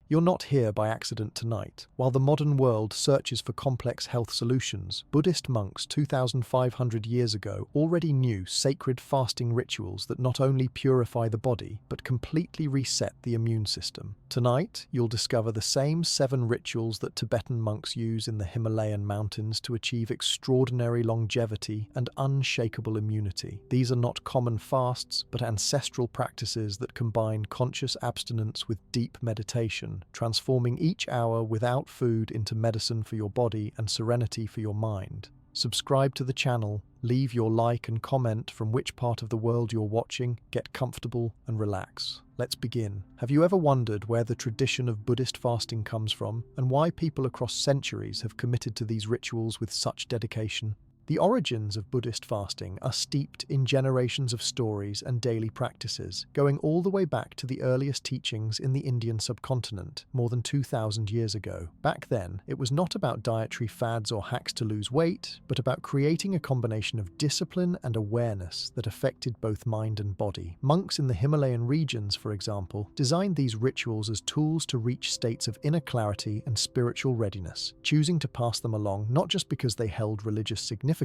You're not here by accident tonight. While the modern world searches for complex health solutions, Buddhist monks 2,500 years ago already knew sacred fasting rituals that not only purify the body, but completely reset the immune system. Tonight, you'll discover the same 7 rituals that Tibetan monks use in the Himalayan mountains to achieve extraordinary longevity and unshakable immunity. These are not common fasts, but ancestral practices that combine conscious abstinence with deep meditation, transforming each hour without food into medicine for your body and serenity for your mind. Subscribe to the channel, leave your like and comment from which part of the world you're watching, get comfortable and relax. Let's begin. Have you ever wondered where the tradition of Buddhist fasting comes from and why people across centuries have committed to these rituals with such dedication? The origins of Buddhist fasting are steeped in generations of stories and daily practices, going all the way back to the earliest teachings in the Indian subcontinent, more than 2,000 years ago. Back then, it was not about dietary fads or hacks to lose weight, but about creating a combination of discipline and awareness that affected both mind and body. Monks in the Himalayan regions, for example, designed these rituals as tools to reach states of inner clarity and spiritual readiness, choosing to pass them along not just because they held religious significance,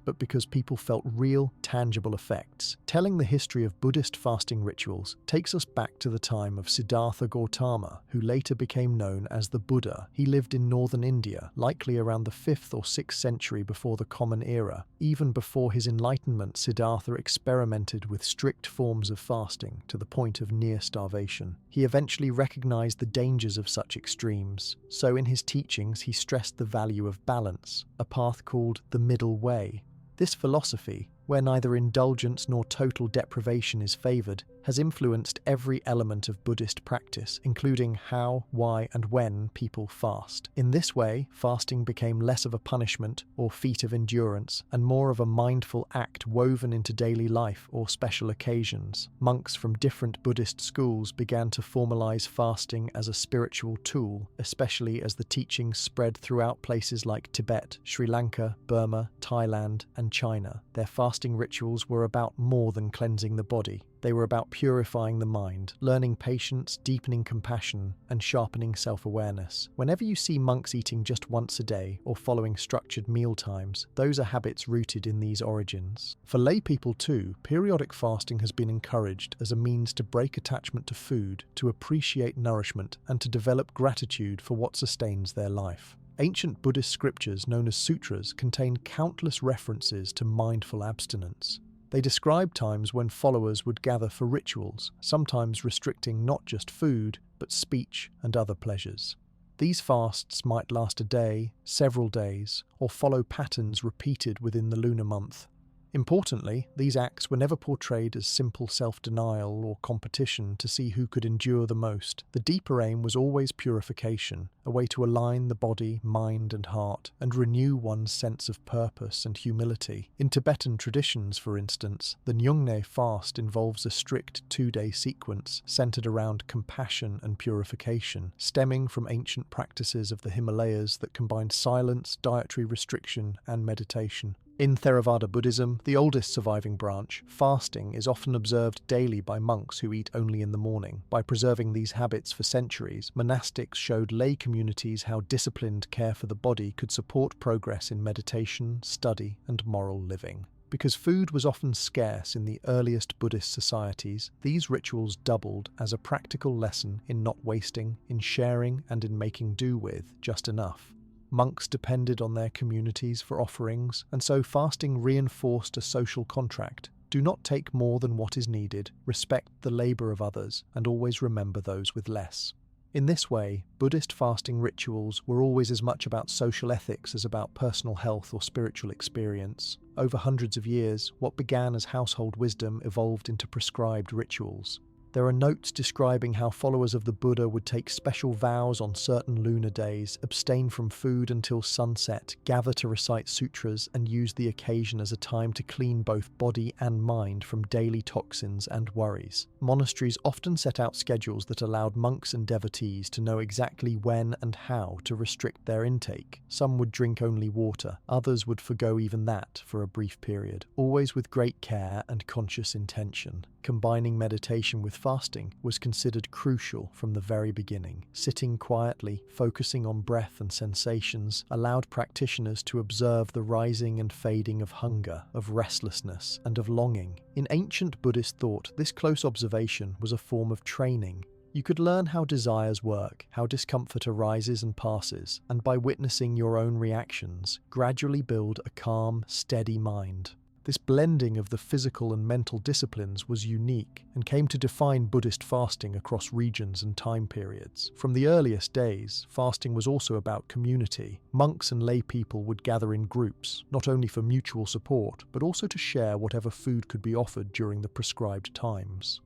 but because people felt real, tangible effects. Telling the history of Buddhist fasting rituals takes us back to the time of Siddhartha Gautama, who later became known as the Buddha. He lived in northern India, likely around the 5th or 6th century before the Common Era. Even before his enlightenment, Siddhartha experimented with strict forms of fasting to the point of near starvation. He eventually recognized the dangers of such extremes, so in his teachings he stressed the value of balance, a path called the middle way. This philosophy, where neither indulgence nor total deprivation is favored, has influenced every element of Buddhist practice, including how, why, and when people fast. In this way, fasting became less of a punishment or feat of endurance, and more of a mindful act woven into daily life or special occasions. Monks from different Buddhist schools began to formalize fasting as a spiritual tool, especially as the teachings spread throughout places like Tibet, Sri Lanka, Burma, Thailand, and China. Their fasting rituals were about more than cleansing the body. They were about purifying the mind, learning patience, deepening compassion, and sharpening self-awareness. Whenever you see monks eating just once a day or following structured meal times, those are habits rooted in these origins. For lay people too, periodic fasting has been encouraged as a means to break attachment to food, to appreciate nourishment, and to develop gratitude for what sustains their life. Ancient Buddhist scriptures known as sutras contain countless references to mindful abstinence. They describe times when followers would gather for rituals, sometimes restricting not just food, but speech and other pleasures. These fasts might last a day, several days, or follow patterns repeated within the lunar month. Importantly, these acts were never portrayed as simple self-denial or competition to see who could endure the most. The deeper aim was always purification, a way to align the body, mind, and heart, and renew one's sense of purpose and humility. In Tibetan traditions, for instance, the Nyungne fast involves a strict 2-day sequence centered around compassion and purification, stemming from ancient practices of the Himalayas that combined silence, dietary restriction, and meditation. In Theravada Buddhism, the oldest surviving branch, fasting is often observed daily by monks who eat only in the morning. By preserving these habits for centuries, monastics showed lay communities how disciplined care for the body could support progress in meditation, study, and moral living. Because food was often scarce in the earliest Buddhist societies, these rituals doubled as a practical lesson in not wasting, in sharing, and in making do with just enough. Monks depended on their communities for offerings, and so fasting reinforced a social contract. Do not take more than what is needed, respect the labor of others, and always remember those with less. In this way, Buddhist fasting rituals were always as much about social ethics as about personal health or spiritual experience. Over hundreds of years, what began as household wisdom evolved into prescribed rituals. There are notes describing how followers of the Buddha would take special vows on certain lunar days, abstain from food until sunset, gather to recite sutras, and use the occasion as a time to clean both body and mind from daily toxins and worries. Monasteries often set out schedules that allowed monks and devotees to know exactly when and how to restrict their intake. Some would drink only water, others would forgo even that for a brief period, always with great care and conscious intention. Combining meditation with fasting was considered crucial from the very beginning. Sitting quietly, focusing on breath and sensations, allowed practitioners to observe the rising and fading of hunger, of restlessness, and of longing. In ancient Buddhist thought, this close observation was a form of training. You could learn how desires work, how discomfort arises and passes, and by witnessing your own reactions, gradually build a calm, steady mind. This blending of the physical and mental disciplines was unique and came to define Buddhist fasting across regions and time periods. From the earliest days, fasting was also about community. Monks and lay people would gather in groups, not only for mutual support, but also to share whatever food could be offered during the prescribed times.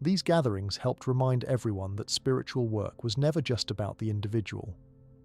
These gatherings helped remind everyone that spiritual work was never just about the individual.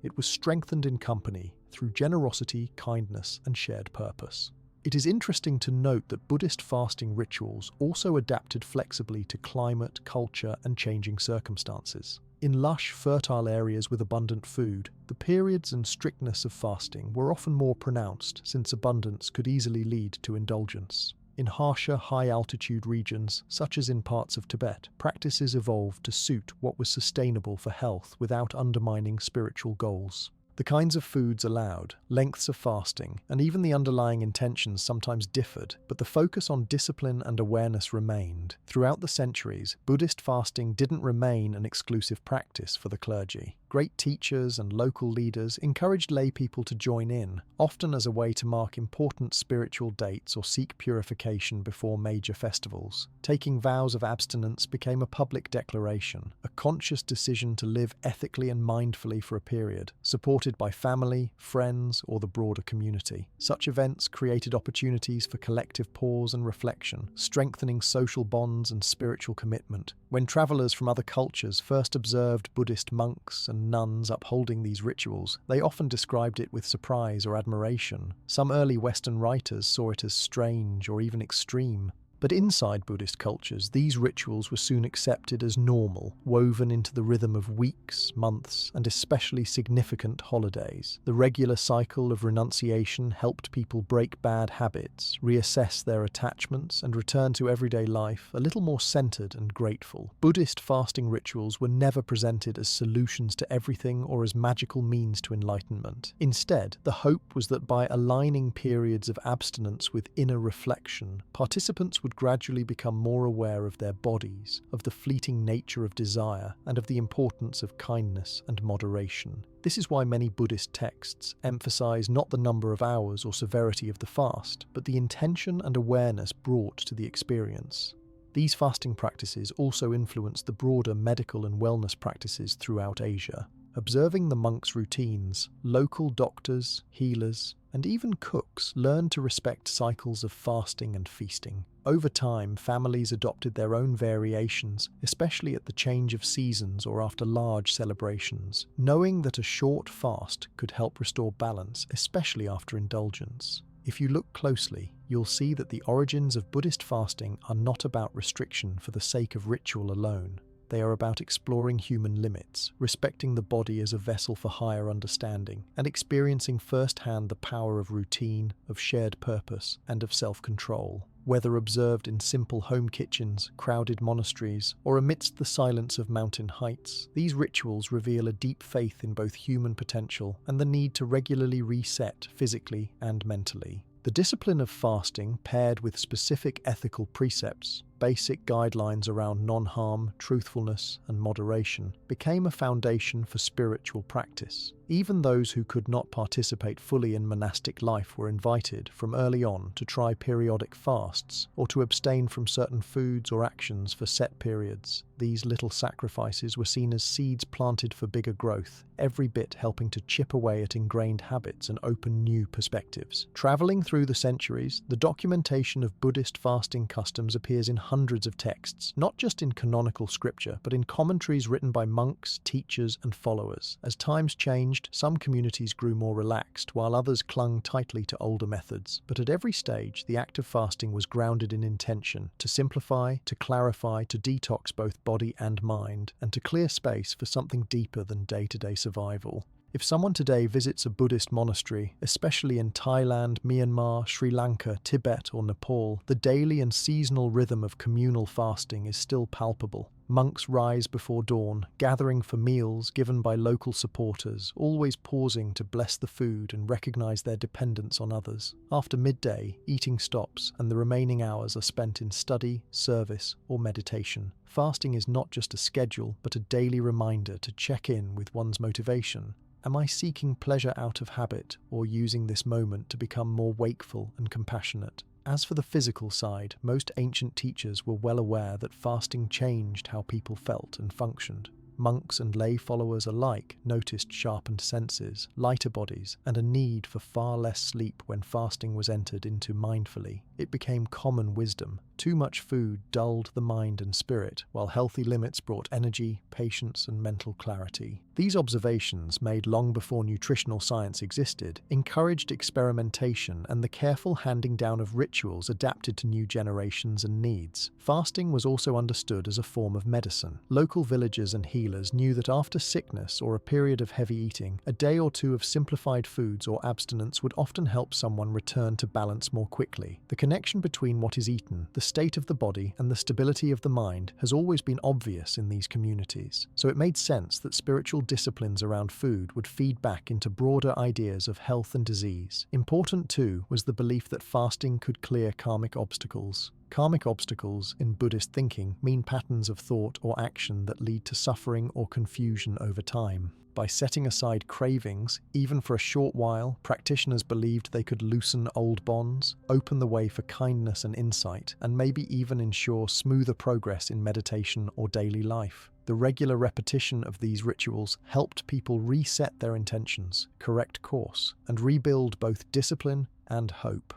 It was strengthened in company through generosity, kindness, and shared purpose. It is interesting to note that Buddhist fasting rituals also adapted flexibly to climate, culture, and changing circumstances. In lush, fertile areas with abundant food, the periods and strictness of fasting were often more pronounced, since abundance could easily lead to indulgence. In harsher, high-altitude regions, such as in parts of Tibet, practices evolved to suit what was sustainable for health without undermining spiritual goals. The kinds of foods allowed, lengths of fasting, and even the underlying intentions sometimes differed, but the focus on discipline and awareness remained. Throughout the centuries, Buddhist fasting didn't remain an exclusive practice for the clergy. Great teachers and local leaders encouraged lay people to join in, often as a way to mark important spiritual dates or seek purification before major festivals. Taking vows of abstinence became a public declaration, a conscious decision to live ethically and mindfully for a period, supported by family, friends, or the broader community. Such events created opportunities for collective pause and reflection, strengthening social bonds and spiritual commitment. When travelers from other cultures first observed Buddhist monks and nuns upholding these rituals, they often described it with surprise or admiration. Some early Western writers saw it as strange or even extreme. But inside Buddhist cultures, these rituals were soon accepted as normal, woven into the rhythm of weeks, months, and especially significant holidays. The regular cycle of renunciation helped people break bad habits, reassess their attachments, and return to everyday life a little more centered and grateful. Buddhist fasting rituals were never presented as solutions to everything or as magical means to enlightenment. Instead, the hope was that by aligning periods of abstinence with inner reflection, participants would gradually become more aware of their bodies, of the fleeting nature of desire, and of the importance of kindness and moderation. This is why many Buddhist texts emphasize not the number of hours or severity of the fast, but the intention and awareness brought to the experience. These fasting practices also influence the broader medical and wellness practices throughout Asia. Observing the monks' routines, local doctors, healers, and even cooks learned to respect cycles of fasting and feasting. Over time, families adopted their own variations, especially at the change of seasons or after large celebrations, knowing that a short fast could help restore balance, especially after indulgence. If you look closely, you'll see that the origins of Buddhist fasting are not about restriction for the sake of ritual alone. They are about exploring human limits, respecting the body as a vessel for higher understanding, and experiencing firsthand the power of routine, of shared purpose, and of self-control. Whether observed in simple home kitchens, crowded monasteries, or amidst the silence of mountain heights, these rituals reveal a deep faith in both human potential and the need to regularly reset physically and mentally. The discipline of fasting, paired with specific ethical precepts, basic guidelines around non-harm, truthfulness, and moderation, became a foundation for spiritual practice. Even those who could not participate fully in monastic life were invited from early on to try periodic fasts or to abstain from certain foods or actions for set periods. These little sacrifices were seen as seeds planted for bigger growth, every bit helping to chip away at ingrained habits and open new perspectives. Traveling through the centuries, the documentation of Buddhist fasting customs appears in hundreds of texts, not just in canonical scripture, but in commentaries written by monks, teachers, and followers. As times changed, some communities grew more relaxed, while others clung tightly to older methods. But at every stage, the act of fasting was grounded in intention, to simplify, to clarify, to detox both body and mind, and to clear space for something deeper than day-to-day survival. If someone today visits a Buddhist monastery, especially in Thailand, Myanmar, Sri Lanka, Tibet, or Nepal, the daily and seasonal rhythm of communal fasting is still palpable. Monks rise before dawn, gathering for meals given by local supporters, always pausing to bless the food and recognize their dependence on others. After midday, eating stops, and the remaining hours are spent in study, service, or meditation. Fasting is not just a schedule, but a daily reminder to check in with one's motivation. Am I seeking pleasure out of habit, or using this moment to become more wakeful and compassionate? As for the physical side, most ancient teachers were well aware that fasting changed how people felt and functioned. Monks and lay followers alike noticed sharpened senses, lighter bodies, and a need for far less sleep when fasting was entered into mindfully. It became common wisdom. Too much food dulled the mind and spirit, while healthy limits brought energy, patience, and mental clarity. These observations, made long before nutritional science existed, encouraged experimentation and the careful handing down of rituals adapted to new generations and needs. Fasting was also understood as a form of medicine. Local villagers and healers knew that after sickness or a period of heavy eating, a day or two of simplified foods or abstinence would often help someone return to balance more quickly. The connection between what is eaten, the state of the body, and the stability of the mind has always been obvious in these communities, so it made sense that spiritual disciplines around food would feed back into broader ideas of health and disease. Important too was the belief that fasting could clear karmic obstacles. Karmic obstacles, in Buddhist thinking, mean patterns of thought or action that lead to suffering or confusion over time. By setting aside cravings, even for a short while, practitioners believed they could loosen old bonds, open the way for kindness and insight, and maybe even ensure smoother progress in meditation or daily life. The regular repetition of these rituals helped people reset their intentions, correct course, and rebuild both discipline and hope.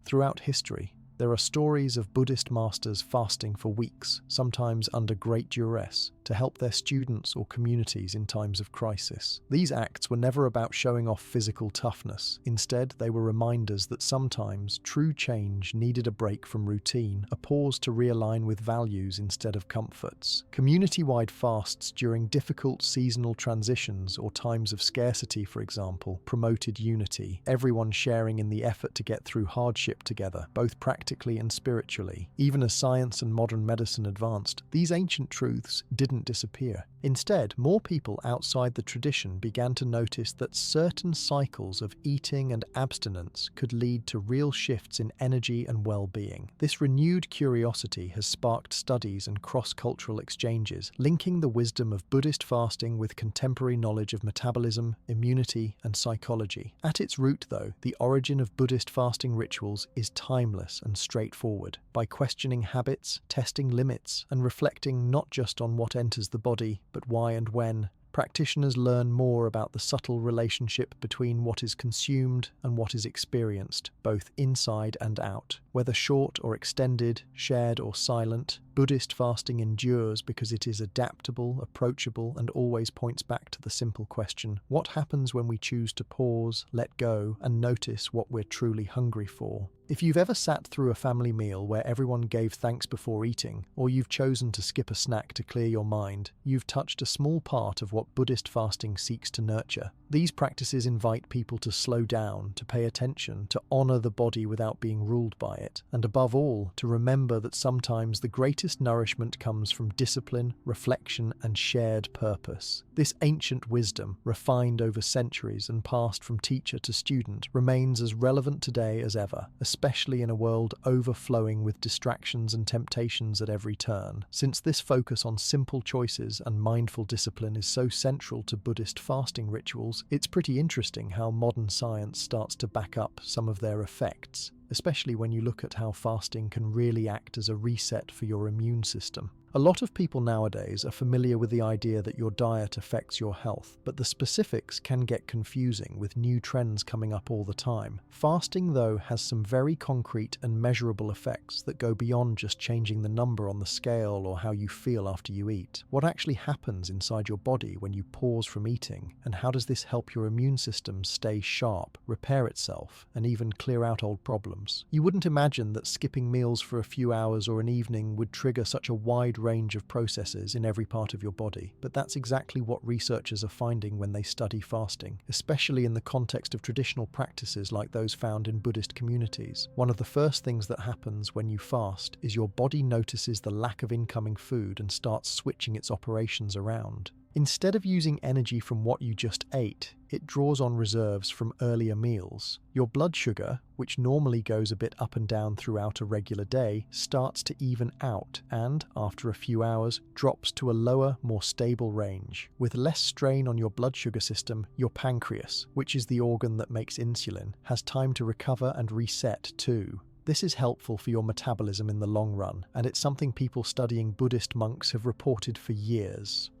Throughout history, there are stories of Buddhist masters fasting for weeks, sometimes under great duress, to help their students or communities in times of crisis. These acts were never about showing off physical toughness. Instead, they were reminders that sometimes true change needed a break from routine, a pause to realign with values instead of comforts. Community-wide fasts during difficult seasonal transitions or times of scarcity, for example, promoted unity, everyone sharing in the effort to get through hardship together, both practically and spiritually. Even as science and modern medicine advanced, these ancient truths didn't disappear. Instead, more people outside the tradition began to notice that certain cycles of eating and abstinence could lead to real shifts in energy and well-being. This renewed curiosity has sparked studies and cross-cultural exchanges, linking the wisdom of Buddhist fasting with contemporary knowledge of metabolism, immunity, and psychology. At its root, though, the origin of Buddhist fasting rituals is timeless and straightforward. By questioning habits, testing limits, and reflecting not just on what enters the body, but why and when, practitioners learn more about the subtle relationship between what is consumed and what is experienced, both inside and out. Whether short or extended, shared or silent, Buddhist fasting endures because it is adaptable, approachable, and always points back to the simple question: what happens when we choose to pause, let go, and notice what we're truly hungry for? If you've ever sat through a family meal where everyone gave thanks before eating, or you've chosen to skip a snack to clear your mind, you've touched a small part of what Buddhist fasting seeks to nurture. These practices invite people to slow down, to pay attention, to honor the body without being ruled by it, and above all, to remember that sometimes the greatest nourishment comes from discipline, reflection, and shared purpose. This ancient wisdom, refined over centuries and passed from teacher to student, remains as relevant today as ever, especially in a world overflowing with distractions and temptations at every turn. Since this focus on simple choices and mindful discipline is so central to Buddhist fasting rituals, it's pretty interesting how modern science starts to back up some of their effects, especially when you look at how fasting can really act as a reset for your immune system. A lot of people nowadays are familiar with the idea that your diet affects your health, but the specifics can get confusing with new trends coming up all the time. Fasting, though, has some very concrete and measurable effects that go beyond just changing the number on the scale or how you feel after you eat. What actually happens inside your body when you pause from eating, and how does this help your immune system stay sharp, repair itself, and even clear out old problems? You wouldn't imagine that skipping meals for a few hours or an evening would trigger such a wide range of processes in every part of your body, but that's exactly what researchers are finding when they study fasting, especially in the context of traditional practices like those found in Buddhist communities. One of the first things that happens when you fast is your body notices the lack of incoming food and starts switching its operations around. Instead of using energy from what you just ate, it draws on reserves from earlier meals. Your blood sugar, which normally goes a bit up and down throughout a regular day, starts to even out and, after a few hours, drops to a lower, more stable range. With less strain on your blood sugar system, your pancreas, which is the organ that makes insulin, has time to recover and reset too. This is helpful for your metabolism in the long run, and it's something people studying Buddhist monks have reported for years.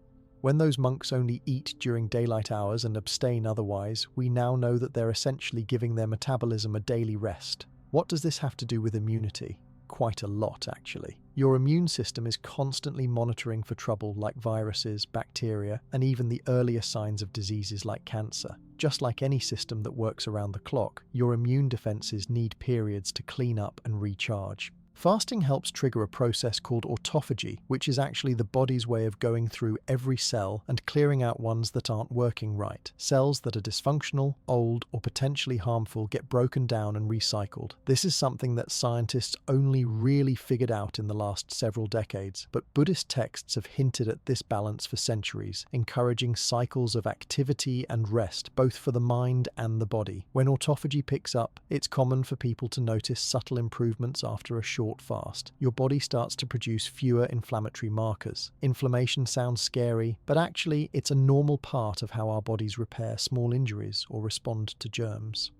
When those monks only eat during daylight hours and abstain otherwise, we now know that they're essentially giving their metabolism a daily rest. What does this have to do with immunity? Quite a lot, actually. Your immune system is constantly monitoring for trouble like viruses, bacteria, and even the earlier signs of diseases like cancer. Just like any system that works around the clock, your immune defenses need periods to clean up and recharge. Fasting helps trigger a process called autophagy, which is actually the body's way of going through every cell and clearing out ones that aren't working right. Cells that are dysfunctional, old, or potentially harmful get broken down and recycled. This is something that scientists only really figured out in the last several decades, but Buddhist texts have hinted at this balance for centuries, encouraging cycles of activity and rest, both for the mind and the body. When autophagy picks up, it's common for people to notice subtle improvements after a short fast. Your body starts to produce fewer inflammatory markers. Inflammation sounds scary, but actually it's a normal part of how our bodies repair small injuries or respond to germs.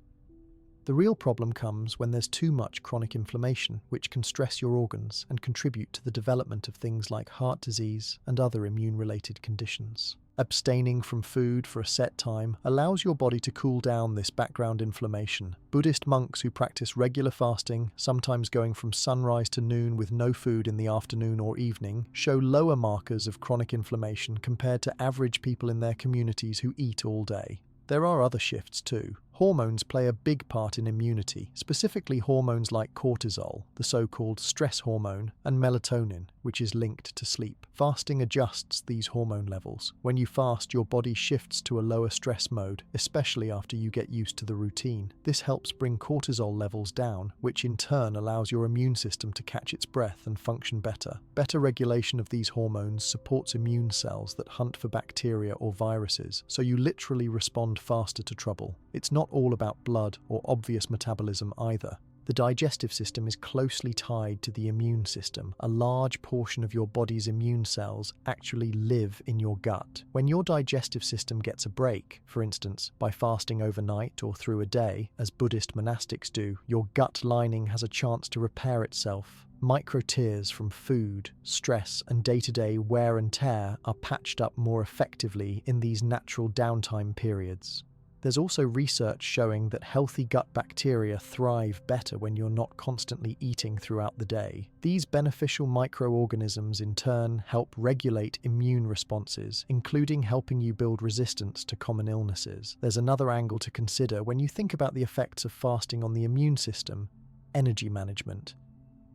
The real problem comes when there's too much chronic inflammation, which can stress your organs and contribute to the development of things like heart disease and other immune-related conditions. Abstaining from food for a set time allows your body to cool down this background inflammation. Buddhist monks who practice regular fasting, sometimes going from sunrise to noon with no food in the afternoon or evening, show lower markers of chronic inflammation compared to average people in their communities who eat all day. There are other shifts too. Hormones play a big part in immunity, specifically hormones like cortisol, the so-called stress hormone, and melatonin, which is linked to sleep. Fasting adjusts these hormone levels. When you fast, your body shifts to a lower stress mode, especially after you get used to the routine. This helps bring cortisol levels down, which in turn allows your immune system to catch its breath and function better. Better regulation of these hormones supports immune cells that hunt for bacteria or viruses, so you literally respond faster to trouble. It's not all about blood or obvious metabolism either. The digestive system is closely tied to the immune system. A large portion of your body's immune cells actually live in your gut. When your digestive system gets a break, for instance, by fasting overnight or through a day, as Buddhist monastics do, your gut lining has a chance to repair itself. Micro tears from food, stress, and day-to-day wear and tear are patched up more effectively in these natural downtime periods. There's also research showing that healthy gut bacteria thrive better when you're not constantly eating throughout the day. These beneficial microorganisms in turn help regulate immune responses, including helping you build resistance to common illnesses. There's another angle to consider when you think about the effects of fasting on the immune system: energy management.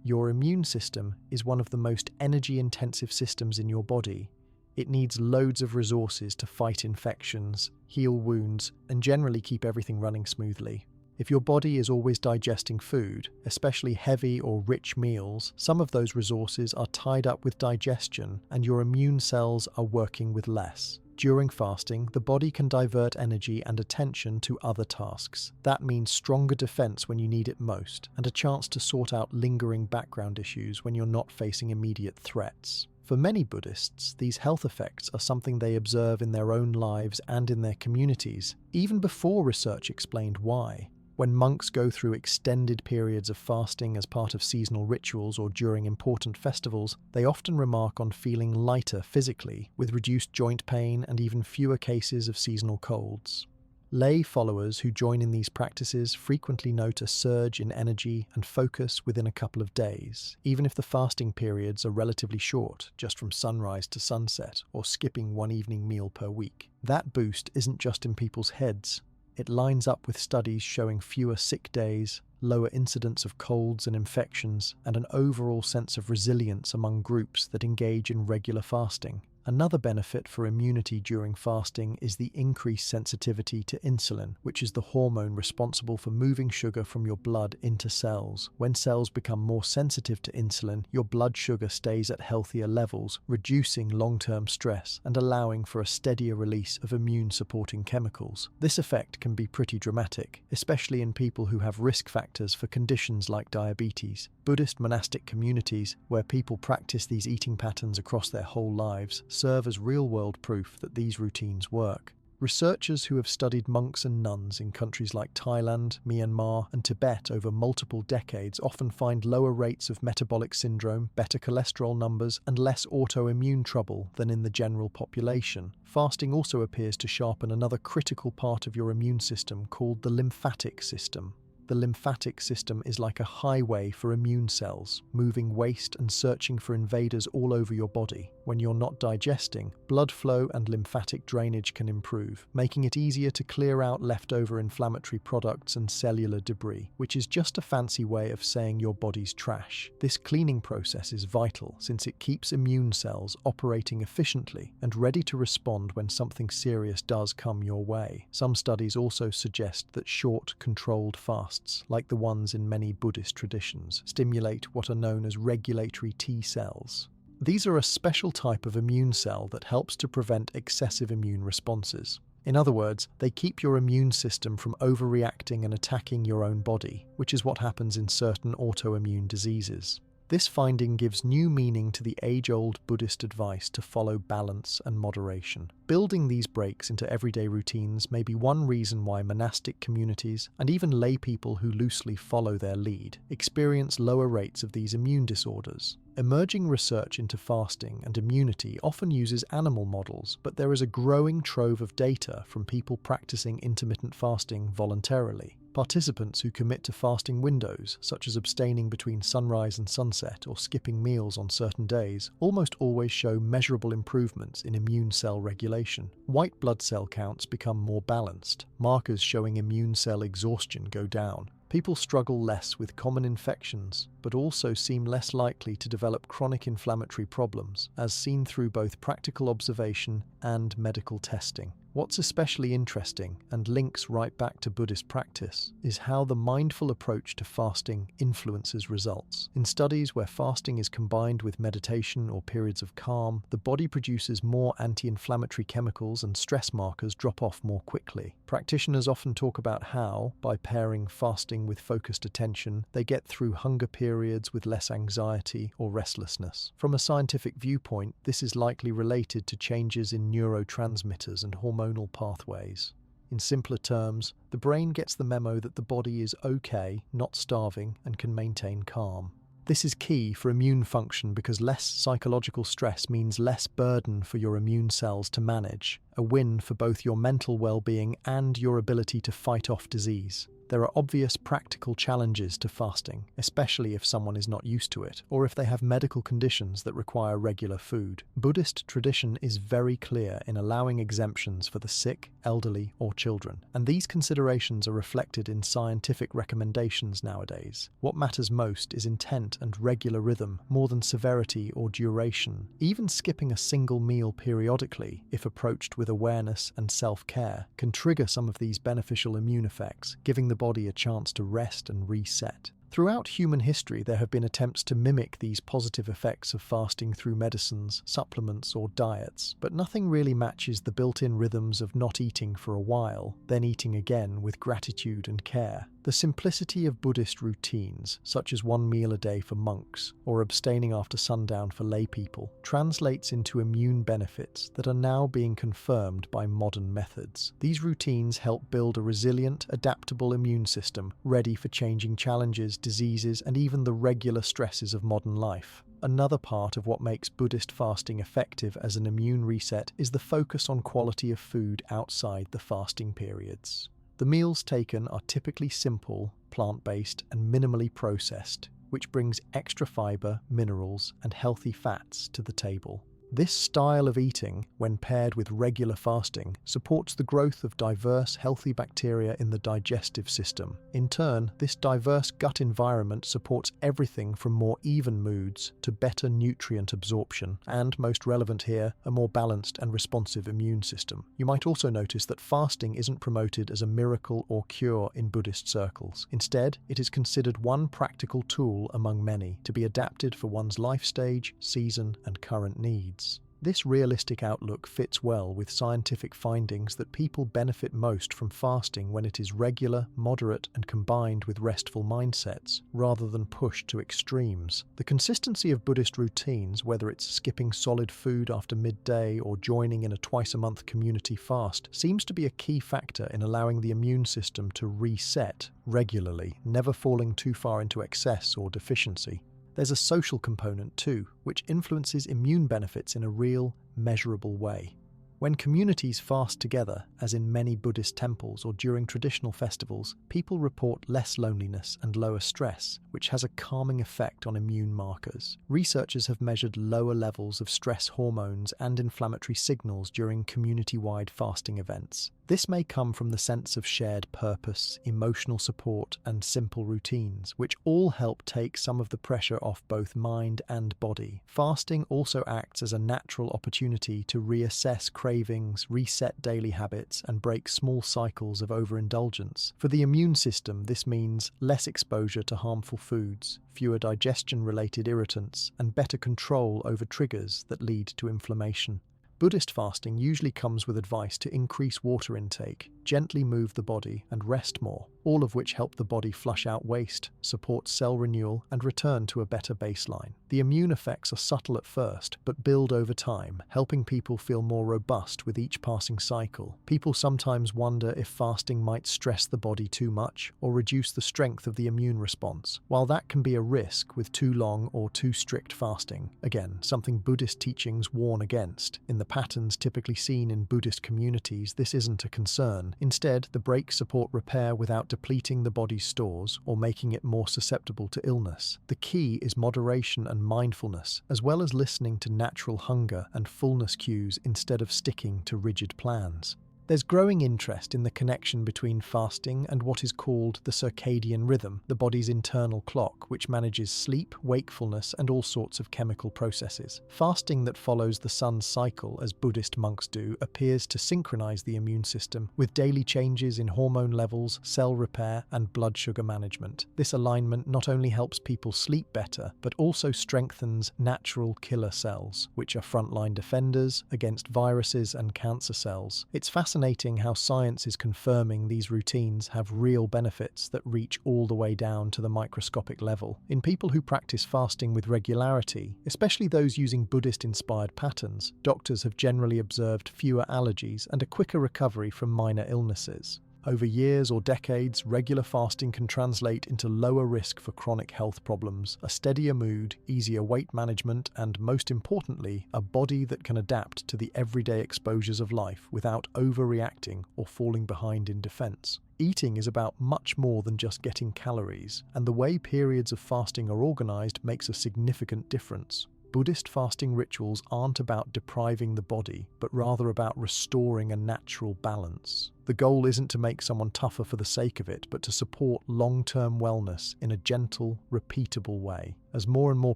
Your immune system is one of the most energy-intensive systems in your body. It needs loads of resources to fight infections, heal wounds, and generally keep everything running smoothly. If your body is always digesting food, especially heavy or rich meals, some of those resources are tied up with digestion and your immune cells are working with less. During fasting, the body can divert energy and attention to other tasks. That means stronger defense when you need it most, and a chance to sort out lingering background issues when you're not facing immediate threats. For many Buddhists, these health effects are something they observe in their own lives and in their communities, even before research explained why. When monks go through extended periods of fasting as part of seasonal rituals or during important festivals, they often remark on feeling lighter physically, with reduced joint pain and even fewer cases of seasonal colds. Lay followers who join in these practices frequently note a surge in energy and focus within a couple of days, even if the fasting periods are relatively short, just from sunrise to sunset, or skipping one evening meal per week. That boost isn't just in people's heads. It lines up with studies showing fewer sick days, lower incidence of colds and infections, and an overall sense of resilience among groups that engage in regular fasting. Another benefit for immunity during fasting is the increased sensitivity to insulin, which is the hormone responsible for moving sugar from your blood into cells. When cells become more sensitive to insulin, your blood sugar stays at healthier levels, reducing long-term stress and allowing for a steadier release of immune-supporting chemicals. This effect can be pretty dramatic, especially in people who have risk factors for conditions like diabetes. Buddhist monastic communities, where people practice these eating patterns across their whole lives, serve as real-world proof that these routines work. Researchers who have studied monks and nuns in countries like Thailand, Myanmar, and Tibet over multiple decades often find lower rates of metabolic syndrome, better cholesterol numbers, and less autoimmune trouble than in the general population. Fasting also appears to sharpen another critical part of your immune system called the lymphatic system. The lymphatic system is like a highway for immune cells, moving waste and searching for invaders all over your body. When you're not digesting, blood flow and lymphatic drainage can improve, making it easier to clear out leftover inflammatory products and cellular debris, which is just a fancy way of saying your body's trash. This cleaning process is vital since it keeps immune cells operating efficiently and ready to respond when something serious does come your way. Some studies also suggest that short, controlled fasts, like the ones in many Buddhist traditions, stimulate what are known as regulatory T cells. These are a special type of immune cell that helps to prevent excessive immune responses. In other words, they keep your immune system from overreacting and attacking your own body, which is what happens in certain autoimmune diseases. This finding gives new meaning to the age-old Buddhist advice to follow balance and moderation. Building these breaks into everyday routines may be one reason why monastic communities, and even lay people who loosely follow their lead, experience lower rates of these immune disorders. Emerging research into fasting and immunity often uses animal models, but there is a growing trove of data from people practicing intermittent fasting voluntarily. Participants who commit to fasting windows, such as abstaining between sunrise and sunset or skipping meals on certain days, almost always show measurable improvements in immune cell regulation. White blood cell counts become more balanced, markers showing immune cell exhaustion go down. People struggle less with common infections, but also seem less likely to develop chronic inflammatory problems, as seen through both practical observation and medical testing. What's especially interesting, and links right back to Buddhist practice, is how the mindful approach to fasting influences results. In studies where fasting is combined with meditation or periods of calm, the body produces more anti-inflammatory chemicals and stress markers drop off more quickly. Practitioners often talk about how, by pairing fasting with focused attention, they get through hunger periods with less anxiety or restlessness. From a scientific viewpoint, this is likely related to changes in neurotransmitters and hormonal pathways. In simpler terms, the brain gets the memo that the body is okay, not starving, and can maintain calm. This is key for immune function because less psychological stress means less burden for your immune cells to manage, a win for both your mental well-being and your ability to fight off disease. There are obvious practical challenges to fasting, especially if someone is not used to it, or if they have medical conditions that require regular food. Buddhist tradition is very clear in allowing exemptions for the sick, elderly, or children, and these considerations are reflected in scientific recommendations nowadays. What matters most is intent and regular rhythm, more than severity or duration. Even skipping a single meal periodically, if approached with awareness and self-care, can trigger some of these beneficial immune effects, giving the body a chance to rest and reset. Throughout human history, there have been attempts to mimic these positive effects of fasting through medicines, supplements, or diets, but nothing really matches the built-in rhythms of not eating for a while, then eating again with gratitude and care. The simplicity of Buddhist routines, such as one meal a day for monks, or abstaining after sundown for lay people, translates into immune benefits that are now being confirmed by modern methods. These routines help build a resilient, adaptable immune system, ready for changing challenges, diseases, and even the regular stresses of modern life. Another part of what makes Buddhist fasting effective as an immune reset is the focus on quality of food outside the fasting periods. The meals taken are typically simple, plant-based, and minimally processed, which brings extra fiber, minerals, and healthy fats to the table. This style of eating, when paired with regular fasting, supports the growth of diverse, healthy bacteria in the digestive system. In turn, this diverse gut environment supports everything from more even moods to better nutrient absorption, and, most relevant here, a more balanced and responsive immune system. You might also notice that fasting isn't promoted as a miracle or cure in Buddhist circles. Instead, it is considered one practical tool among many to be adapted for one's life stage, season, and current needs. This realistic outlook fits well with scientific findings that people benefit most from fasting when it is regular, moderate, and combined with restful mindsets, rather than pushed to extremes. The consistency of Buddhist routines, whether it's skipping solid food after midday or joining in a twice-a-month community fast, seems to be a key factor in allowing the immune system to reset regularly, never falling too far into excess or deficiency. There's a social component too, which influences immune benefits in a real, measurable way. When communities fast together, as in many Buddhist temples or during traditional festivals, people report less loneliness and lower stress, which has a calming effect on immune markers. Researchers have measured lower levels of stress hormones and inflammatory signals during community-wide fasting events. This may come from the sense of shared purpose, emotional support, and simple routines, which all help take some of the pressure off both mind and body. Fasting also acts as a natural opportunity to reassess cravings, reset daily habits, and break small cycles of overindulgence. For the immune system, this means less exposure to harmful foods, fewer digestion-related irritants, and better control over triggers that lead to inflammation. Buddhist fasting usually comes with advice to increase water intake, gently move the body, and rest more, all of which help the body flush out waste, support cell renewal, and return to a better baseline. The immune effects are subtle at first, but build over time, helping people feel more robust with each passing cycle. People sometimes wonder if fasting might stress the body too much or reduce the strength of the immune response. While that can be a risk with too long or too strict fasting, again, something Buddhist teachings warn against. In the patterns typically seen in Buddhist communities, this isn't a concern. Instead, the breaks support repair without depleting the body's stores or making it more susceptible to illness. The key is moderation and mindfulness, as well as listening to natural hunger and fullness cues instead of sticking to rigid plans. There's growing interest in the connection between fasting and what is called the circadian rhythm, the body's internal clock, which manages sleep, wakefulness, and all sorts of chemical processes. Fasting that follows the sun's cycle, as Buddhist monks do, appears to synchronize the immune system with daily changes in hormone levels, cell repair, and blood sugar management. This alignment not only helps people sleep better, but also strengthens natural killer cells, which are frontline defenders against viruses and cancer cells. It's fascinating how science is confirming these routines have real benefits that reach all the way down to the microscopic level. In people who practice fasting with regularity, especially those using Buddhist-inspired patterns, doctors have generally observed fewer allergies and a quicker recovery from minor illnesses. Over years or decades, regular fasting can translate into lower risk for chronic health problems, a steadier mood, easier weight management, and, most importantly, a body that can adapt to the everyday exposures of life without overreacting or falling behind in defense. Eating is about much more than just getting calories, and the way periods of fasting are organized makes a significant difference. Buddhist fasting rituals aren't about depriving the body, but rather about restoring a natural balance. The goal isn't to make someone tougher for the sake of it, but to support long-term wellness in a gentle, repeatable way. As more and more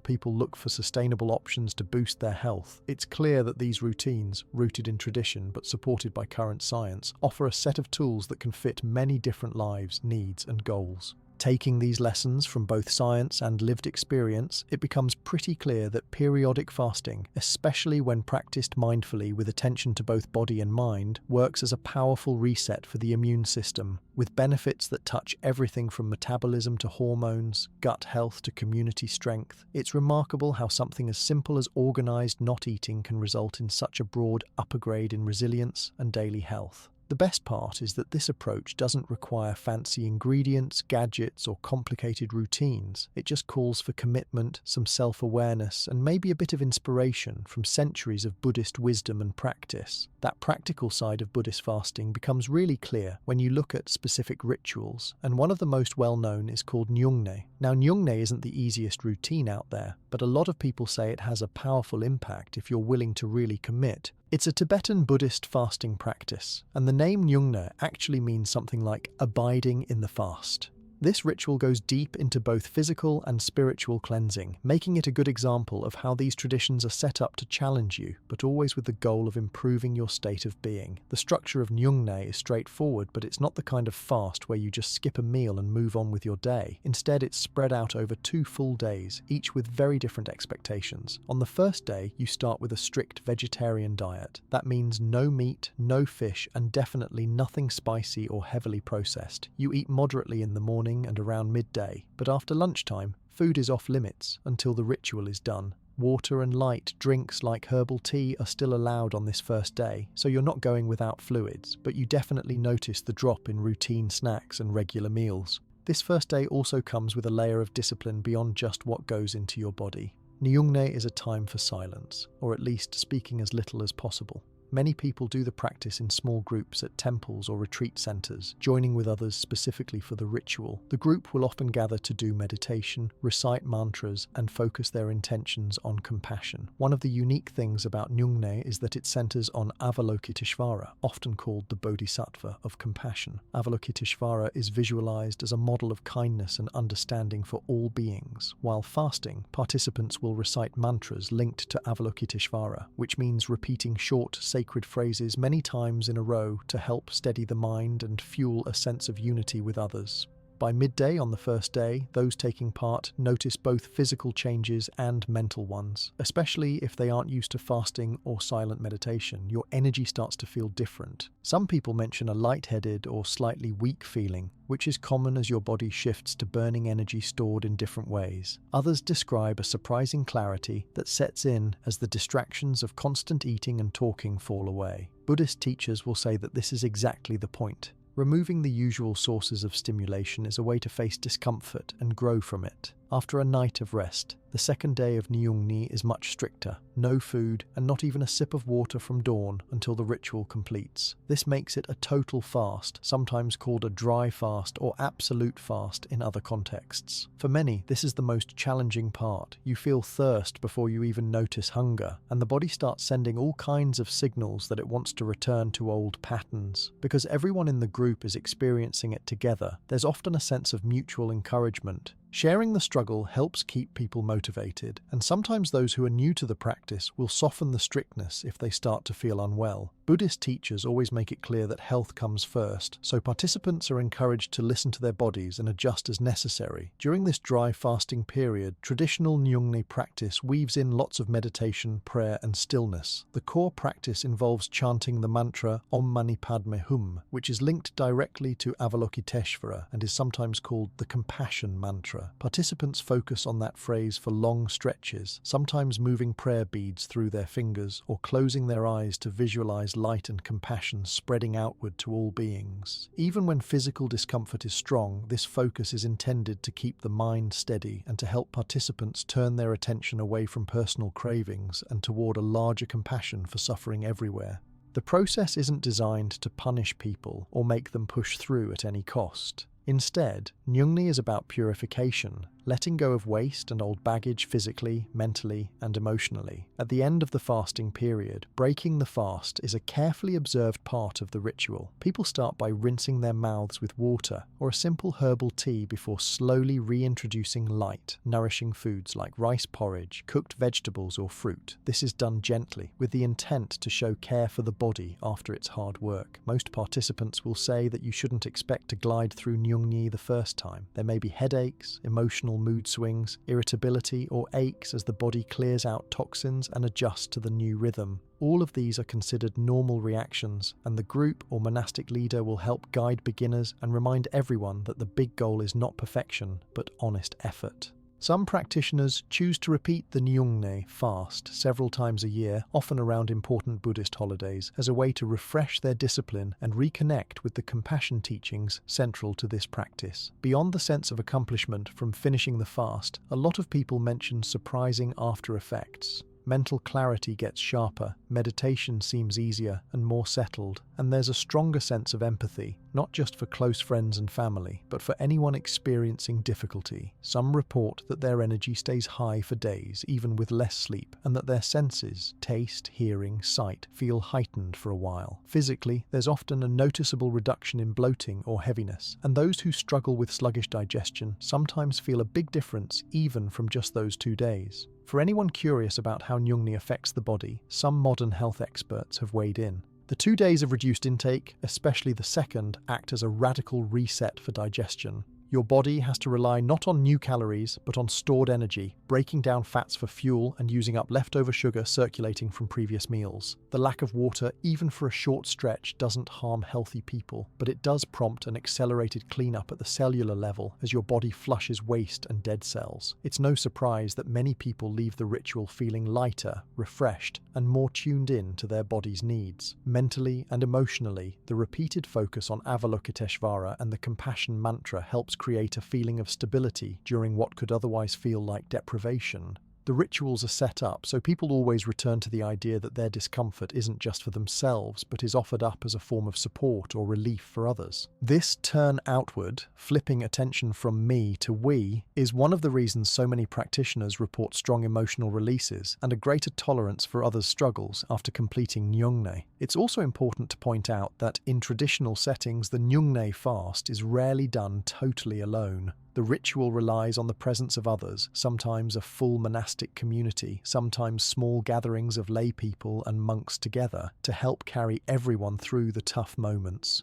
people look for sustainable options to boost their health, it's clear that these routines, rooted in tradition but supported by current science, offer a set of tools that can fit many different lives, needs, and goals. Taking these lessons from both science and lived experience, it becomes pretty clear that periodic fasting, especially when practiced mindfully with attention to both body and mind, works as a powerful reset for the immune system, with benefits that touch everything from metabolism to hormones, gut health to community strength. It's remarkable how something as simple as organized not eating can result in such a broad upgrade in resilience and daily health. The The best part is that this approach doesn't require fancy ingredients, gadgets, or complicated routines. It just calls for commitment, some self-awareness, and maybe a bit of inspiration from centuries of Buddhist wisdom and practice. That practical side of Buddhist fasting becomes really clear when you look at specific rituals, and one of the most well-known is called Nyungne. Now, Nyungne isn't the easiest routine out there, but a lot of people say it has a powerful impact if you're willing to really commit. It's a Tibetan Buddhist fasting practice, and the name Nyungne actually means something like abiding in the fast. This ritual goes deep into both physical and spiritual cleansing, making it a good example of how these traditions are set up to challenge you, but always with the goal of improving your state of being. The structure of Nyungne is straightforward, but it's not the kind of fast where you just skip a meal and move on with your day. Instead, it's spread out over 2 full days, each with very different expectations. On the first day, you start with a strict vegetarian diet. That means no meat, no fish, and definitely nothing spicy or heavily processed. You eat moderately in the morning and around midday, but after lunchtime, food is off limits until the ritual is done. Water and light drinks like herbal tea are still allowed on this first day, so you're not going without fluids, but you definitely notice the drop in routine snacks and regular meals. This first day also comes with a layer of discipline beyond just what goes into your body. Nyungne is a time for silence, or at least speaking as little as possible. Many people do the practice in small groups at temples or retreat centers, joining with others specifically for the ritual. The group will often gather to do meditation, recite mantras, and focus their intentions on compassion. One of the unique things about Nyungne is that it centers on Avalokiteshvara, often called the Bodhisattva of compassion. Avalokiteshvara is visualized as a model of kindness and understanding for all beings. While fasting, participants will recite mantras linked to Avalokiteshvara, which means repeating short, sacred phrases many times in a row to help steady the mind and fuel a sense of unity with others. By midday on the first day, those taking part notice both physical changes and mental ones. Especially if they aren't used to fasting or silent meditation, your energy starts to feel different. Some people mention a lightheaded or slightly weak feeling, which is common as your body shifts to burning energy stored in different ways. Others describe a surprising clarity that sets in as the distractions of constant eating and talking fall away. Buddhist teachers will say that this is exactly the point. Removing the usual sources of stimulation is a way to face discomfort and grow from it. After a night of rest, the second day of Nyungne is much stricter. No food and not even a sip of water from dawn until the ritual completes. This makes it a total fast, sometimes called a dry fast or absolute fast in other contexts. For many, this is the most challenging part. You feel thirst before you even notice hunger, and the body starts sending all kinds of signals that it wants to return to old patterns. Because everyone in the group is experiencing it together, there's often a sense of mutual encouragement. Sharing the struggle helps keep people motivated, and sometimes those who are new to the practice will soften the strictness if they start to feel unwell. Buddhist teachers always make it clear that health comes first, so participants are encouraged to listen to their bodies and adjust as necessary. During this dry fasting period, traditional Nyungne practice weaves in lots of meditation, prayer, and stillness. The core practice involves chanting the mantra Om Mani Padme Hum, which is linked directly to Avalokiteshvara and is sometimes called the compassion mantra. Participants focus on that phrase for long stretches, sometimes moving prayer beads through their fingers or closing their eyes to visualize light and compassion spreading outward to all beings. Even when physical discomfort is strong, this focus is intended to keep the mind steady and to help participants turn their attention away from personal cravings and toward a larger compassion for suffering everywhere. The process isn't designed to punish people or make them push through at any cost. Instead, Nyungne is about purification, letting go of waste and old baggage physically, mentally, and emotionally. At the end of the fasting period, breaking the fast is a carefully observed part of the ritual. People start by rinsing their mouths with water or a simple herbal tea before slowly reintroducing light, nourishing foods like rice porridge, cooked vegetables, or fruit. This is done gently, with the intent to show care for the body after its hard work. Most participants will say that you shouldn't expect to glide through Nyungne the first time. There may be headaches, emotional mood swings, irritability, or aches as the body clears out toxins and adjusts to the new rhythm. All of these are considered normal reactions, and the group or monastic leader will help guide beginners and remind everyone that the big goal is not perfection, but honest effort. Some practitioners choose to repeat the Nyungne fast several times a year, often around important Buddhist holidays, as a way to refresh their discipline and reconnect with the compassion teachings central to this practice. Beyond the sense of accomplishment from finishing the fast, a lot of people mention surprising after effects. Mental clarity gets sharper, meditation seems easier and more settled, and there's a stronger sense of empathy, not just for close friends and family, but for anyone experiencing difficulty. Some report that their energy stays high for days, even with less sleep, and that their senses, taste, hearing, sight, feel heightened for a while. Physically, there's often a noticeable reduction in bloating or heaviness, and those who struggle with sluggish digestion sometimes feel a big difference even from just those 2 days. For anyone curious about how Nyungne affects the body, some modern health experts have weighed in. The 2 days of reduced intake, especially the second, act as a radical reset for digestion. Your body has to rely not on new calories, but on stored energy, breaking down fats for fuel and using up leftover sugar circulating from previous meals. The lack of water, even for a short stretch, doesn't harm healthy people, but it does prompt an accelerated cleanup at the cellular level as your body flushes waste and dead cells. It's no surprise that many people leave the ritual feeling lighter, refreshed, and more tuned in to their body's needs. Mentally and emotionally, the repeated focus on Avalokiteshvara and the compassion mantra helps create a feeling of stability during what could otherwise feel like deprivation. The rituals are set up so people always return to the idea that their discomfort isn't just for themselves, but is offered up as a form of support or relief for others. This turn outward, flipping attention from me to we, is one of the reasons so many practitioners report strong emotional releases and a greater tolerance for others' struggles after completing Nyungne. It's also important to point out that in traditional settings, the Nyungne fast is rarely done totally alone. The ritual relies on the presence of others, sometimes a full monastic community, sometimes small gatherings of lay people and monks together, to help carry everyone through the tough moments.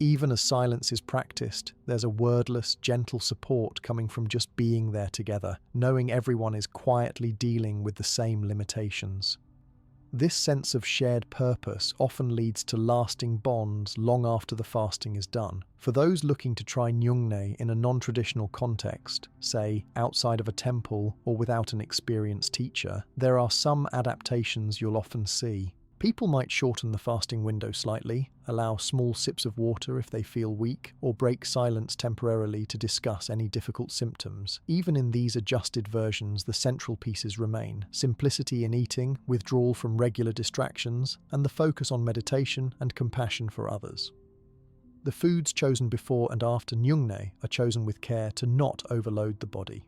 Even as silence is practiced, there's a wordless, gentle support coming from just being there together, knowing everyone is quietly dealing with the same limitations. This sense of shared purpose often leads to lasting bonds long after the fasting is done. For those looking to try Nyungne in a non-traditional context, say outside of a temple or without an experienced teacher, there are some adaptations you'll often see. People might shorten the fasting window slightly, allow small sips of water if they feel weak, or break silence temporarily to discuss any difficult symptoms. Even in these adjusted versions, the central pieces remain: simplicity in eating, withdrawal from regular distractions, and the focus on meditation and compassion for others. The foods chosen before and after Nyungne are chosen with care to not overload the body.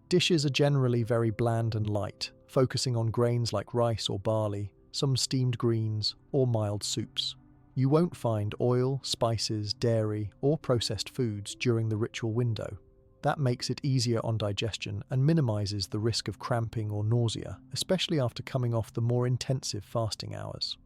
Dishes are generally very bland and light, focusing on grains like rice or barley, some steamed greens, or mild soups. You won't find oil, spices, dairy, or processed foods during the ritual window. That makes it easier on digestion and minimizes the risk of cramping or nausea, especially after coming off the more intensive fasting hours.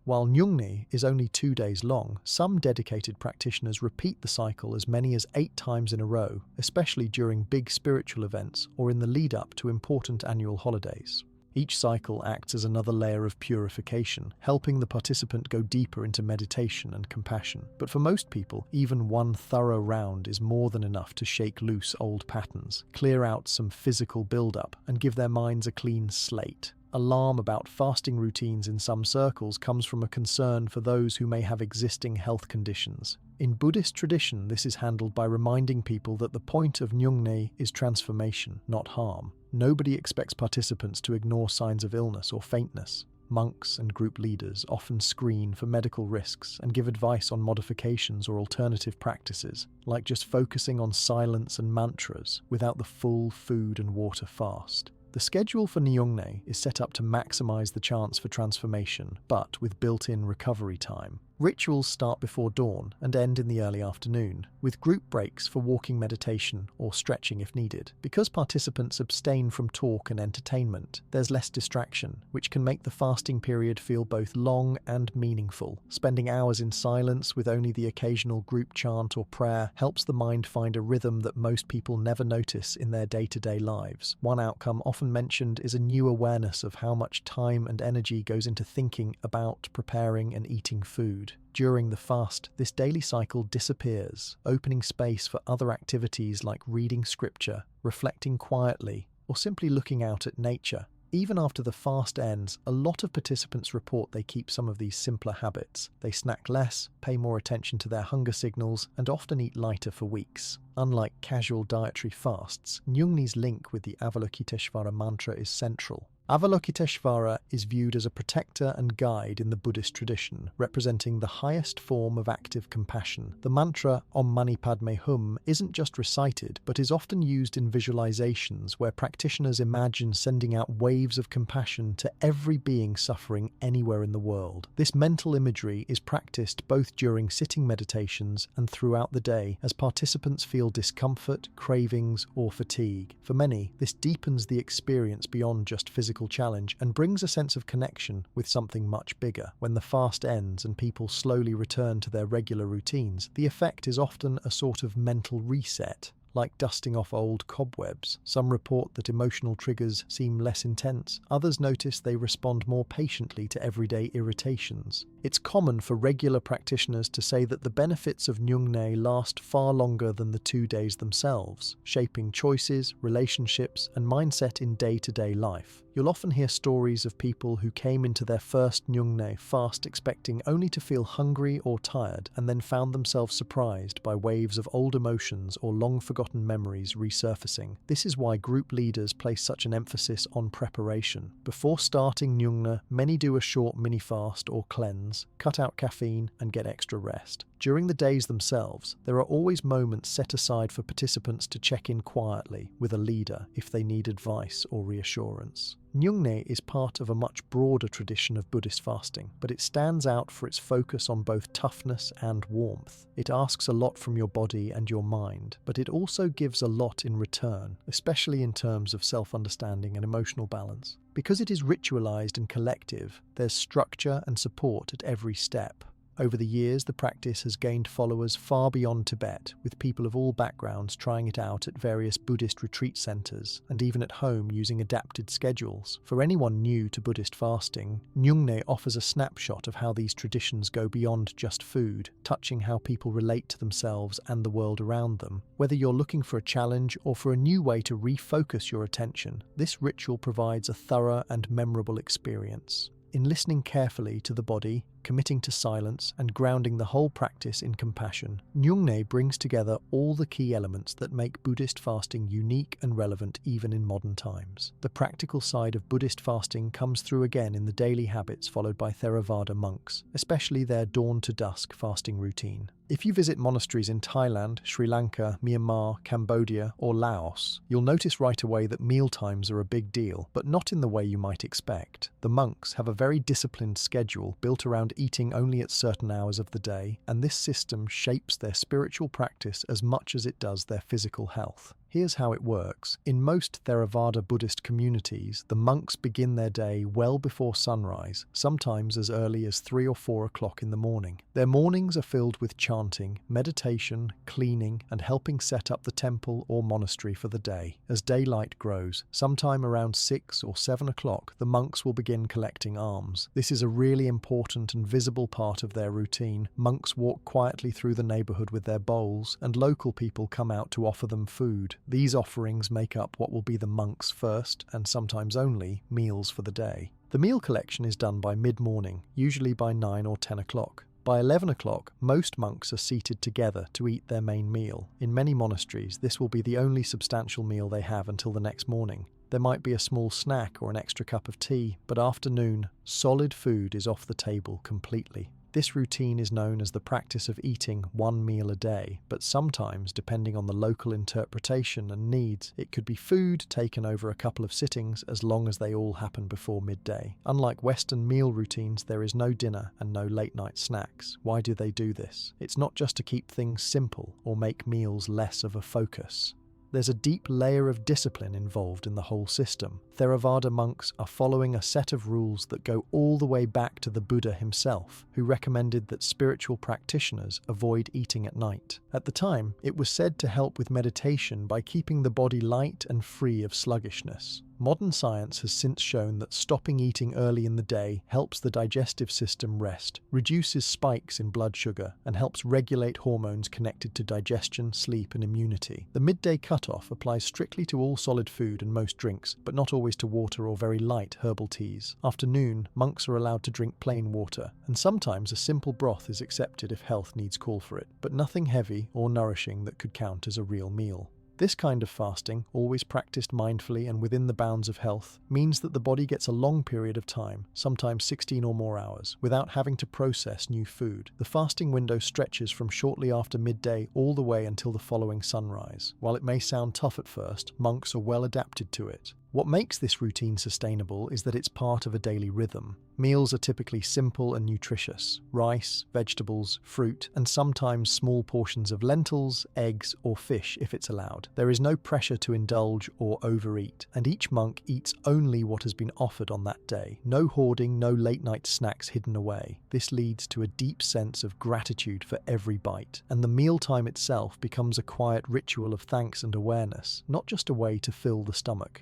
While Nyungne is only 2 days long, some dedicated practitioners repeat the cycle as many as 8 times in a row, especially during big spiritual events or in the lead-up to important annual holidays. Each cycle acts as another layer of purification, helping the participant go deeper into meditation and compassion. But for most people, even one thorough round is more than enough to shake loose old patterns, clear out some physical build-up, and give their minds a clean slate. Alarm about fasting routines in some circles comes from a concern for those who may have existing health conditions. In Buddhist tradition, this is handled by reminding people that the point of Nyungne is transformation, not harm. Nobody expects participants to ignore signs of illness or faintness. Monks and group leaders often screen for medical risks and give advice on modifications or alternative practices, like just focusing on silence and mantras without the full food and water fast. The schedule for Nyungne is set up to maximize the chance for transformation, but with built-in recovery time. Rituals start before dawn and end in the early afternoon, with group breaks for walking meditation or stretching if needed. Because participants abstain from talk and entertainment, there's less distraction, which can make the fasting period feel both long and meaningful. Spending hours in silence with only the occasional group chant or prayer helps the mind find a rhythm that most people never notice in their day-to-day lives. One outcome often mentioned is a new awareness of how much time and energy goes into thinking about, preparing, and eating food. food. During the fast, this daily cycle disappears, opening space for other activities like reading scripture, reflecting quietly, or simply looking out at nature. Even after the fast ends, a lot of participants report they keep some of these simpler habits. They snack less, pay more attention to their hunger signals, and often eat lighter for weeks. Unlike casual dietary fasts, Nyungni's link with the Avalokiteshvara mantra is central. Avalokiteshvara is viewed as a protector and guide in the Buddhist tradition, representing the highest form of active compassion. The mantra Om Mani Padme Hum isn't just recited, but is often used in visualizations where practitioners imagine sending out waves of compassion to every being suffering anywhere in the world. This mental imagery is practiced both during sitting meditations and throughout the day as participants feel discomfort, cravings, or fatigue. For many, this deepens the experience beyond just physical challenge and brings a sense of connection with something much bigger. When the fast ends and people slowly return to their regular routines, the effect is often a sort of mental reset, like dusting off old cobwebs. Some report that emotional triggers seem less intense. Others notice they respond more patiently to everyday irritations. It's common for regular practitioners to say that the benefits of Nyungne last far longer than the 2 days themselves, shaping choices, relationships, and mindset in day-to-day life. You'll often hear stories of people who came into their first Nyungne fast expecting only to feel hungry or tired, and then found themselves surprised by waves of old emotions or long-forgotten memories resurfacing. This is why group leaders place such an emphasis on preparation. Before starting Nyungne, many do a short mini-fast or cleanse, cut out caffeine, and get extra rest. During the days themselves, there are always moments set aside for participants to check in quietly with a leader if they need advice or reassurance. Nyungne is part of a much broader tradition of Buddhist fasting, but it stands out for its focus on both toughness and warmth. It asks a lot from your body and your mind, but it also gives a lot in return, especially in terms of self-understanding and emotional balance. Because it is ritualized and collective, there's structure and support at every step. Over the years, the practice has gained followers far beyond Tibet, with people of all backgrounds trying it out at various Buddhist retreat centers, and even at home using adapted schedules. For anyone new to Buddhist fasting, Nyungne offers a snapshot of how these traditions go beyond just food, touching how people relate to themselves and the world around them. Whether you're looking for a challenge or for a new way to refocus your attention, this ritual provides a thorough and memorable experience. In listening carefully to the body, committing to silence, and grounding the whole practice in compassion, Nyungne brings together all the key elements that make Buddhist fasting unique and relevant even in modern times. The practical side of Buddhist fasting comes through again in the daily habits followed by Theravada monks, especially their dawn-to-dusk fasting routine. If you visit monasteries in Thailand, Sri Lanka, Myanmar, Cambodia, or Laos, you'll notice right away that mealtimes are a big deal, but not in the way you might expect. The monks have a very disciplined schedule built around eating only at certain hours of the day, and this system shapes their spiritual practice as much as it does their physical health. Here's how it works. In most Theravada Buddhist communities, the monks begin their day well before sunrise, sometimes as early as 3 or 4 o'clock in the morning. Their mornings are filled with chanting, meditation, cleaning, and helping set up the temple or monastery for the day. As daylight grows, sometime around 6 or 7 o'clock, the monks will begin collecting alms. This is a really important and visible part of their routine. Monks walk quietly through the neighborhood with their bowls, and local people come out to offer them food. These offerings make up what will be the monks' first, and sometimes only, meals for the day. The meal collection is done by mid-morning, usually by 9 or 10 o'clock. By 11 o'clock, most monks are seated together to eat their main meal. In many monasteries, this will be the only substantial meal they have until the next morning. There might be a small snack or an extra cup of tea, but after noon, solid food is off the table completely. This routine is known as the practice of eating one meal a day, but sometimes, depending on the local interpretation and needs, it could be food taken over a couple of sittings as long as they all happen before midday. Unlike Western meal routines, there is no dinner and no late-night snacks. Why do they do this? It's not just to keep things simple or make meals less of a focus. There's a deep layer of discipline involved in the whole system. Theravada monks are following a set of rules that go all the way back to the Buddha himself, who recommended that spiritual practitioners avoid eating at night. At the time, it was said to help with meditation by keeping the body light and free of sluggishness. Modern science has since shown that stopping eating early in the day helps the digestive system rest, reduces spikes in blood sugar, and helps regulate hormones connected to digestion, sleep, and immunity. The midday cutoff applies strictly to all solid food and most drinks, but not always to water or very light herbal teas. After noon, monks are allowed to drink plain water, and sometimes a simple broth is accepted if health needs call for it, but nothing heavy or nourishing that could count as a real meal. This kind of fasting, always practiced mindfully and within the bounds of health, means that the body gets a long period of time, sometimes 16 or more hours, without having to process new food. The fasting window stretches from shortly after midday all the way until the following sunrise. While it may sound tough at first, monks are well adapted to it. What makes this routine sustainable is that it's part of a daily rhythm. Meals are typically simple and nutritious: rice, vegetables, fruit, and sometimes small portions of lentils, eggs, or fish if it's allowed. There is no pressure to indulge or overeat, and each monk eats only what has been offered on that day. No hoarding, no late-night snacks hidden away. This leads to a deep sense of gratitude for every bite, and the mealtime itself becomes a quiet ritual of thanks and awareness, not just a way to fill the stomach.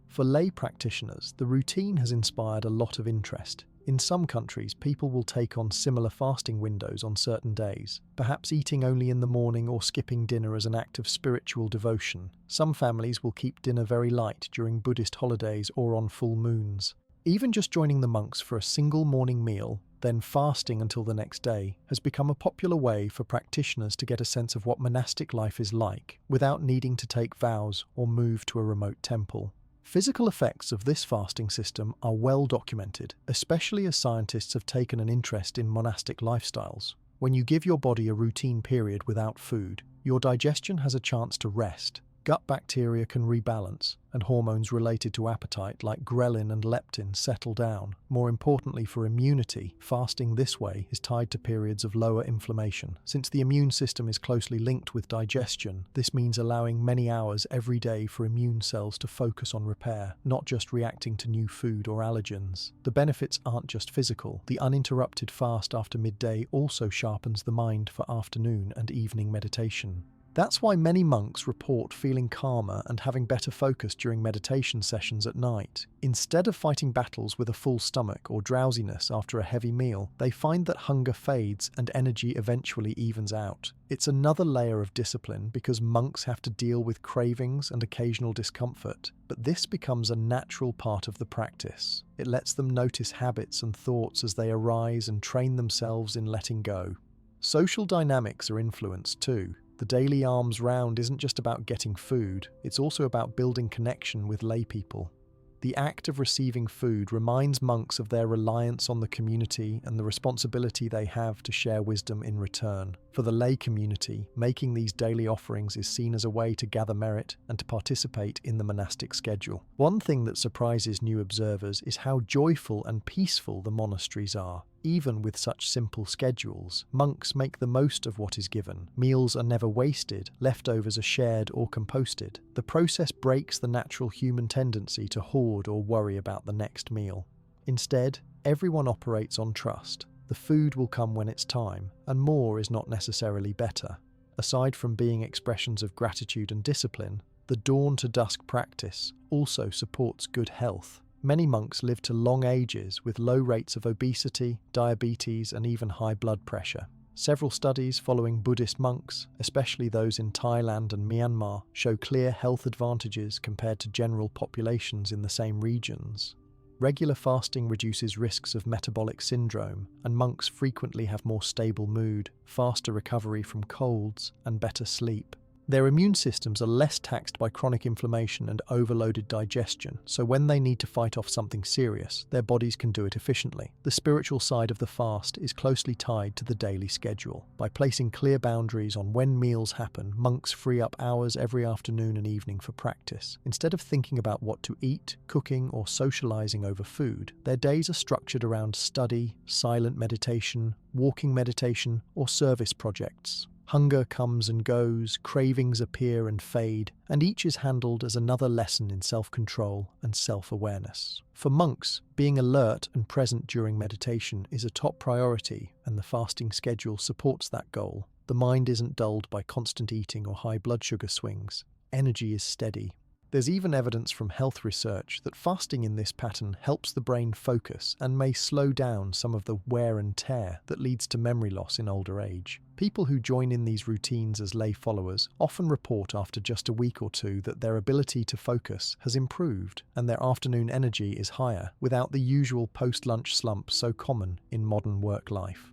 For lay practitioners, the routine has inspired a lot of interest. In some countries, people will take on similar fasting windows on certain days, perhaps eating only in the morning or skipping dinner as an act of spiritual devotion. Some families will keep dinner very light during Buddhist holidays or on full moons. Even just joining the monks for a single morning meal, then fasting until the next day, has become a popular way for practitioners to get a sense of what monastic life is like, without needing to take vows or move to a remote temple. Physical effects of this fasting system are well documented, especially as scientists have taken an interest in monastic lifestyles. When you give your body a routine period without food, your digestion has a chance to rest, gut bacteria can rebalance, and hormones related to appetite like ghrelin and leptin settle down. More importantly for immunity, fasting this way is tied to periods of lower inflammation. Since the immune system is closely linked with digestion, this means allowing many hours every day for immune cells to focus on repair, not just reacting to new food or allergens. The benefits aren't just physical. The uninterrupted fast after midday also sharpens the mind for afternoon and evening meditation. That's why many monks report feeling calmer and having better focus during meditation sessions at night. Instead of fighting battles with a full stomach or drowsiness after a heavy meal, they find that hunger fades and energy eventually evens out. It's another layer of discipline because monks have to deal with cravings and occasional discomfort, but this becomes a natural part of the practice. It lets them notice habits and thoughts as they arise and train themselves in letting go. Social dynamics are influenced too. The daily alms round isn't just about getting food, it's also about building connection with lay people. The act of receiving food reminds monks of their reliance on the community and the responsibility they have to share wisdom in return. For the lay community, making these daily offerings is seen as a way to gather merit and to participate in the monastic schedule. One thing that surprises new observers is how joyful and peaceful the monasteries are. Even with such simple schedules, monks make the most of what is given. Meals are never wasted, leftovers are shared or composted. The process breaks the natural human tendency to hoard or worry about the next meal. Instead, everyone operates on trust. The food will come when it's time, and more is not necessarily better. Aside from being expressions of gratitude and discipline, the dawn to dusk practice also supports good health. Many monks live to long ages with low rates of obesity, diabetes, and even high blood pressure. Several studies following Buddhist monks, especially those in Thailand and Myanmar, show clear health advantages compared to general populations in the same regions. Regular fasting reduces risks of metabolic syndrome, and monks frequently have more stable mood, faster recovery from colds, and better sleep. Their immune systems are less taxed by chronic inflammation and overloaded digestion, so when they need to fight off something serious, their bodies can do it efficiently. The spiritual side of the fast is closely tied to the daily schedule. By placing clear boundaries on when meals happen, monks free up hours every afternoon and evening for practice. Instead of thinking about what to eat, cooking, or socializing over food, their days are structured around study, silent meditation, walking meditation, or service projects. Hunger comes and goes, cravings appear and fade, and each is handled as another lesson in self-control and self-awareness. For monks, being alert and present during meditation is a top priority, and the fasting schedule supports that goal. The mind isn't dulled by constant eating or high blood sugar swings. Energy is steady. There's even evidence from health research that fasting in this pattern helps the brain focus and may slow down some of the wear and tear that leads to memory loss in older age. People who join in these routines as lay followers often report after just a week or two that their ability to focus has improved and their afternoon energy is higher without the usual post-lunch slump so common in modern work life.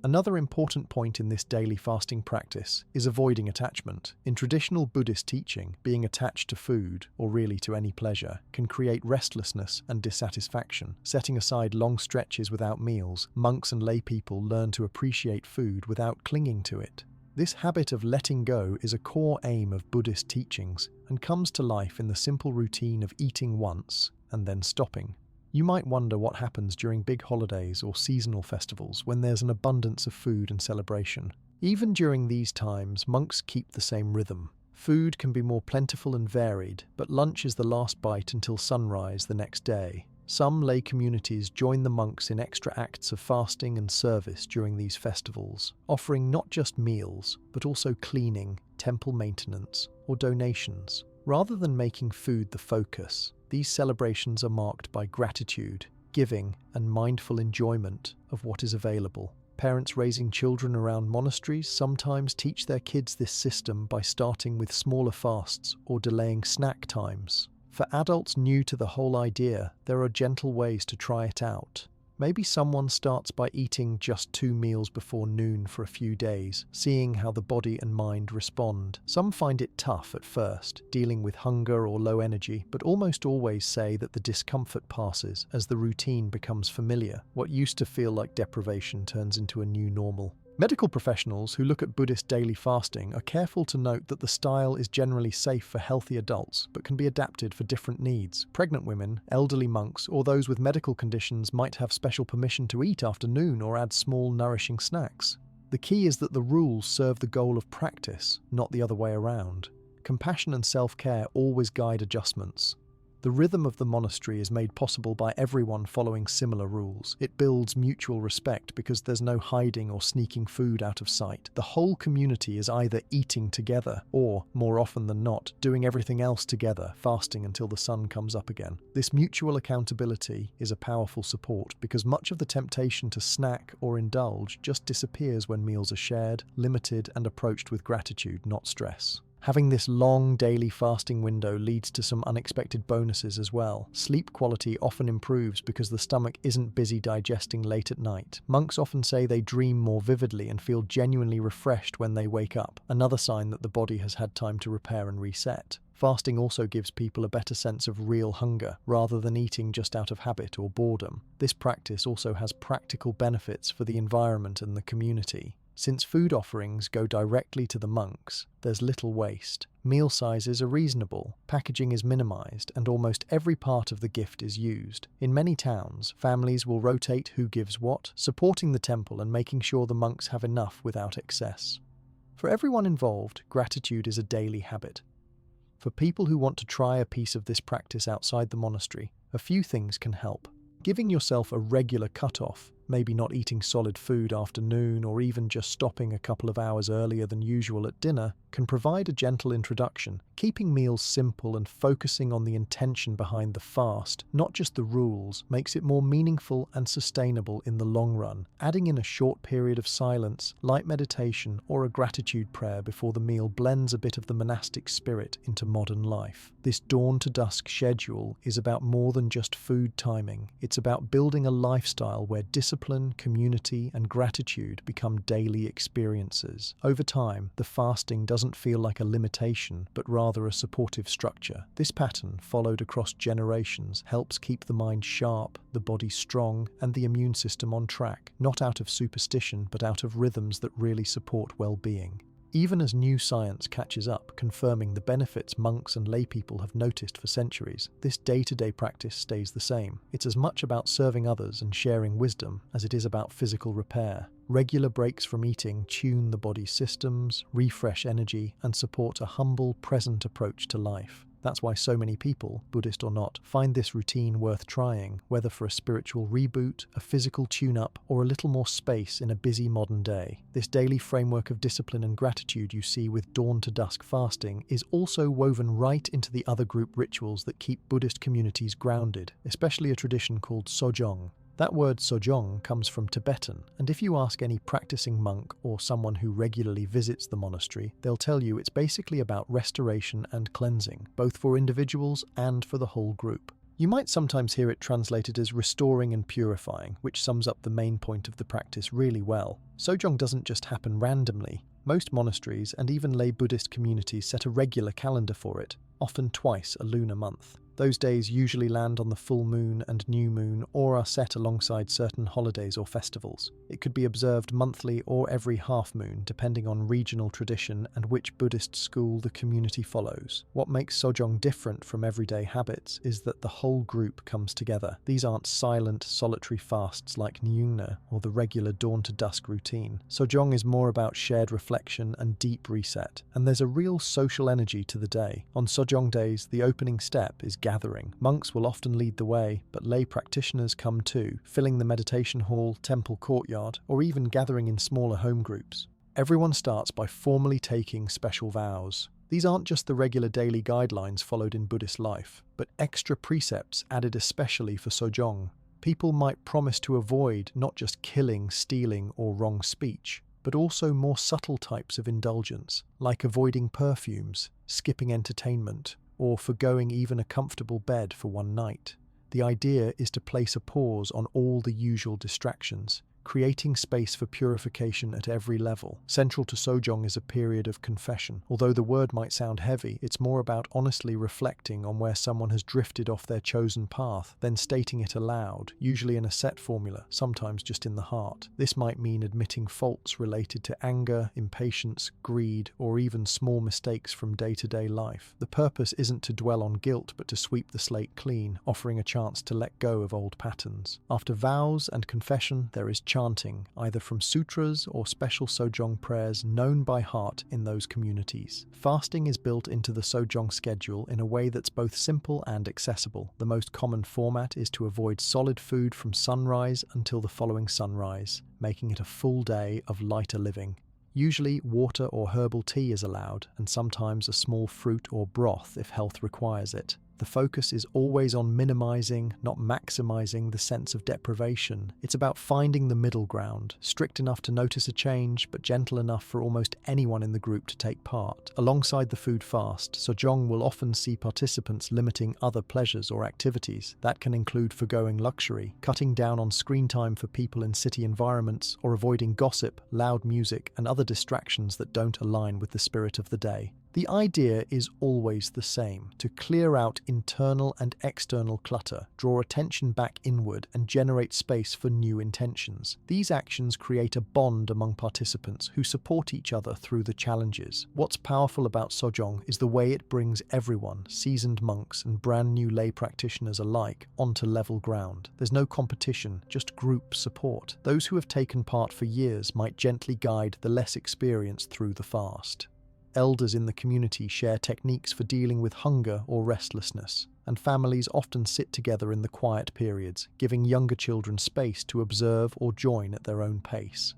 Another important point in this daily fasting practice is avoiding attachment. In traditional Buddhist teaching, being attached to food, or really to any pleasure, can create restlessness and dissatisfaction. Setting aside long stretches without meals, monks and lay people learn to appreciate food without clinging to it. This habit of letting go is a core aim of Buddhist teachings and comes to life in the simple routine of eating once and then stopping. You might wonder what happens during big holidays or seasonal festivals when there's an abundance of food and celebration. Even during these times, monks keep the same rhythm. Food can be more plentiful and varied, but lunch is the last bite until sunrise the next day. Some lay communities join the monks in extra acts of fasting and service during these festivals, offering not just meals, but also cleaning, temple maintenance, or donations. Rather than making food the focus, these celebrations are marked by gratitude, giving, and mindful enjoyment of what is available. Parents raising children around monasteries sometimes teach their kids this system by starting with smaller fasts or delaying snack times. For adults new to the whole idea, there are gentle ways to try it out. Maybe someone starts by eating just 2 meals before noon for a few days, seeing how the body and mind respond. Some find it tough at first, dealing with hunger or low energy, but almost always say that the discomfort passes as the routine becomes familiar. What used to feel like deprivation turns into a new normal. Medical professionals who look at Buddhist daily fasting are careful to note that the style is generally safe for healthy adults, but can be adapted for different needs. Pregnant women, elderly monks, or those with medical conditions might have special permission to eat after noon or add small, nourishing snacks. The key is that the rules serve the goal of practice, not the other way around. Compassion and self-care always guide adjustments. The rhythm of the monastery is made possible by everyone following similar rules. It builds mutual respect because there's no hiding or sneaking food out of sight. The whole community is either eating together or, more often than not, doing everything else together, fasting until the sun comes up again. This mutual accountability is a powerful support because much of the temptation to snack or indulge just disappears when meals are shared, limited, and approached with gratitude, not stress. Having this long daily fasting window leads to some unexpected bonuses as well. Sleep quality often improves because the stomach isn't busy digesting late at night. Monks often say they dream more vividly and feel genuinely refreshed when they wake up, another sign that the body has had time to repair and reset. Fasting also gives people a better sense of real hunger, rather than eating just out of habit or boredom. This practice also has practical benefits for the environment and the community. Since food offerings go directly to the monks, there's little waste. Meal sizes are reasonable, packaging is minimized, and almost every part of the gift is used. In many towns, families will rotate who gives what, supporting the temple and making sure the monks have enough without excess. For everyone involved, gratitude is a daily habit. For people who want to try a piece of this practice outside the monastery, a few things can help. Giving yourself a regular cutoff, maybe not eating solid food after noon or even just stopping a couple of hours earlier than usual at dinner, can provide a gentle introduction. Keeping meals simple and focusing on the intention behind the fast, not just the rules, makes it more meaningful and sustainable in the long run. Adding in a short period of silence, light meditation, or a gratitude prayer before the meal blends a bit of the monastic spirit into modern life. This dawn-to-dusk schedule is about more than just food timing. It's about building a lifestyle where discipline, community, and gratitude become daily experiences. Over time, the fasting doesn't feel like a limitation, but rather a supportive structure. This pattern, followed across generations, helps keep the mind sharp, the body strong, and the immune system on track, not out of superstition, but out of rhythms that really support well-being. Even as new science catches up, confirming the benefits monks and laypeople have noticed for centuries, this day-to-day practice stays the same. It's as much about serving others and sharing wisdom as it is about physical repair. Regular breaks from eating tune the body's systems, refresh energy, and support a humble, present approach to life. That's why so many people, Buddhist or not, find this routine worth trying, whether for a spiritual reboot, a physical tune-up, or a little more space in a busy modern day. This daily framework of discipline and gratitude you see with dawn to dusk fasting is also woven right into the other group rituals that keep Buddhist communities grounded, especially a tradition called sojong. That word sojong comes from Tibetan, and if you ask any practicing monk or someone who regularly visits the monastery, they'll tell you it's basically about restoration and cleansing, both for individuals and for the whole group. You might sometimes hear it translated as restoring and purifying, which sums up the main point of the practice really well. Sojong doesn't just happen randomly. Most monasteries and even lay Buddhist communities set a regular calendar for it, often twice a lunar month. Those days usually land on the full moon and new moon or are set alongside certain holidays or festivals. It could be observed monthly or every half moon, depending on regional tradition and which Buddhist school the community follows. What makes Sojong different from everyday habits is that the whole group comes together. These aren't silent, solitary fasts like Nyingna or the regular dawn to dusk routine. Sojong is more about shared reflection and deep reset, and there's a real social energy to the day. On Sojong days, the opening step is gathering. Monks will often lead the way, but lay practitioners come too, filling the meditation hall, temple courtyard, or even gathering in smaller home groups. Everyone starts by formally taking special vows. These aren't just the regular daily guidelines followed in Buddhist life, but extra precepts added especially for Sojong. People might promise to avoid not just killing, stealing, or wrong speech, but also more subtle types of indulgence, like avoiding perfumes, skipping entertainment, or forgoing even a comfortable bed for one night. The idea is to place a pause on all the usual distractions, creating space for purification at every level. Central to Sojong is a period of confession. Although the word might sound heavy, it's more about honestly reflecting on where someone has drifted off their chosen path, then stating it aloud, usually in a set formula, sometimes just in the heart. This might mean admitting faults related to anger, impatience, greed, or even small mistakes from day-to-day life. The purpose isn't to dwell on guilt, but to sweep the slate clean, offering a chance to let go of old patterns. After vows and confession, there is chanting, either from sutras or special Sojong prayers known by heart in those communities. Fasting is built into the Sojong schedule in a way that's both simple and accessible. The most common format is to avoid solid food from sunrise until the following sunrise, making it a full day of lighter living. Usually, water or herbal tea is allowed, and sometimes a small fruit or broth if health requires it. The focus is always on minimizing, not maximizing, the sense of deprivation. It's about finding the middle ground, strict enough to notice a change, but gentle enough for almost anyone in the group to take part. Alongside the food fast, Sojong will often see participants limiting other pleasures or activities. That can include forgoing luxury, cutting down on screen time for people in city environments, or avoiding gossip, loud music, and other distractions that don't align with the spirit of the day. The idea is always the same: to clear out internal and external clutter, draw attention back inward, and generate space for new intentions. These actions create a bond among participants who support each other through the challenges. What's powerful about Sojong is the way it brings everyone, seasoned monks and brand new lay practitioners alike, onto level ground. There's no competition, just group support. Those who have taken part for years might gently guide the less experienced through the fast. Elders in the community share techniques for dealing with hunger or restlessness, and families often sit together in the quiet periods, giving younger children space to observe or join at their own pace.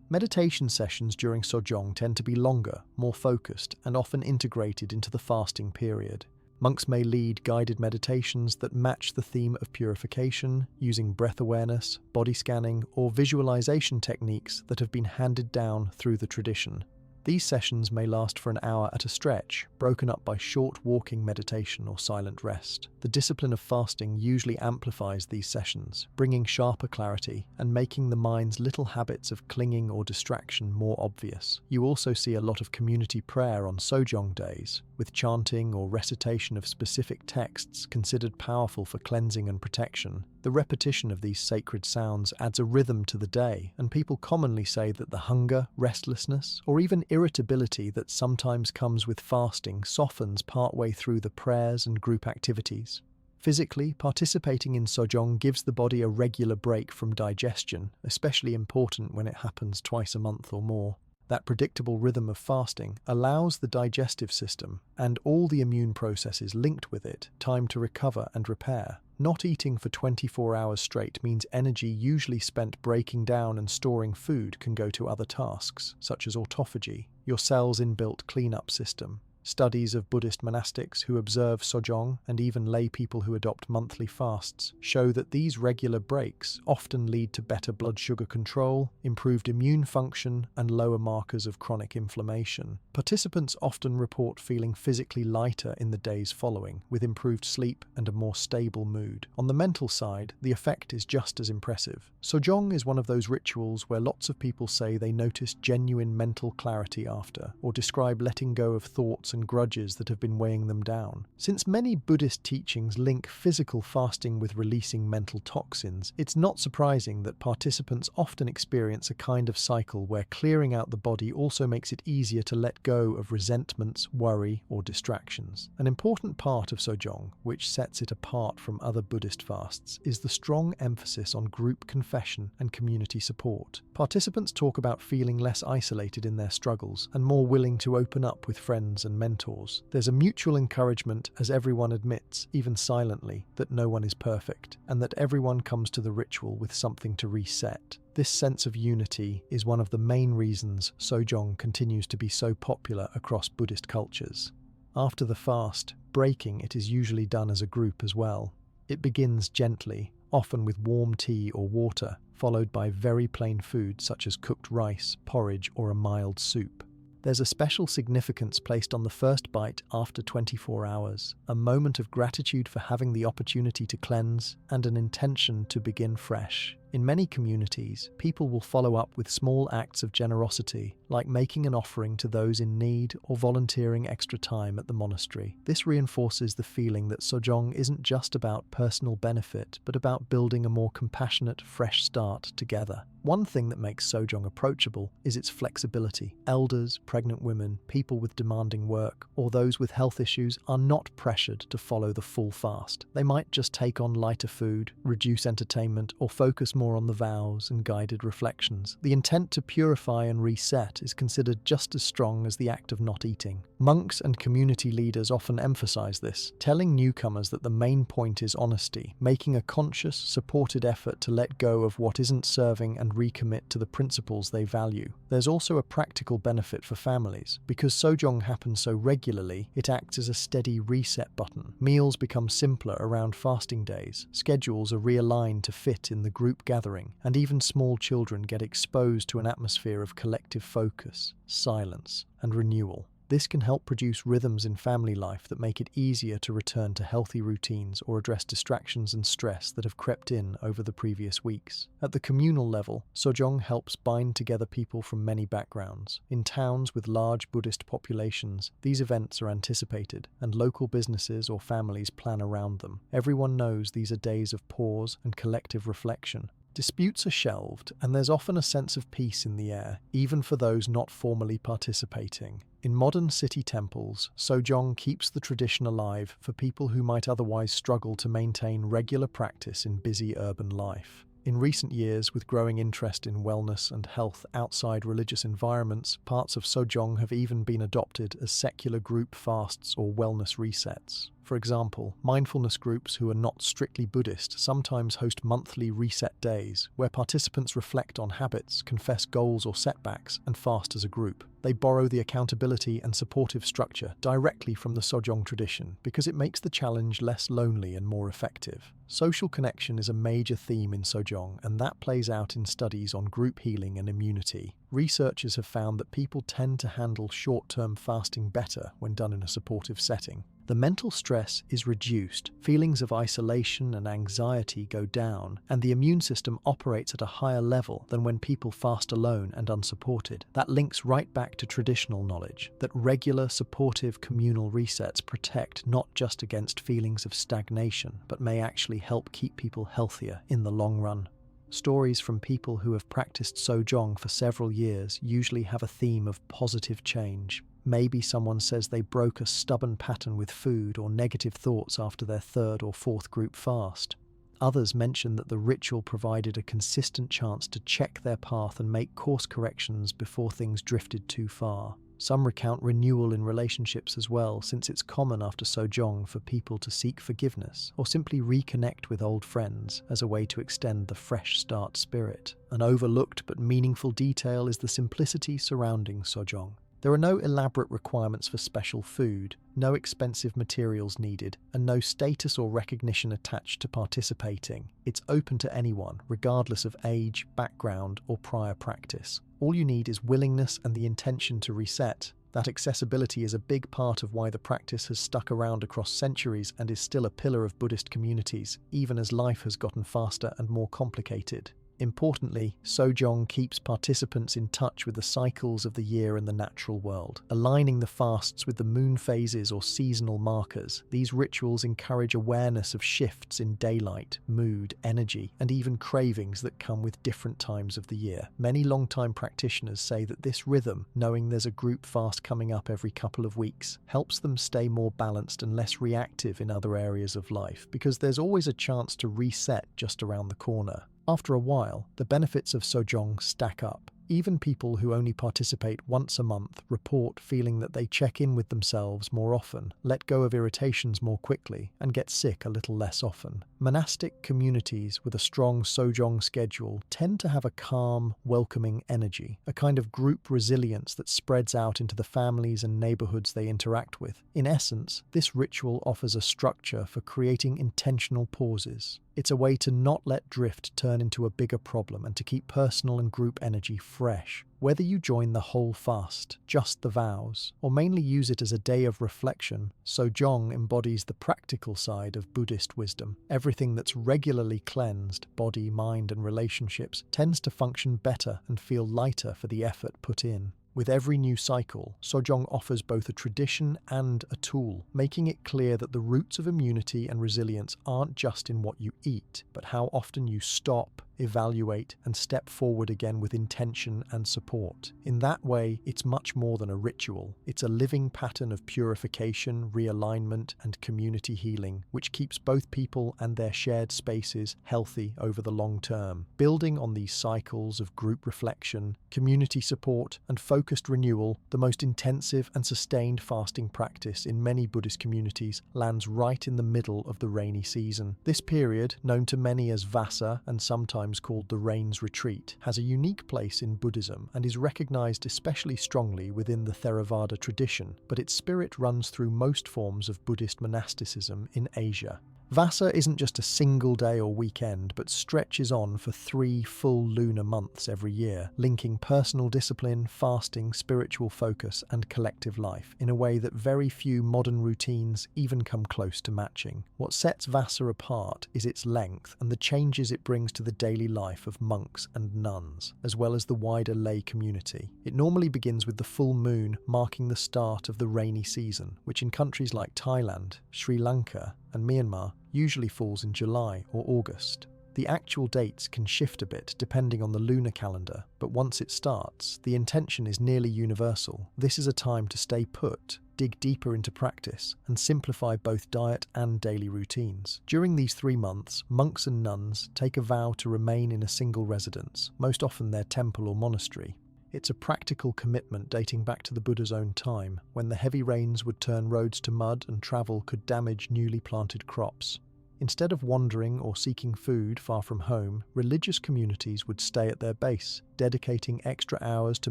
Meditation sessions during Sojong tend to be longer, more focused, and often integrated into the fasting period. Monks may lead guided meditations that match the theme of purification, using breath awareness, body scanning, or visualization techniques that have been handed down through the tradition. These sessions may last for an hour at a stretch, broken up by short walking meditation or silent rest. The discipline of fasting usually amplifies these sessions, bringing sharper clarity and making the mind's little habits of clinging or distraction more obvious. You also see a lot of community prayer on Sojong days, with chanting or recitation of specific texts considered powerful for cleansing and protection. The repetition of these sacred sounds adds a rhythm to the day, and people commonly say that the hunger, restlessness, or even irritability that sometimes comes with fasting softens partway through the prayers and group activities. Physically, participating in Sojong gives the body a regular break from digestion, especially important when it happens twice a month or more. That predictable rhythm of fasting allows the digestive system and all the immune processes linked with it time to recover and repair. Not eating for 24 hours straight means energy usually spent breaking down and storing food can go to other tasks, such as autophagy, your cell's inbuilt cleanup system. Studies of Buddhist monastics who observe sojong and even lay people who adopt monthly fasts show that these regular breaks often lead to better blood sugar control, improved immune function, and lower markers of chronic inflammation. Participants often report feeling physically lighter in the days following, with improved sleep and a more stable mood. On the mental side, the effect is just as impressive. Sojong is one of those rituals where lots of people say they notice genuine mental clarity after, or describe letting go of thoughts and grudges that have been weighing them down. Since many Buddhist teachings link physical fasting with releasing mental toxins, it's not surprising that participants often experience a kind of cycle where clearing out the body also makes it easier to let go of resentments, worry, or distractions. An important part of Sojong, which sets it apart from other Buddhist fasts, is the strong emphasis on group confession and community support. Participants talk about feeling less isolated in their struggles and more willing to open up with friends and mentors. There's a mutual encouragement as everyone admits, even silently, that no one is perfect, and that everyone comes to the ritual with something to reset. This sense of unity is one of the main reasons Sojong continues to be so popular across Buddhist cultures. After the fast, breaking it is usually done as a group as well. It begins gently, often with warm tea or water, followed by very plain food such as cooked rice, porridge, or a mild soup. There's a special significance placed on the first bite after 24 hours, a moment of gratitude for having the opportunity to cleanse, and an intention to begin fresh. In many communities, people will follow up with small acts of generosity, like making an offering to those in need or volunteering extra time at the monastery. This reinforces the feeling that Sojong isn't just about personal benefit, but about building a more compassionate, fresh start together. One thing that makes Sojong approachable is its flexibility. Elders, pregnant women, people with demanding work, or those with health issues are not pressured to follow the full fast. They might just take on lighter food, reduce entertainment, or focus more on the vows and guided reflections. The intent to purify and reset is considered just as strong as the act of not eating. Monks and community leaders often emphasize this, telling newcomers that the main point is honesty, making a conscious, supported effort to let go of what isn't serving and recommit to the principles they value. There's also a practical benefit for families. Because Sojong happens so regularly, it acts as a steady reset button. Meals become simpler around fasting days, schedules are realigned to fit in the group gathering, and even small children get exposed to an atmosphere of collective focus, silence, and renewal. This can help produce rhythms in family life that make it easier to return to healthy routines or address distractions and stress that have crept in over the previous weeks. At the communal level, Sojong helps bind together people from many backgrounds. In towns with large Buddhist populations, these events are anticipated, and local businesses or families plan around them. Everyone knows these are days of pause and collective reflection. Disputes are shelved, and there's often a sense of peace in the air, even for those not formally participating. In modern city temples, Sojong keeps the tradition alive for people who might otherwise struggle to maintain regular practice in busy urban life. In recent years, with growing interest in wellness and health outside religious environments, parts of Sojong have even been adopted as secular group fasts or wellness resets. For example, mindfulness groups who are not strictly Buddhist sometimes host monthly reset days where participants reflect on habits, confess goals or setbacks, and fast as a group. They borrow the accountability and supportive structure directly from the Sojong tradition because it makes the challenge less lonely and more effective. Social connection is a major theme in Sojong, and that plays out in studies on group healing and immunity. Researchers have found that people tend to handle short-term fasting better when done in a supportive setting. The mental stress is reduced, feelings of isolation and anxiety go down, and the immune system operates at a higher level than when people fast alone and unsupported. That links right back to traditional knowledge, that regular, supportive communal resets protect not just against feelings of stagnation, but may actually help keep people healthier in the long run. Stories from people who have practiced Sojong for several years usually have a theme of positive change. Maybe someone says they broke a stubborn pattern with food or negative thoughts after their third or fourth group fast. Others mention that the ritual provided a consistent chance to check their path and make course corrections before things drifted too far. Some recount renewal in relationships as well, since it's common after Sojong for people to seek forgiveness or simply reconnect with old friends as a way to extend the fresh start spirit. An overlooked but meaningful detail is the simplicity surrounding Sojong. There are no elaborate requirements for special food, no expensive materials needed, and no status or recognition attached to participating. It's open to anyone, regardless of age, background, or prior practice. All you need is willingness and the intention to reset. That accessibility is a big part of why the practice has stuck around across centuries and is still a pillar of Buddhist communities, even as life has gotten faster and more complicated. Importantly, Sojong keeps participants in touch with the cycles of the year and the natural world. Aligning the fasts with the moon phases or seasonal markers, these rituals encourage awareness of shifts in daylight, mood, energy, and even cravings that come with different times of the year. Many long-time practitioners say that this rhythm, knowing there's a group fast coming up every couple of weeks, helps them stay more balanced and less reactive in other areas of life, because there's always a chance to reset just around the corner. After a while, the benefits of Sojong stack up. Even people who only participate once a month report feeling that they check in with themselves more often, let go of irritations more quickly, and get sick a little less often. Monastic communities with a strong Sojong schedule tend to have a calm, welcoming energy, a kind of group resilience that spreads out into the families and neighborhoods they interact with. In essence, this ritual offers a structure for creating intentional pauses. It's a way to not let drift turn into a bigger problem and to keep personal and group energy fresh. Whether you join the whole fast, just the vows, or mainly use it as a day of reflection, Sojong embodies the practical side of Buddhist wisdom. Everything that's regularly cleansed, body, mind, and relationships, tends to function better and feel lighter for the effort put in. With every new cycle, Sojong offers both a tradition and a tool, making it clear that the roots of immunity and resilience aren't just in what you eat, but how often you stop, evaluate, and step forward again with intention and support. In that way, it's much more than a ritual. It's a living pattern of purification, realignment, and community healing, which keeps both people and their shared spaces healthy over the long term. Building on these cycles of group reflection, community support, and focused renewal, the most intensive and sustained fasting practice in many Buddhist communities lands right in the middle of the rainy season. This period, known to many as Vassa and sometimes called the Rain's Retreat, has a unique place in Buddhism and is recognized especially strongly within the Theravada tradition, but its spirit runs through most forms of Buddhist monasticism in Asia. Vassa isn't just a single day or weekend, but stretches on for 3 full lunar months every year, linking personal discipline, fasting, spiritual focus, and collective life in a way that very few modern routines even come close to matching. What sets Vassa apart is its length and the changes it brings to the daily life of monks and nuns, as well as the wider lay community. It normally begins with the full moon, marking the start of the rainy season, which in countries like Thailand, Sri Lanka, and Myanmar usually falls in July or August. The actual dates can shift a bit depending on the lunar calendar, but once it starts, the intention is nearly universal. This is a time to stay put, dig deeper into practice, and simplify both diet and daily routines. During these 3 months, monks and nuns take a vow to remain in a single residence, most often their temple or monastery. It's a practical commitment dating back to the Buddha's own time, when the heavy rains would turn roads to mud and travel could damage newly planted crops. Instead of wandering or seeking food far from home, religious communities would stay at their base, dedicating extra hours to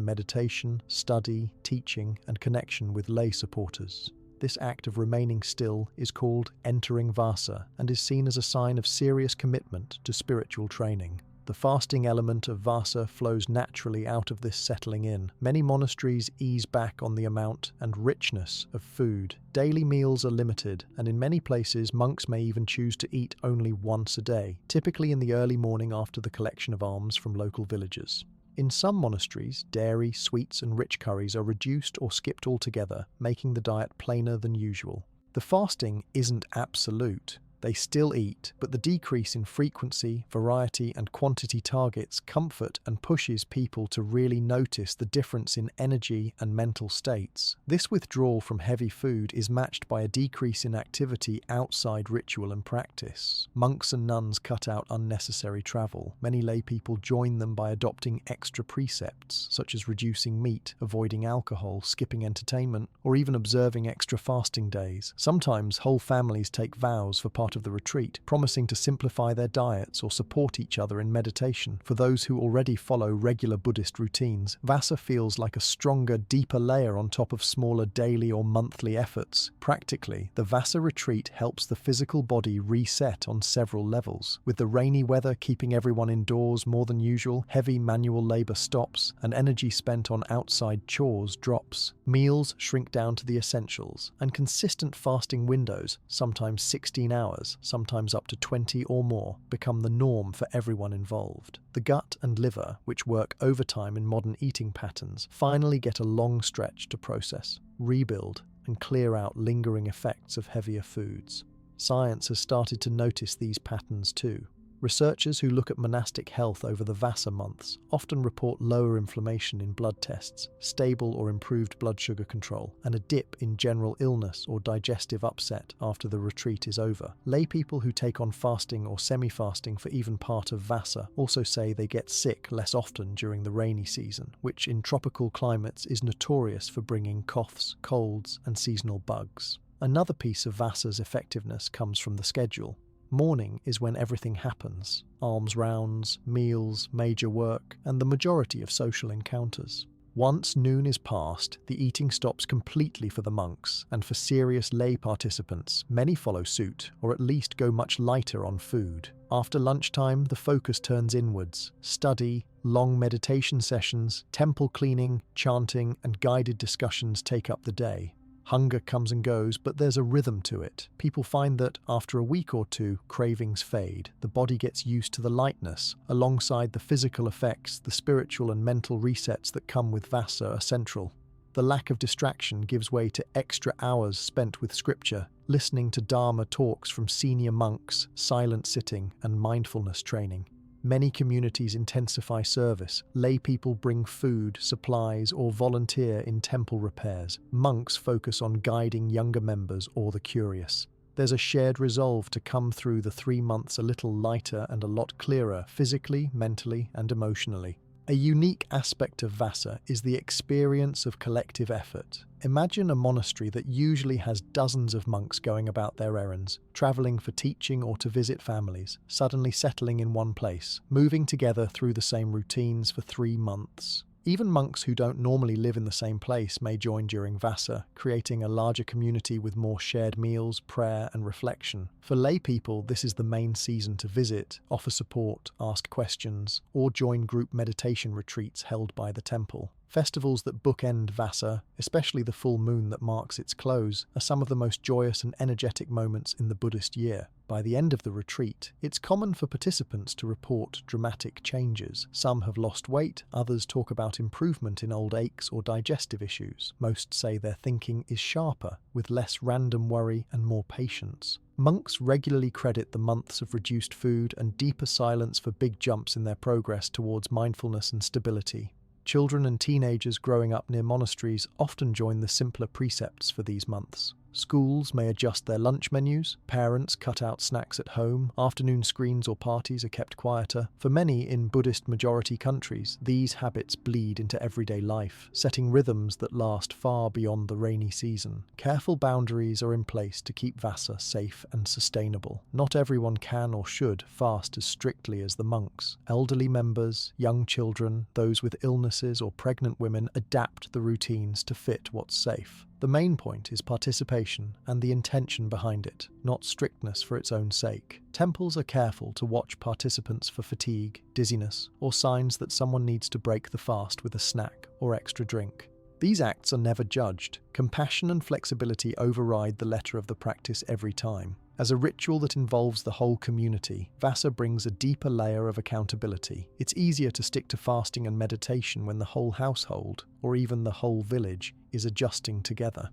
meditation, study, teaching, and connection with lay supporters. This act of remaining still is called entering Vassa and is seen as a sign of serious commitment to spiritual training. The fasting element of Vassa flows naturally out of this settling in. Many monasteries ease back on the amount and richness of food. Daily meals are limited, and in many places monks may even choose to eat only once a day, typically in the early morning after the collection of alms from local villagers. In some monasteries, dairy, sweets, and rich curries are reduced or skipped altogether, making the diet plainer than usual. The fasting isn't absolute. They still eat, but the decrease in frequency, variety, and quantity targets comfort and pushes people to really notice the difference in energy and mental states. This withdrawal from heavy food is matched by a decrease in activity outside ritual and practice. Monks and nuns cut out unnecessary travel. Many lay people join them by adopting extra precepts, such as reducing meat, avoiding alcohol, skipping entertainment, or even observing extra fasting days. Sometimes whole families take vows for part of the retreat, promising to simplify their diets or support each other in meditation. For those who already follow regular Buddhist routines, Vassa feels like a stronger, deeper layer on top of smaller daily or monthly efforts. Practically, the Vassa retreat helps the physical body reset on several levels. With the rainy weather keeping everyone indoors more than usual, heavy manual labor stops, and energy spent on outside chores drops. Meals shrink down to the essentials, and consistent fasting windows, sometimes 16 hours, sometimes up to 20 or more, become the norm for everyone involved. The gut and liver, which work overtime in modern eating patterns, finally get a long stretch to process, rebuild, and clear out lingering effects of heavier foods. Science has started to notice these patterns too. Researchers who look at monastic health over the Vassa months often report lower inflammation in blood tests, stable or improved blood sugar control, and a dip in general illness or digestive upset after the retreat is over. Lay people who take on fasting or semi-fasting for even part of Vassa also say they get sick less often during the rainy season, which in tropical climates is notorious for bringing coughs, colds, and seasonal bugs. Another piece of Vassa's effectiveness comes from the schedule. Morning is when everything happens: alms rounds, meals, major work, and the majority of social encounters. Once noon is past, the eating stops completely for the monks, and for serious lay participants, many follow suit, or at least go much lighter on food. After lunchtime, the focus turns inwards. Study, long meditation sessions, temple cleaning, chanting, and guided discussions take up the day. Hunger comes and goes, but there's a rhythm to it. People find that, after a week or two, cravings fade. The body gets used to the lightness. Alongside the physical effects, the spiritual and mental resets that come with Vassa are central. The lack of distraction gives way to extra hours spent with scripture, listening to Dharma talks from senior monks, silent sitting, and mindfulness training. Many communities intensify service. Lay people bring food, supplies, or volunteer in temple repairs. Monks focus on guiding younger members or the curious. There's a shared resolve to come through the 3 months a little lighter and a lot clearer, physically, mentally, and emotionally. A unique aspect of Vassa is the experience of collective effort. Imagine a monastery that usually has dozens of monks going about their errands, traveling for teaching or to visit families, suddenly settling in one place, moving together through the same routines for 3 months. Even monks who don't normally live in the same place may join during Vassa, creating a larger community with more shared meals, prayer, and reflection. For lay people, this is the main season to visit, offer support, ask questions, or join group meditation retreats held by the temple. Festivals that bookend Vassa, especially the full moon that marks its close, are some of the most joyous and energetic moments in the Buddhist year. By the end of the retreat, it's common for participants to report dramatic changes. Some have lost weight, others talk about improvement in old aches or digestive issues. Most say their thinking is sharper, with less random worry and more patience. Monks regularly credit the months of reduced food and deeper silence for big jumps in their progress towards mindfulness and stability. Children and teenagers growing up near monasteries often join the simpler precepts for these months. Schools may adjust their lunch menus, parents cut out snacks at home, afternoon screens or parties are kept quieter. For many in Buddhist majority countries, these habits bleed into everyday life, setting rhythms that last far beyond the rainy season. Careful boundaries are in place to keep Vassa safe and sustainable. Not everyone can or should fast as strictly as the monks. Elderly members, young children, those with illnesses or pregnant women adapt the routines to fit what's safe. The main point is participation and the intention behind it, not strictness for its own sake. Temples are careful to watch participants for fatigue, dizziness, or signs that someone needs to break the fast with a snack or extra drink. These acts are never judged. Compassion and flexibility override the letter of the practice every time. As a ritual that involves the whole community, Vassa brings a deeper layer of accountability. It's easier to stick to fasting and meditation when the whole household, or even the whole village, is adjusting together.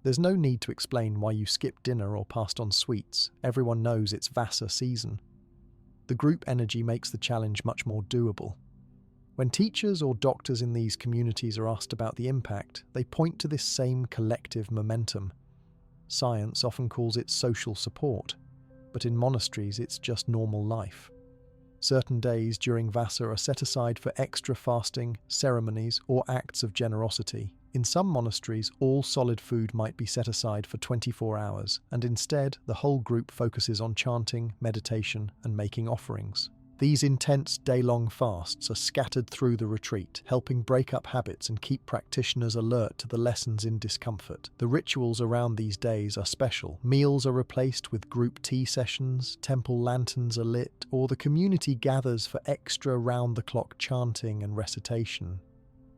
There's no need to explain why you skipped dinner or passed on sweets. Everyone knows it's Vasa season. The group energy makes the challenge much more doable. When teachers or doctors in these communities are asked about the impact, they point to this same collective momentum. Science often calls it social support, but in monasteries it's just normal life. Certain days during Vasa are set aside for extra fasting, ceremonies, or acts of generosity. In some monasteries, all solid food might be set aside for 24 hours, and instead, the whole group focuses on chanting, meditation, and making offerings. These intense day-long fasts are scattered through the retreat, helping break up habits and keep practitioners alert to the lessons in discomfort. The rituals around these days are special. Meals are replaced with group tea sessions, temple lanterns are lit, or the community gathers for extra round-the-clock chanting and recitation.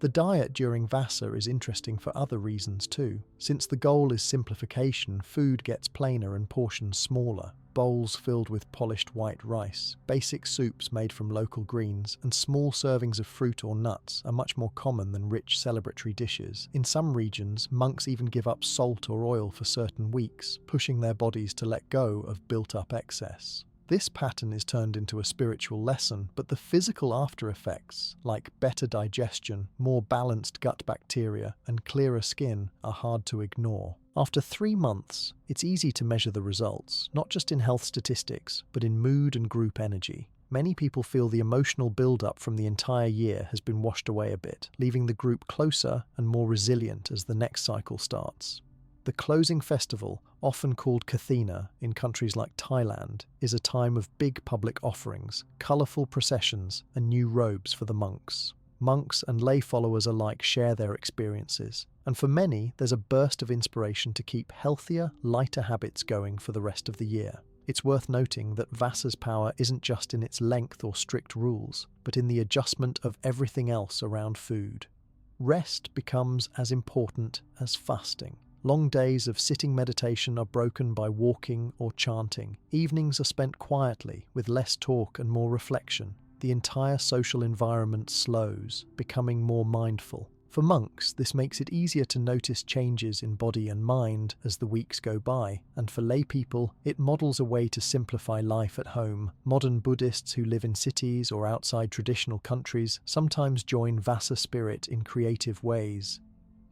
The diet during Vasa is interesting for other reasons too. Since the goal is simplification, food gets plainer and portions smaller. Bowls filled with polished white rice, basic soups made from local greens, and small servings of fruit or nuts are much more common than rich celebratory dishes. In some regions, monks even give up salt or oil for certain weeks, pushing their bodies to let go of built-up excess. This pattern is turned into a spiritual lesson, but the physical after-effects, like better digestion, more balanced gut bacteria, and clearer skin, are hard to ignore. After 3 months, it's easy to measure the results, not just in health statistics, but in mood and group energy. Many people feel the emotional build-up from the entire year has been washed away a bit, leaving the group closer and more resilient as the next cycle starts. The closing festival, often called Kathina in countries like Thailand, is a time of big public offerings, colourful processions, and new robes for the monks. Monks and lay followers alike share their experiences, and for many, there's a burst of inspiration to keep healthier, lighter habits going for the rest of the year. It's worth noting that Vasa's power isn't just in its length or strict rules, but in the adjustment of everything else around food. Rest becomes as important as fasting. Long days of sitting meditation are broken by walking or chanting. Evenings are spent quietly, with less talk and more reflection. The entire social environment slows, becoming more mindful. For monks, this makes it easier to notice changes in body and mind as the weeks go by, and for lay people, it models a way to simplify life at home. Modern Buddhists who live in cities or outside traditional countries sometimes join Vasa spirit in creative ways.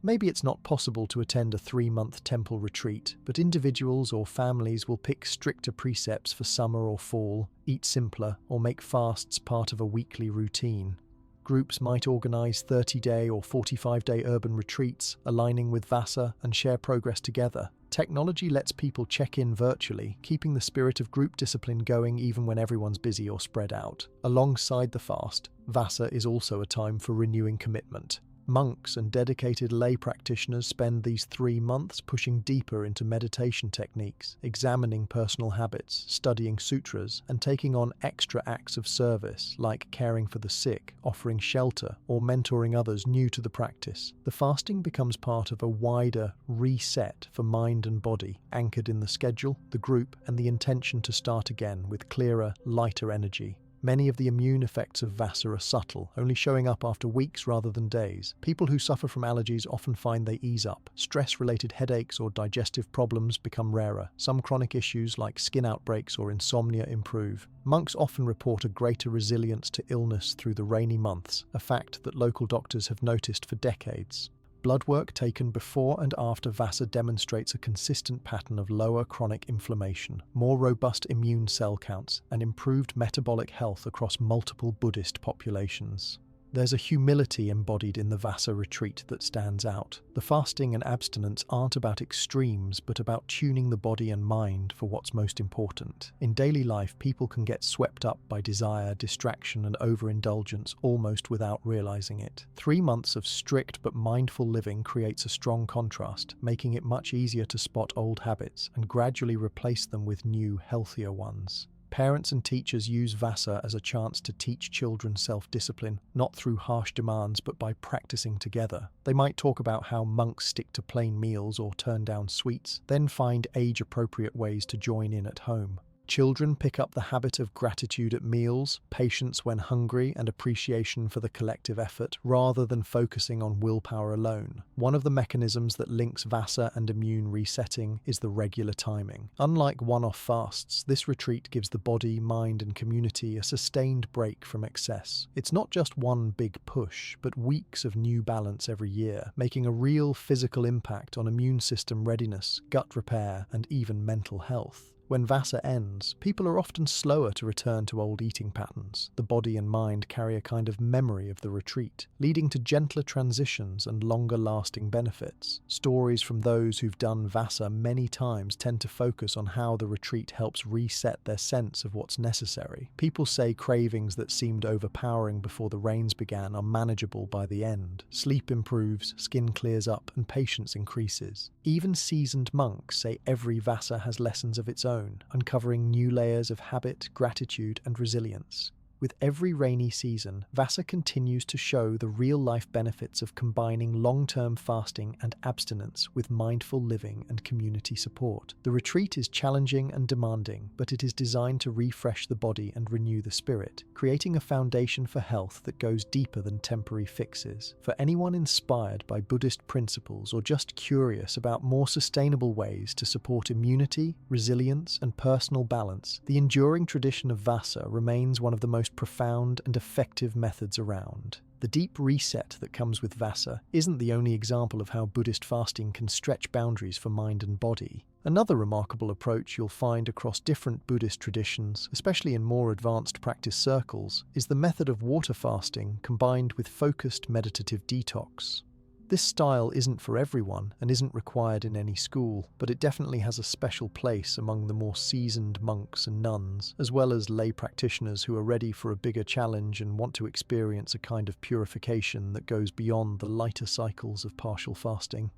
Maybe it's not possible to attend a 3-month temple retreat, but individuals or families will pick stricter precepts for summer or fall, eat simpler, or make fasts part of a weekly routine. Groups might organise 30-day or 45-day urban retreats, aligning with Vasa, and share progress together. Technology lets people check in virtually, keeping the spirit of group discipline going even when everyone's busy or spread out. Alongside the fast, Vasa is also a time for renewing commitment. Monks and dedicated lay practitioners spend these 3 months pushing deeper into meditation techniques, examining personal habits, studying sutras, and taking on extra acts of service like caring for the sick, offering shelter, or mentoring others new to the practice. The fasting becomes part of a wider reset for mind and body, anchored in the schedule, the group, and the intention to start again with clearer, lighter energy. Many of the immune effects of Vasa are subtle, only showing up after weeks rather than days. People who suffer from allergies often find they ease up. Stress-related headaches or digestive problems become rarer. Some chronic issues like skin outbreaks or insomnia improve. Monks often report a greater resilience to illness through the rainy months, a fact that local doctors have noticed for decades. Blood work taken before and after Vasa demonstrates a consistent pattern of lower chronic inflammation, more robust immune cell counts, and improved metabolic health across multiple Buddhist populations. There's a humility embodied in the Vasa retreat that stands out. The fasting and abstinence aren't about extremes, but about tuning the body and mind for what's most important. In daily life, people can get swept up by desire, distraction, and overindulgence almost without realizing it. 3 months of strict but mindful living creates a strong contrast, making it much easier to spot old habits and gradually replace them with new, healthier ones. Parents and teachers use Vasa as a chance to teach children self-discipline, not through harsh demands but by practicing together. They might talk about how monks stick to plain meals or turn down sweets, then find age-appropriate ways to join in at home. Children pick up the habit of gratitude at meals, patience when hungry, and appreciation for the collective effort, rather than focusing on willpower alone. One of the mechanisms that links Vasa and immune resetting is the regular timing. Unlike one-off fasts, this retreat gives the body, mind, and community a sustained break from excess. It's not just one big push, but weeks of new balance every year, making a real physical impact on immune system readiness, gut repair, and even mental health. When Vasa ends, people are often slower to return to old eating patterns. The body and mind carry a kind of memory of the retreat, leading to gentler transitions and longer-lasting benefits. Stories from those who've done Vasa many times tend to focus on how the retreat helps reset their sense of what's necessary. People say cravings that seemed overpowering before the rains began are manageable by the end. Sleep improves, skin clears up, and patience increases. Even seasoned monks say every Vasa has lessons of its own, uncovering new layers of habit, gratitude, and resilience. With every rainy season, Vasa continues to show the real-life benefits of combining long-term fasting and abstinence with mindful living and community support. The retreat is challenging and demanding, but it is designed to refresh the body and renew the spirit, creating a foundation for health that goes deeper than temporary fixes. For anyone inspired by Buddhist principles or just curious about more sustainable ways to support immunity, resilience, and personal balance, the enduring tradition of Vasa remains one of the most profound and effective methods around. The deep reset that comes with Vasa isn't the only example of how Buddhist fasting can stretch boundaries for mind and body. Another remarkable approach you'll find across different Buddhist traditions, especially in more advanced practice circles, is the method of water fasting combined with focused meditative detox. This style isn't for everyone and isn't required in any school, but it definitely has a special place among the more seasoned monks and nuns, as well as lay practitioners who are ready for a bigger challenge and want to experience a kind of purification that goes beyond the lighter cycles of partial fasting.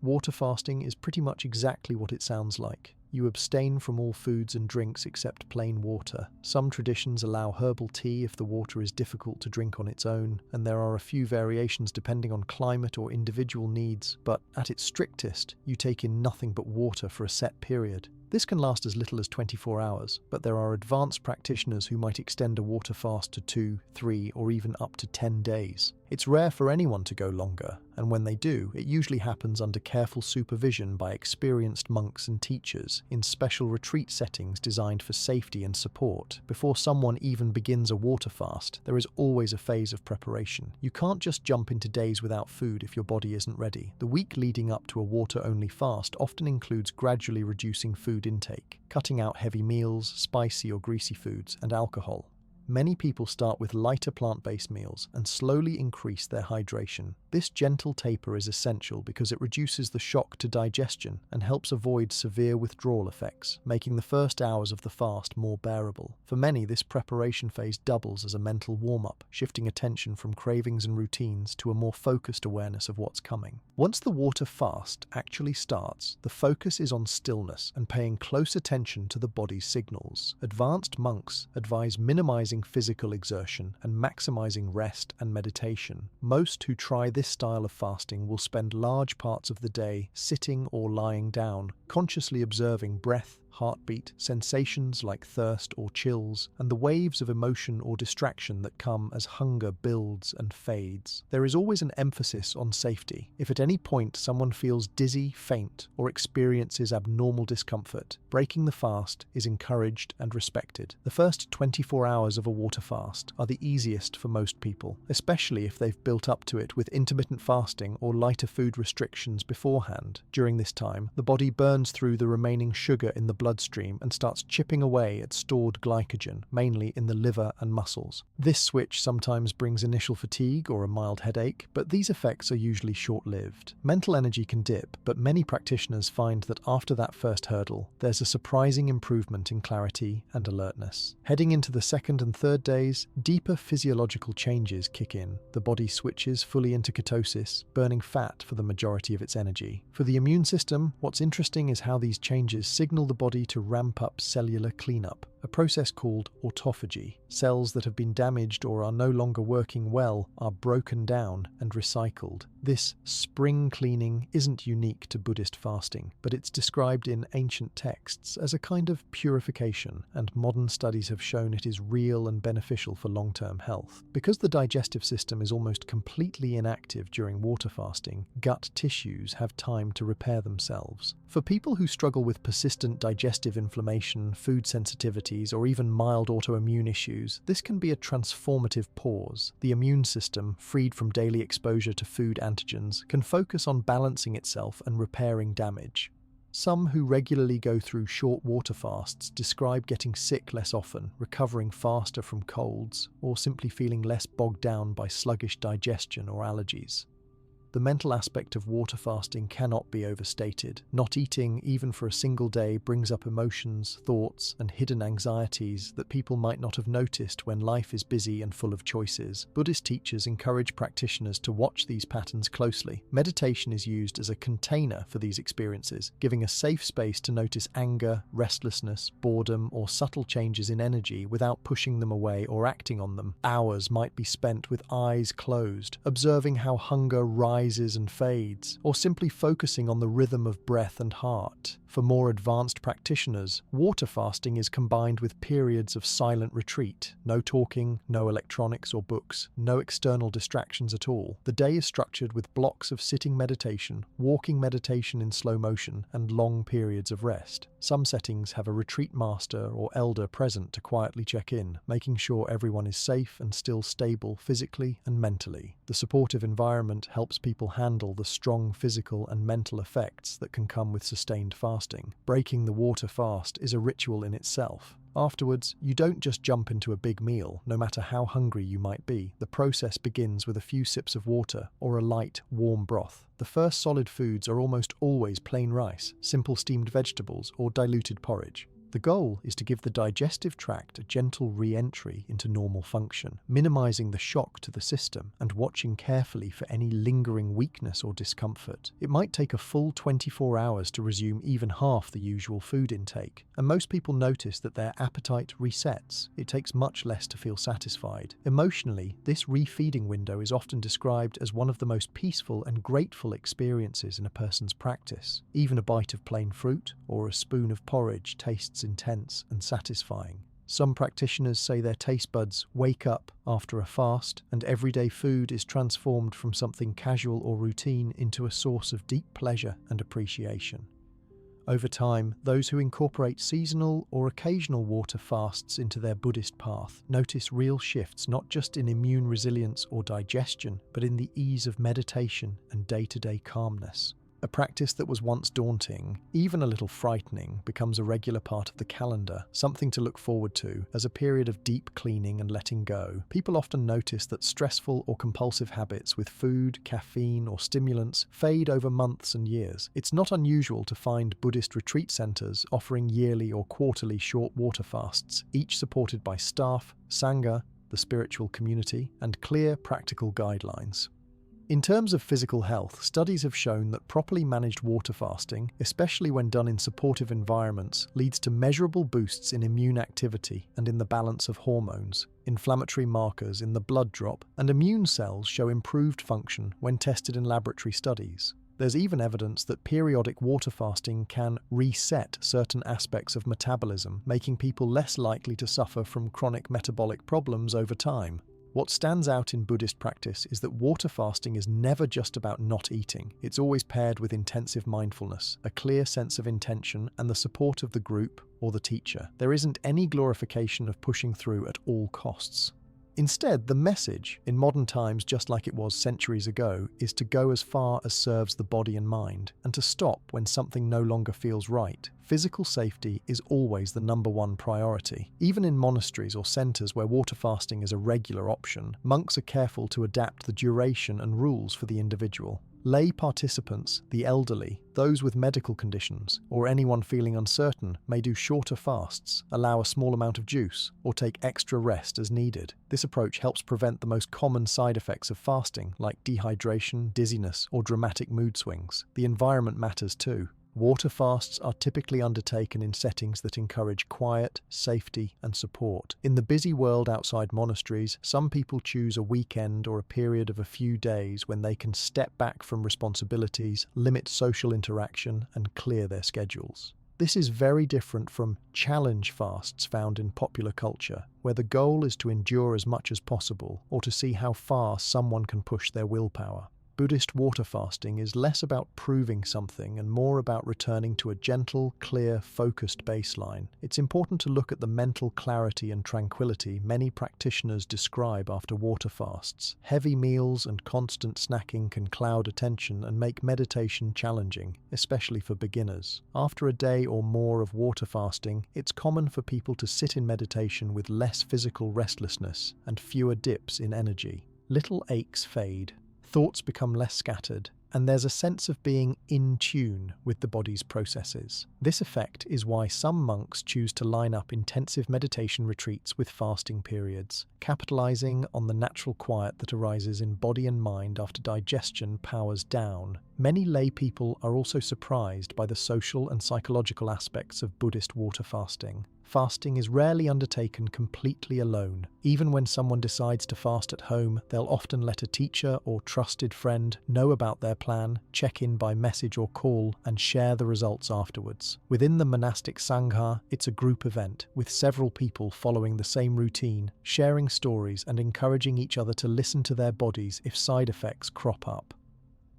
Water fasting is pretty much exactly what it sounds like. You abstain from all foods and drinks except plain water. Some traditions allow herbal tea if the water is difficult to drink on its own, and there are a few variations depending on climate or individual needs, but at its strictest, you take in nothing but water for a set period. This can last as little as 24 hours, but there are advanced practitioners who might extend a water fast to 2, 3, or even up to 10 days. It's rare for anyone to go longer, and when they do, it usually happens under careful supervision by experienced monks and teachers in special retreat settings designed for safety and support. Before someone even begins a water fast, there is always a phase of preparation. You can't just jump into days without food if your body isn't ready. The week leading up to a water-only fast often includes gradually reducing food intake, cutting out heavy meals, spicy or greasy foods, and alcohol. Many people start with lighter plant-based meals and slowly increase their hydration. This gentle taper is essential because it reduces the shock to digestion and helps avoid severe withdrawal effects, making the first hours of the fast more bearable. For many, this preparation phase doubles as a mental warm-up, shifting attention from cravings and routines to a more focused awareness of what's coming. Once the water fast actually starts, the focus is on stillness and paying close attention to the body's signals. Advanced monks advise minimizing physical exertion and maximizing rest and meditation. Most who try this style of fasting will spend large parts of the day sitting or lying down, consciously observing breath, heartbeat, sensations like thirst or chills, and the waves of emotion or distraction that come as hunger builds and fades. There is always an emphasis on safety. If at any point someone feels dizzy, faint, or experiences abnormal discomfort, breaking the fast is encouraged and respected. The first 24 hours of a water fast are the easiest for most people, especially if they've built up to it with intermittent fasting or lighter food restrictions beforehand. During this time, the body burns through the remaining sugar in the bloodstream and starts chipping away at stored glycogen, mainly in the liver and muscles. This switch sometimes brings initial fatigue or a mild headache, but these effects are usually short-lived. Mental energy can dip, but many practitioners find that after that first hurdle, there's a surprising improvement in clarity and alertness. Heading into the second and third days, deeper physiological changes kick in. The body switches fully into ketosis, burning fat for the majority of its energy. For the immune system, what's interesting is how these changes signal the body to ramp up cellular cleanup. a process called autophagy. Cells that have been damaged or are no longer working well are broken down and recycled. This spring cleaning isn't unique to Buddhist fasting, but it's described in ancient texts as a kind of purification, and modern studies have shown it is real and beneficial for long-term health. Because the digestive system is almost completely inactive during water fasting, gut tissues have time to repair themselves. For people who struggle with persistent digestive inflammation, food sensitivities, or even mild autoimmune issues, this can be a transformative pause. The immune system, freed from daily exposure to food antigens, can focus on balancing itself and repairing damage. Some who regularly go through short water fasts describe getting sick less often, recovering faster from colds, or simply feeling less bogged down by sluggish digestion or allergies. The mental aspect of water fasting cannot be overstated. Not eating, even for a single day, brings up emotions, thoughts, and hidden anxieties that people might not have noticed when life is busy and full of choices. Buddhist teachers encourage practitioners to watch these patterns closely. Meditation is used as a container for these experiences, giving a safe space to notice anger, restlessness, boredom, or subtle changes in energy without pushing them away or acting on them. Hours might be spent with eyes closed, observing how hunger rises and fades, or simply focusing on the rhythm of breath and heart. For more advanced practitioners, water fasting is combined with periods of silent retreat. No talking, no electronics or books, no external distractions at all. The day is structured with blocks of sitting meditation, walking meditation in slow motion, and long periods of rest. Some settings have a retreat master or elder present to quietly check in, making sure everyone is safe and still stable physically and mentally. The supportive environment helps people handle the strong physical and mental effects that can come with sustained fasting. Breaking the water fast is a ritual in itself. Afterwards, you don't just jump into a big meal, no matter how hungry you might be. The process begins with a few sips of water or a light, warm broth. The first solid foods are almost always plain rice, simple steamed vegetables, or diluted porridge. The goal is to give the digestive tract a gentle re-entry into normal function, minimizing the shock to the system and watching carefully for any lingering weakness or discomfort. It might take a full 24 hours to resume even half the usual food intake, and most people notice that their appetite resets. It takes much less to feel satisfied. Emotionally, this refeeding window is often described as one of the most peaceful and grateful experiences in a person's practice. Even a bite of plain fruit or a spoon of porridge tastes intense and satisfying. Some practitioners say their taste buds wake up after a fast, and everyday food is transformed from something casual or routine into a source of deep pleasure and appreciation. Over time, those who incorporate seasonal or occasional water fasts into their Buddhist path notice real shifts not just in immune resilience or digestion, but in the ease of meditation and day-to-day calmness. A practice that was once daunting, even a little frightening, becomes a regular part of the calendar, something to look forward to as a period of deep cleaning and letting go. People often notice that stressful or compulsive habits with food, caffeine, or stimulants fade over months and years. It's not unusual to find Buddhist retreat centers offering yearly or quarterly short water fasts, each supported by staff, sangha, the spiritual community, and clear, practical guidelines. In terms of physical health, studies have shown that properly managed water fasting, especially when done in supportive environments, leads to measurable boosts in immune activity and in the balance of hormones. Inflammatory markers in the blood drop, and immune cells show improved function when tested in laboratory studies. There's even evidence that periodic water fasting can reset certain aspects of metabolism, making people less likely to suffer from chronic metabolic problems over time. What stands out in Buddhist practice is that water fasting is never just about not eating. It's always paired with intensive mindfulness, a clear sense of intention, and the support of the group or the teacher. There isn't any glorification of pushing through at all costs. Instead, the message, in modern times just like it was centuries ago, is to go as far as serves the body and mind, and to stop when something no longer feels right. Physical safety is always the #1 priority. Even in monasteries or centers where water fasting is a regular option, monks are careful to adapt the duration and rules for the individual. Lay participants, the elderly, those with medical conditions, or anyone feeling uncertain may do shorter fasts, allow a small amount of juice, or take extra rest as needed. This approach helps prevent the most common side effects of fasting, like dehydration, dizziness, or dramatic mood swings. The environment matters too. Water fasts are typically undertaken in settings that encourage quiet, safety, and support. In the busy world outside monasteries, some people choose a weekend or a period of a few days when they can step back from responsibilities, limit social interaction, and clear their schedules. This is very different from challenge fasts found in popular culture, where the goal is to endure as much as possible or to see how far someone can push their willpower. Buddhist water fasting is less about proving something and more about returning to a gentle, clear, focused baseline. It's important to look at the mental clarity and tranquility many practitioners describe after water fasts. Heavy meals and constant snacking can cloud attention and make meditation challenging, especially for beginners. After a day or more of water fasting, it's common for people to sit in meditation with less physical restlessness and fewer dips in energy. Little aches fade. Thoughts become less scattered, and there's a sense of being in tune with the body's processes. This effect is why some monks choose to line up intensive meditation retreats with fasting periods, capitalizing on the natural quiet that arises in body and mind after digestion powers down. Many lay people are also surprised by the social and psychological aspects of Buddhist water fasting. Fasting is rarely undertaken completely alone. Even when someone decides to fast at home, they'll often let a teacher or trusted friend know about their plan, check in by message or call, and share the results afterwards. Within the monastic sangha, it's a group event, with several people following the same routine, sharing stories and encouraging each other to listen to their bodies if side effects crop up.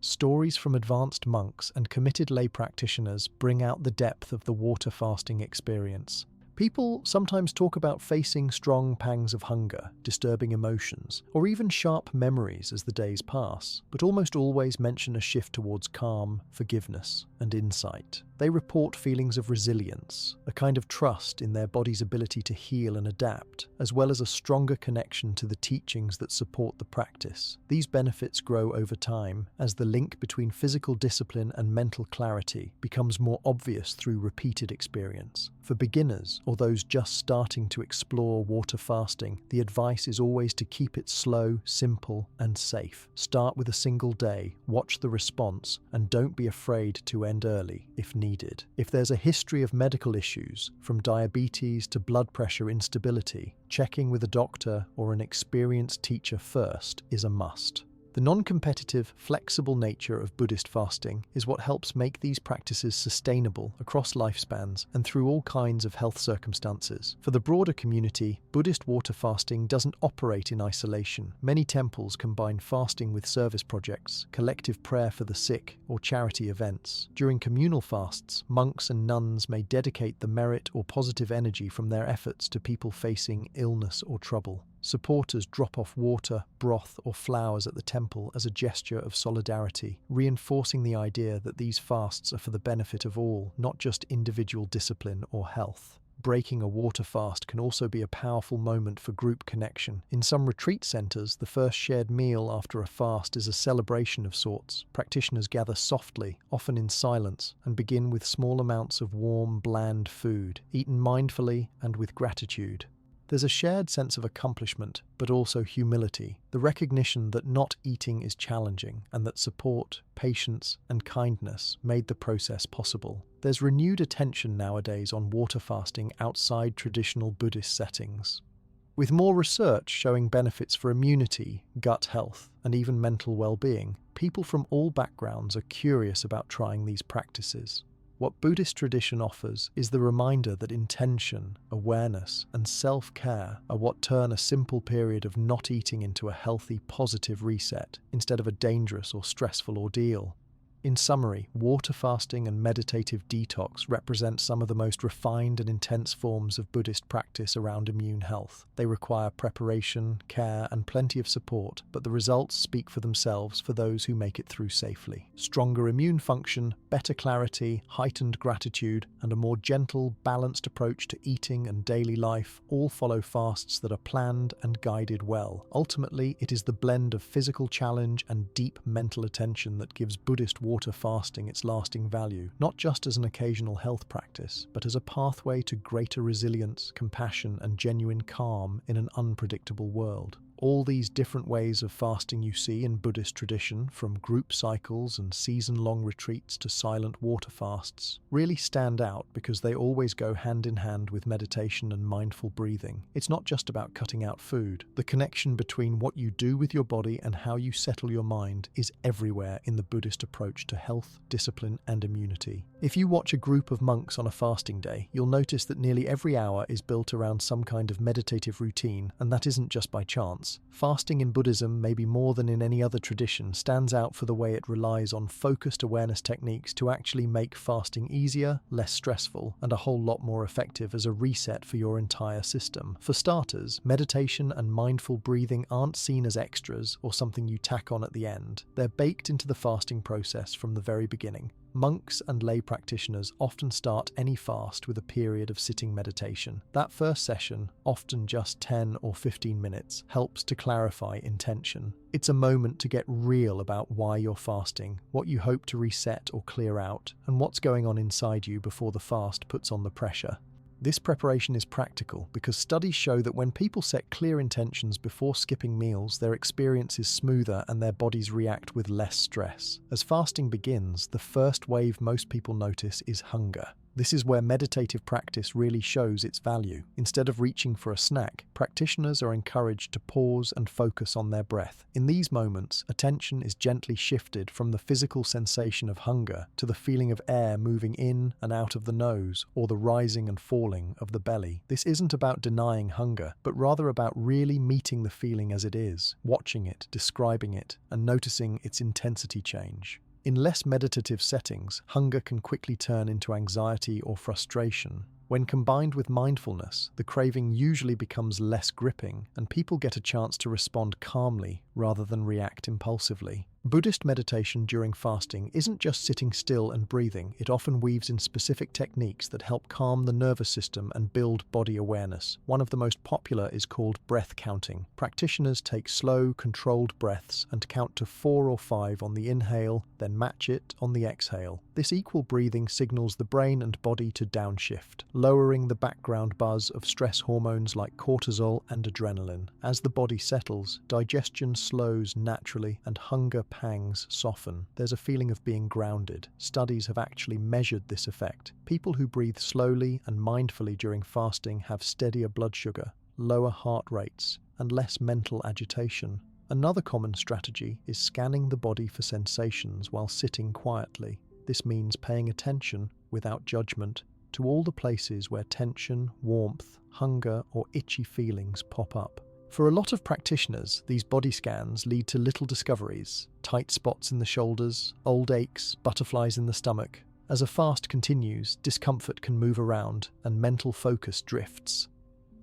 Stories from advanced monks and committed lay practitioners bring out the depth of the water fasting experience. People sometimes talk about facing strong pangs of hunger, disturbing emotions, or even sharp memories as the days pass, but almost always mention a shift towards calm, forgiveness, and insight. They report feelings of resilience, a kind of trust in their body's ability to heal and adapt, as well as a stronger connection to the teachings that support the practice. These benefits grow over time as the link between physical discipline and mental clarity becomes more obvious through repeated experience. For beginners, or those just starting to explore water fasting, the advice is always to keep it slow, simple, and safe. Start with a single day, watch the response, and don't be afraid to end early if needed. If there's a history of medical issues, from diabetes to blood pressure instability, checking with a doctor or an experienced teacher first is a must. The non-competitive, flexible nature of Buddhist fasting is what helps make these practices sustainable across lifespans and through all kinds of health circumstances. For the broader community, Buddhist water fasting doesn't operate in isolation. Many temples combine fasting with service projects, collective prayer for the sick, or charity events. During communal fasts, monks and nuns may dedicate the merit or positive energy from their efforts to people facing illness or trouble. Supporters drop off water, broth, or flowers at the temple as a gesture of solidarity, reinforcing the idea that these fasts are for the benefit of all, not just individual discipline or health. Breaking a water fast can also be a powerful moment for group connection. In some retreat centers, the first shared meal after a fast is a celebration of sorts. Practitioners gather softly, often in silence, and begin with small amounts of warm, bland food, eaten mindfully and with gratitude. There's a shared sense of accomplishment, but also humility, the recognition that not eating is challenging and that support, patience, and kindness made the process possible. There's renewed attention nowadays on water fasting outside traditional Buddhist settings, with more research showing benefits for immunity, gut health, and even mental well-being. People from all backgrounds are curious about trying these practices. What Buddhist tradition offers is the reminder that intention, awareness, and self-care are what turn a simple period of not eating into a healthy, positive reset, instead of a dangerous or stressful ordeal. In summary, water fasting and meditative detox represent some of the most refined and intense forms of Buddhist practice around immune health. They require preparation, care, and plenty of support, but the results speak for themselves for those who make it through safely. Stronger immune function, better clarity, heightened gratitude, and a more gentle, balanced approach to eating and daily life all follow fasts that are planned and guided well. Ultimately, it is the blend of physical challenge and deep mental attention that gives Buddhist water fasting its lasting value, not just as an occasional health practice, but as a pathway to greater resilience, compassion, and genuine calm in an unpredictable world. All these different ways of fasting you see in Buddhist tradition, from group cycles and season-long retreats to silent water fasts, really stand out because they always go hand in hand with meditation and mindful breathing. It's not just about cutting out food. The connection between what you do with your body and how you settle your mind is everywhere in the Buddhist approach to health, discipline, and immunity. If you watch a group of monks on a fasting day, you'll notice that nearly every hour is built around some kind of meditative routine, and that isn't just by chance. Fasting in Buddhism, maybe more than in any other tradition, stands out for the way it relies on focused awareness techniques to actually make fasting easier, less stressful, and a whole lot more effective as a reset for your entire system. For starters, meditation and mindful breathing aren't seen as extras or something you tack on at the end. They're baked into the fasting process from the very beginning. Monks and lay practitioners often start any fast with a period of sitting meditation. That first session, often just 10 or 15 minutes, helps to clarify intention. It's a moment to get real about why you're fasting, what you hope to reset or clear out, and what's going on inside you before the fast puts on the pressure. This preparation is practical because studies show that when people set clear intentions before skipping meals, their experience is smoother and their bodies react with less stress. As fasting begins, the first wave most people notice is hunger. This is where meditative practice really shows its value. Instead of reaching for a snack, practitioners are encouraged to pause and focus on their breath. In these moments, attention is gently shifted from the physical sensation of hunger to the feeling of air moving in and out of the nose, or the rising and falling of the belly. This isn't about denying hunger, but rather about really meeting the feeling as it is, watching it, describing it, and noticing its intensity change. In less meditative settings, hunger can quickly turn into anxiety or frustration. When combined with mindfulness, the craving usually becomes less gripping, and people get a chance to respond calmly rather than react impulsively. Buddhist meditation during fasting isn't just sitting still and breathing. It often weaves in specific techniques that help calm the nervous system and build body awareness. One of the most popular is called breath counting. Practitioners take slow, controlled breaths and count to 4 or 5 on the inhale, then match it on the exhale. This equal breathing signals the brain and body to downshift, lowering the background buzz of stress hormones like cortisol and adrenaline. As the body settles, digestion slows naturally and hunger pangs soften. There's a feeling of being grounded. Studies have actually measured this effect. People who breathe slowly and mindfully during fasting have steadier blood sugar, lower heart rates, and less mental agitation. Another common strategy is scanning the body for sensations while sitting quietly. This means paying attention, without judgment, to all the places where tension, warmth, hunger, or itchy feelings pop up. For a lot of practitioners, these body scans lead to little discoveries: tight spots in the shoulders, old aches, butterflies in the stomach. As a fast continues, discomfort can move around and mental focus drifts.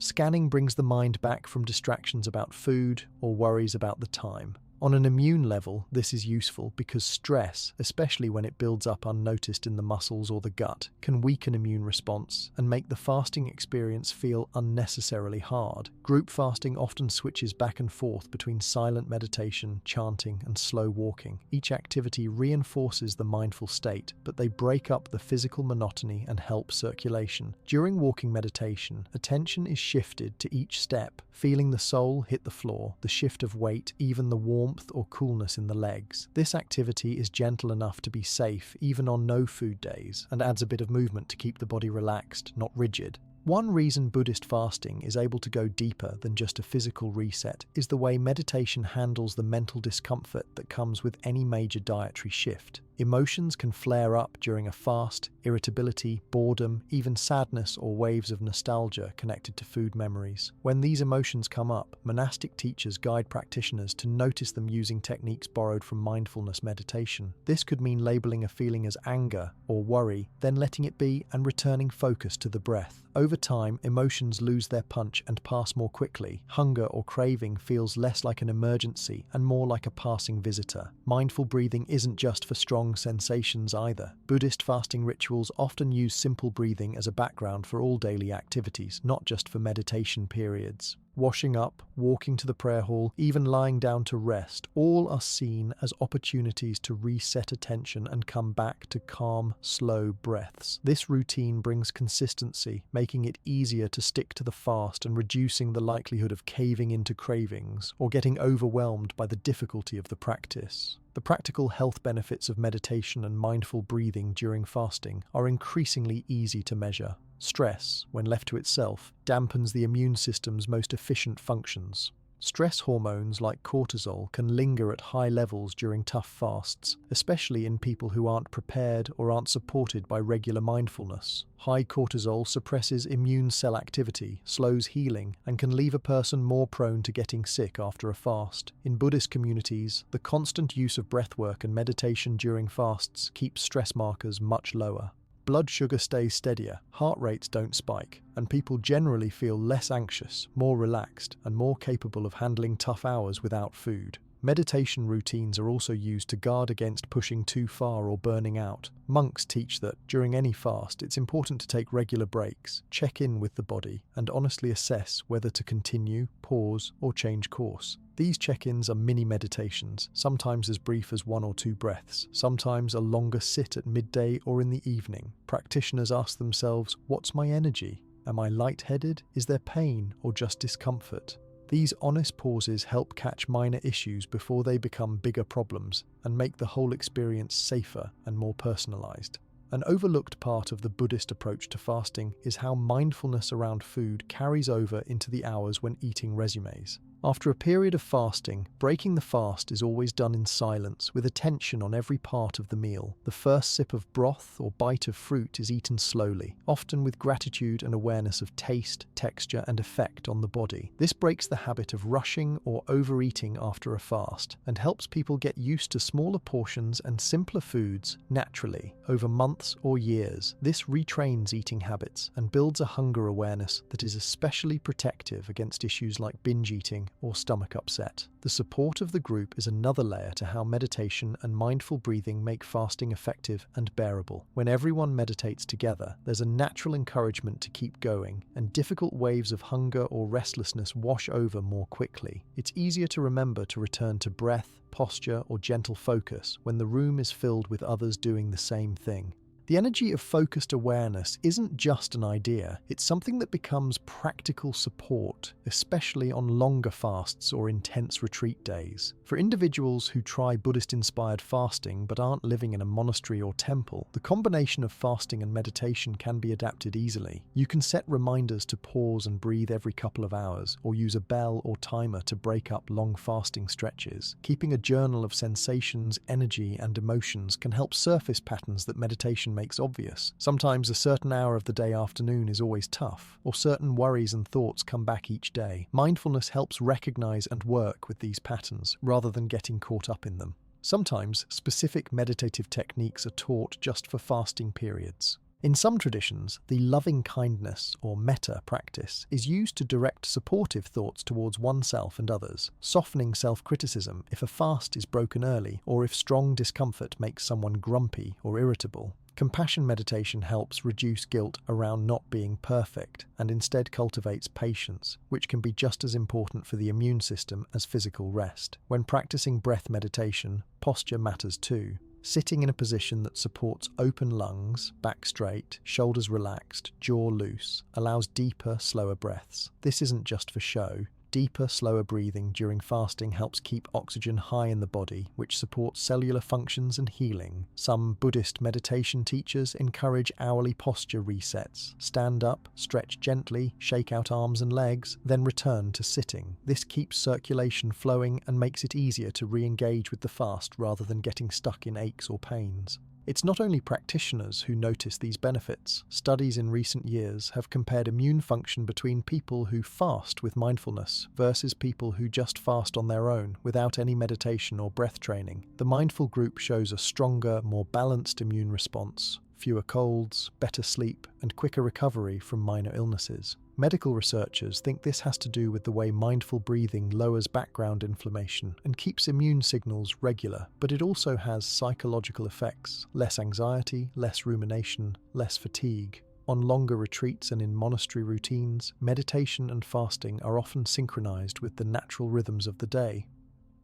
Scanning brings the mind back from distractions about food or worries about the time. On an immune level, this is useful because stress, especially when it builds up unnoticed in the muscles or the gut, can weaken immune response and make the fasting experience feel unnecessarily hard. Group fasting often switches back and forth between silent meditation, chanting, and slow walking. Each activity reinforces the mindful state, but they break up the physical monotony and help circulation. During walking meditation, attention is shifted to each step, feeling the sole hit the floor, the shift of weight, even the warmth or coolness in the legs. This activity is gentle enough to be safe even on no-food days, and adds a bit of movement to keep the body relaxed, not rigid. One reason Buddhist fasting is able to go deeper than just a physical reset is the way meditation handles the mental discomfort that comes with any major dietary shift. Emotions can flare up during a fast: irritability, boredom, even sadness or waves of nostalgia connected to food memories. When these emotions come up, monastic teachers guide practitioners to notice them using techniques borrowed from mindfulness meditation. This could mean labeling a feeling as anger or worry, then letting it be and returning focus to the breath. Over time, emotions lose their punch and pass more quickly. Hunger or craving feels less like an emergency and more like a passing visitor. Mindful breathing isn't just for strong sensations either. Buddhist fasting rituals often use simple breathing as a background for all daily activities, not just for meditation periods. washing up, walking to the prayer hall, even lying down to rest, all are seen as opportunities to reset attention and come back to calm, slow breaths. This routine brings consistency, making it easier to stick to the fast and reducing the likelihood of caving into cravings or getting overwhelmed by the difficulty of the practice. The practical health benefits of meditation and mindful breathing during fasting are increasingly easy to measure. Stress, when left to itself, dampens the immune system's most efficient functions. Stress hormones like cortisol can linger at high levels during tough fasts, especially in people who aren't prepared or aren't supported by regular mindfulness. High cortisol suppresses immune cell activity, slows healing, and can leave a person more prone to getting sick after a fast. In Buddhist communities, the constant use of breathwork and meditation during fasts keeps stress markers much lower. Blood sugar stays steadier, heart rates don't spike, and people generally feel less anxious, more relaxed, and more capable of handling tough hours without food. Meditation routines are also used to guard against pushing too far or burning out. Monks teach that, during any fast, it's important to take regular breaks, check in with the body, and honestly assess whether to continue, pause, or change course. These check-ins are mini-meditations, sometimes as brief as 1 or 2 breaths, sometimes a longer sit at midday or in the evening. Practitioners ask themselves, what's my energy? Am I lightheaded? Is there pain or just discomfort? These honest pauses help catch minor issues before they become bigger problems and make the whole experience safer and more personalized. An overlooked part of the Buddhist approach to fasting is how mindfulness around food carries over into the hours when eating resumes. After a period of fasting, breaking the fast is always done in silence, with attention on every part of the meal. The first sip of broth or bite of fruit is eaten slowly, often with gratitude and awareness of taste, texture, and effect on the body. This breaks the habit of rushing or overeating after a fast, and helps people get used to smaller portions and simpler foods naturally, over months or years. This retrains eating habits and builds a hunger awareness that is especially protective against issues like binge eating or stomach upset. The support of the group is another layer to how meditation and mindful breathing make fasting effective and bearable. When everyone meditates together, there's a natural encouragement to keep going, and difficult waves of hunger or restlessness wash over more quickly. It's easier to remember to return to breath, posture, or gentle focus when the room is filled with others doing the same thing. The energy of focused awareness isn't just an idea, it's something that becomes practical support, especially on longer fasts or intense retreat days. For individuals who try Buddhist-inspired fasting but aren't living in a monastery or temple, the combination of fasting and meditation can be adapted easily. You can set reminders to pause and breathe every couple of hours, or use a bell or timer to break up long fasting stretches. Keeping a journal of sensations, energy, and emotions can help surface patterns that meditation makes obvious. Sometimes a certain hour of the day afternoon is always tough, or certain worries and thoughts come back each day. Mindfulness helps recognize and work with these patterns, rather than getting caught up in them. Sometimes specific meditative techniques are taught just for fasting periods. In some traditions, the loving kindness or metta practice is used to direct supportive thoughts towards oneself and others, softening self-criticism if a fast is broken early or if strong discomfort makes someone grumpy or irritable. Compassion meditation helps reduce guilt around not being perfect and instead cultivates patience, which can be just as important for the immune system as physical rest. When practicing breath meditation, posture matters too. Sitting in a position that supports open lungs, back straight, shoulders relaxed, jaw loose, allows deeper, slower breaths. This isn't just for show. Deeper, slower breathing during fasting helps keep oxygen high in the body, which supports cellular functions and healing. Some Buddhist meditation teachers encourage hourly posture resets. Stand up, stretch gently, shake out arms and legs, then return to sitting. This keeps circulation flowing and makes it easier to re-engage with the fast rather than getting stuck in aches or pains. It's not only practitioners who notice these benefits. Studies in recent years have compared immune function between people who fast with mindfulness versus people who just fast on their own without any meditation or breath training. The mindful group shows a stronger, more balanced immune response, fewer colds, better sleep, and quicker recovery from minor illnesses. Medical researchers think this has to do with the way mindful breathing lowers background inflammation and keeps immune signals regular, but it also has psychological effects: less anxiety, less rumination, less fatigue. On longer retreats and in monastery routines, meditation and fasting are often synchronized with the natural rhythms of the day.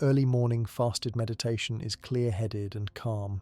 Early morning fasted meditation is clear-headed and calm.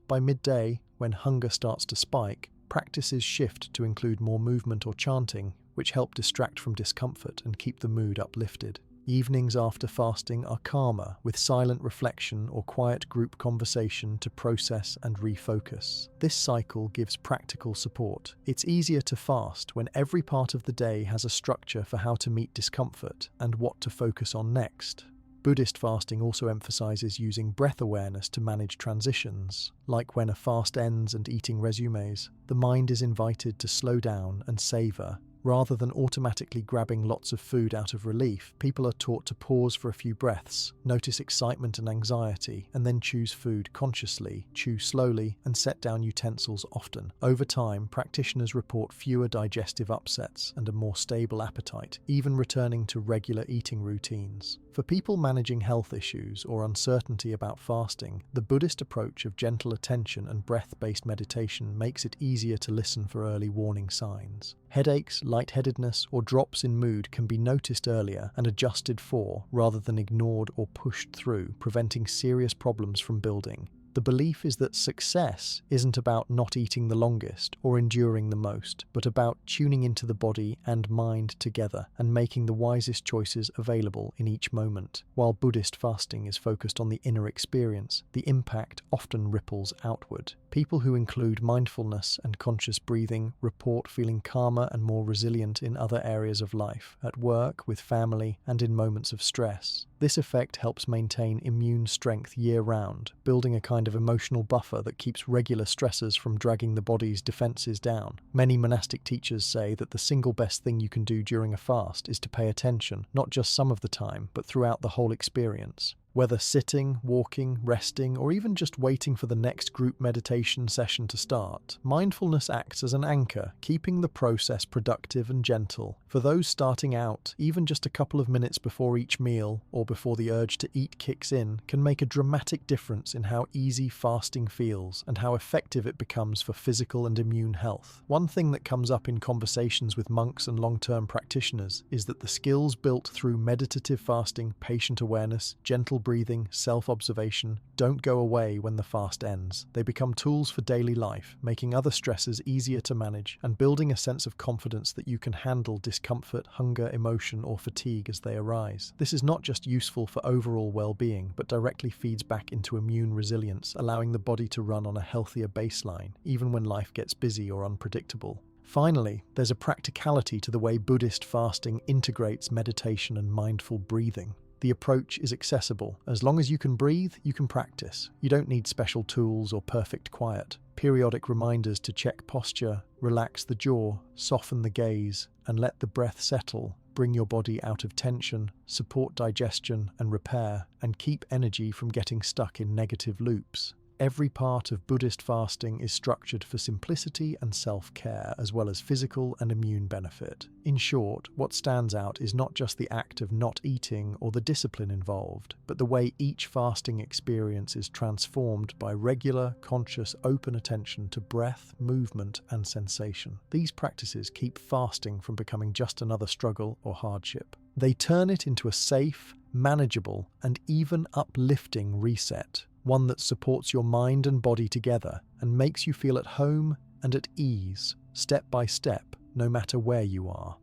By midday, when hunger starts to spike, practices shift to include more movement or chanting, which help distract from discomfort and keep the mood uplifted. Evenings after fasting are calmer, with silent reflection or quiet group conversation to process and refocus. This cycle gives practical support. It's easier to fast when every part of the day has a structure for how to meet discomfort and what to focus on next. Buddhist fasting also emphasizes using breath awareness to manage transitions. Like when a fast ends and eating resumes, the mind is invited to slow down and savor. Rather than automatically grabbing lots of food out of relief, people are taught to pause for a few breaths, notice excitement and anxiety, and then choose food consciously, chew slowly, and set down utensils often. Over time, practitioners report fewer digestive upsets and a more stable appetite, even returning to regular eating routines. For people managing health issues or uncertainty about fasting, the Buddhist approach of gentle attention and breath-based meditation makes it easier to listen for early warning signs. Headaches, lightheadedness, or drops in mood can be noticed earlier and adjusted for rather than ignored or pushed through, preventing serious problems from building. The belief is that success isn't about not eating the longest or enduring the most, but about tuning into the body and mind together and making the wisest choices available in each moment. While Buddhist fasting is focused on the inner experience, the impact often ripples outward. People who include mindfulness and conscious breathing report feeling calmer and more resilient in other areas of life, at work, with family, and in moments of stress. This effect helps maintain immune strength year-round, building a kind of emotional buffer that keeps regular stressors from dragging the body's defenses down. Many monastic teachers say that the single best thing you can do during a fast is to pay attention, not just some of the time, but throughout the whole experience. Whether sitting, walking, resting, or even just waiting for the next group meditation session to start, mindfulness acts as an anchor, keeping the process productive and gentle. For those starting out, even just a couple of minutes before each meal or before the urge to eat kicks in can make a dramatic difference in how easy fasting feels and how effective it becomes for physical and immune health. One thing that comes up in conversations with monks and long-term practitioners is that the skills built through meditative fasting, patient awareness, gentle breathing, self-observation don't go away when the fast ends. They become tools for daily life, making other stresses easier to manage and building a sense of confidence that you can handle discomfort, hunger, emotion, or fatigue as they arise. This is not just useful for overall well-being, but directly feeds back into immune resilience, allowing the body to run on a healthier baseline, even when life gets busy or unpredictable. Finally, there's a practicality to the way Buddhist fasting integrates meditation and mindful breathing. The approach is accessible. As long as you can breathe, you can practice. You don't need special tools or perfect quiet. Periodic reminders to check posture, relax the jaw, soften the gaze, and let the breath settle, bring your body out of tension, support digestion and repair, and keep energy from getting stuck in negative loops. Every part of Buddhist fasting is structured for simplicity and self-care, as well as physical and immune benefit. In short, what stands out is not just the act of not eating or the discipline involved, but the way each fasting experience is transformed by regular, conscious, open attention to breath, movement, and sensation. These practices keep fasting from becoming just another struggle or hardship. They turn it into a safe, manageable, and even uplifting reset. One that supports your mind and body together and makes you feel at home and at ease, step by step, no matter where you are.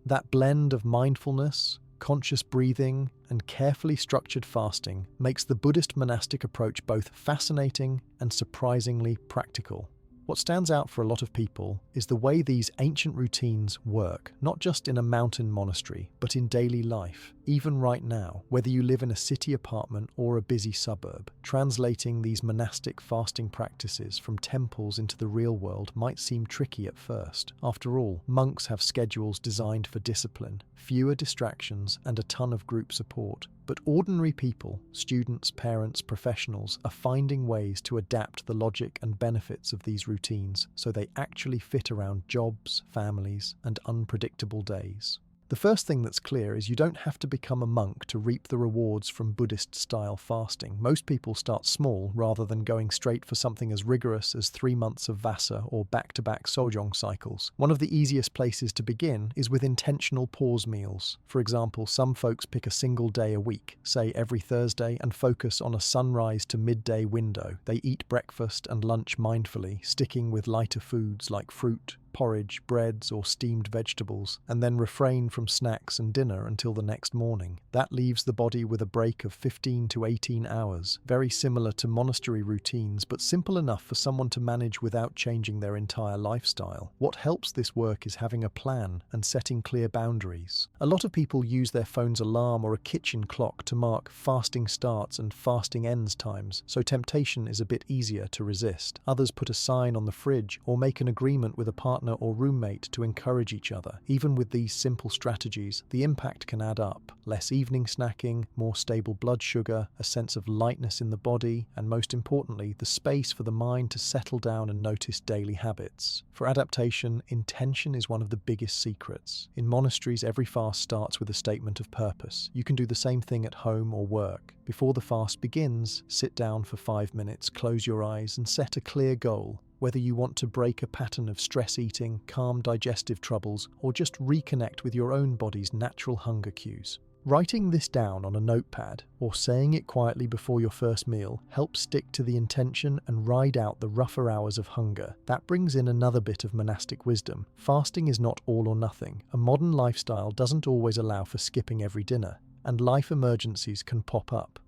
That blend of mindfulness, conscious breathing, and carefully structured fasting makes the Buddhist monastic approach both fascinating and surprisingly practical. What stands out for a lot of people is the way these ancient routines work, not just in a mountain monastery, but in daily life. Even right now, whether you live in a city apartment or a busy suburb, translating these monastic fasting practices from temples into the real world might seem tricky at first. After all, monks have schedules designed for discipline, fewer distractions, and a ton of group support. But ordinary people, students, parents, professionals, are finding ways to adapt the logic and benefits of these routines so they actually fit around jobs, families, and unpredictable days. The first thing that's clear is you don't have to become a monk to reap the rewards from Buddhist-style fasting. Most people start small rather than going straight for something as rigorous as 3 months of Vassa or back-to-back Sojong cycles. One of the easiest places to begin is with intentional pause meals. For example, some folks pick a single day a week, say every Thursday, and focus on a sunrise to midday window. They eat breakfast and lunch mindfully, sticking with lighter foods like fruit, porridge, breads, or steamed vegetables, and then refrain from snacks and dinner until the next morning. That leaves the body with a break of 15 to 18 hours, very similar to monastery routines, but simple enough for someone to manage without changing their entire lifestyle. What helps this work is having a plan and setting clear boundaries. A lot of people use their phone's alarm or a kitchen clock to mark fasting starts and fasting ends times, so temptation is a bit easier to resist. Others put a sign on the fridge or make an agreement with a partner or roommate to encourage each other. Even with these simple strategies, the impact can add up. Less evening snacking, more stable blood sugar, a sense of lightness in the body, and most importantly, the space for the mind to settle down and notice daily habits. For adaptation, intention is one of the biggest secrets. In monasteries, every fast starts with a statement of purpose. You can do the same thing at home or work. Before the fast begins, sit down for 5 minutes, close your eyes, and set a clear goal. Whether you want to break a pattern of stress eating, calm digestive troubles, or just reconnect with your own body's natural hunger cues. Writing this down on a notepad or saying it quietly before your first meal helps stick to the intention and ride out the rougher hours of hunger. That brings in another bit of monastic wisdom. Fasting is not all or nothing. A modern lifestyle doesn't always allow for skipping every dinner, and life emergencies can pop up.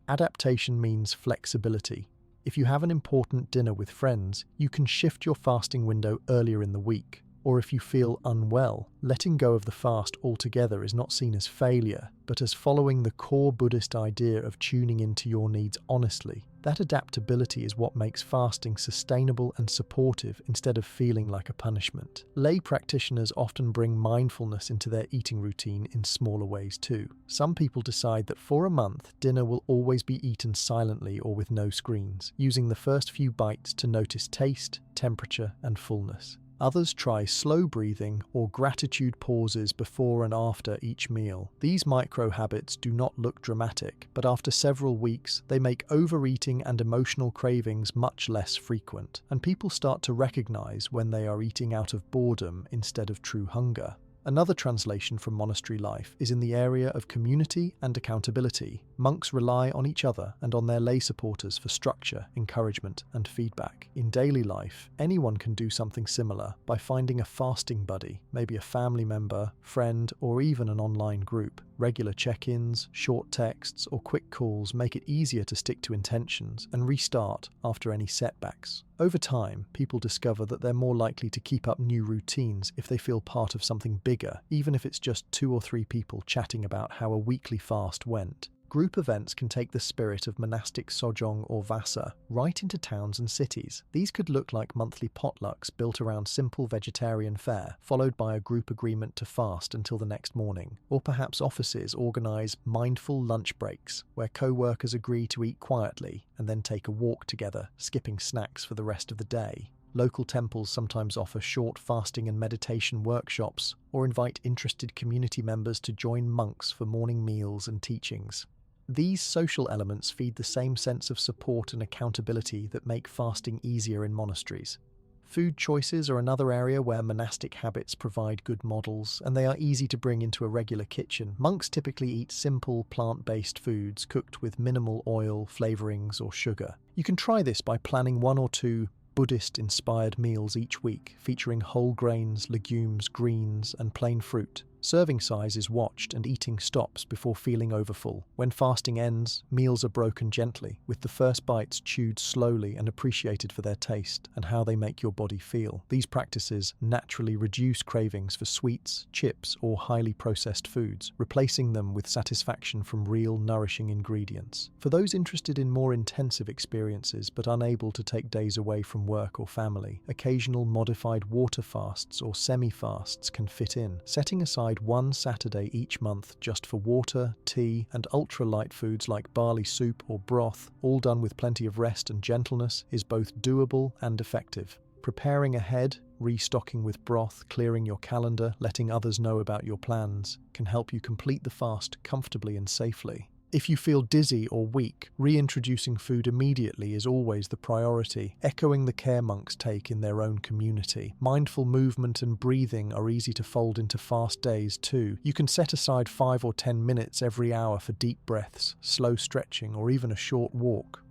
Adaptation means flexibility. If you have an important dinner with friends, you can shift your fasting window earlier in the week. Or if you feel unwell, letting go of the fast altogether is not seen as failure, but as following the core Buddhist idea of tuning into your needs honestly. That adaptability is what makes fasting sustainable and supportive instead of feeling like a punishment. Lay practitioners often bring mindfulness into their eating routine in smaller ways too. Some people decide that for a month, dinner will always be eaten silently or with no screens, using the first few bites to notice taste, temperature, and fullness. Others try slow breathing or gratitude pauses before and after each meal. These micro habits do not look dramatic, but after several weeks, they make overeating and emotional cravings much less frequent, and people start to recognize when they are eating out of boredom instead of true hunger. Another translation from monastery life is in the area of community and accountability. Monks rely on each other and on their lay supporters for structure, encouragement, and feedback. In daily life, anyone can do something similar by finding a fasting buddy, maybe a family member, friend, or even an online group. Regular check-ins, short texts, or quick calls make it easier to stick to intentions and restart after any setbacks. Over time, people discover that they're more likely to keep up new routines if they feel part of something bigger, even if it's just 2 or 3 people chatting about how a weekly fast went. Group events can take the spirit of monastic Sojong or Vassa right into towns and cities. These could look like monthly potlucks built around simple vegetarian fare, followed by a group agreement to fast until the next morning. Or perhaps offices organise mindful lunch breaks, where co-workers agree to eat quietly and then take a walk together, skipping snacks for the rest of the day. Local temples sometimes offer short fasting and meditation workshops, or invite interested community members to join monks for morning meals and teachings. These social elements feed the same sense of support and accountability that make fasting easier in monasteries. Food choices are another area where monastic habits provide good models, and they are easy to bring into a regular kitchen. Monks typically eat simple, plant-based foods cooked with minimal oil, flavorings, or sugar. You can try this by planning 1 or 2 Buddhist-inspired meals each week, featuring whole grains, legumes, greens, and plain fruit. Serving size is watched and eating stops before feeling overfull. When fasting ends, meals are broken gently, with the first bites chewed slowly and appreciated for their taste and how they make your body feel. These practices naturally reduce cravings for sweets, chips, or highly processed foods, replacing them with satisfaction from real, nourishing ingredients. For those interested in more intensive experiences but unable to take days away from work or family, occasional modified water fasts or semi-fasts can fit in. Setting aside 1 Saturday each month just for water, tea, and ultra-light foods like barley soup or broth, all done with plenty of rest and gentleness, is both doable and effective. Preparing ahead, restocking with broth, clearing your calendar, letting others know about your plans can help you complete the fast comfortably and safely. If you feel dizzy or weak, reintroducing food immediately is always the priority, echoing the care monks take in their own community. Mindful movement and breathing are easy to fold into fast days too. You can set aside 5 or 10 minutes every hour for deep breaths, slow stretching, or even a short walk.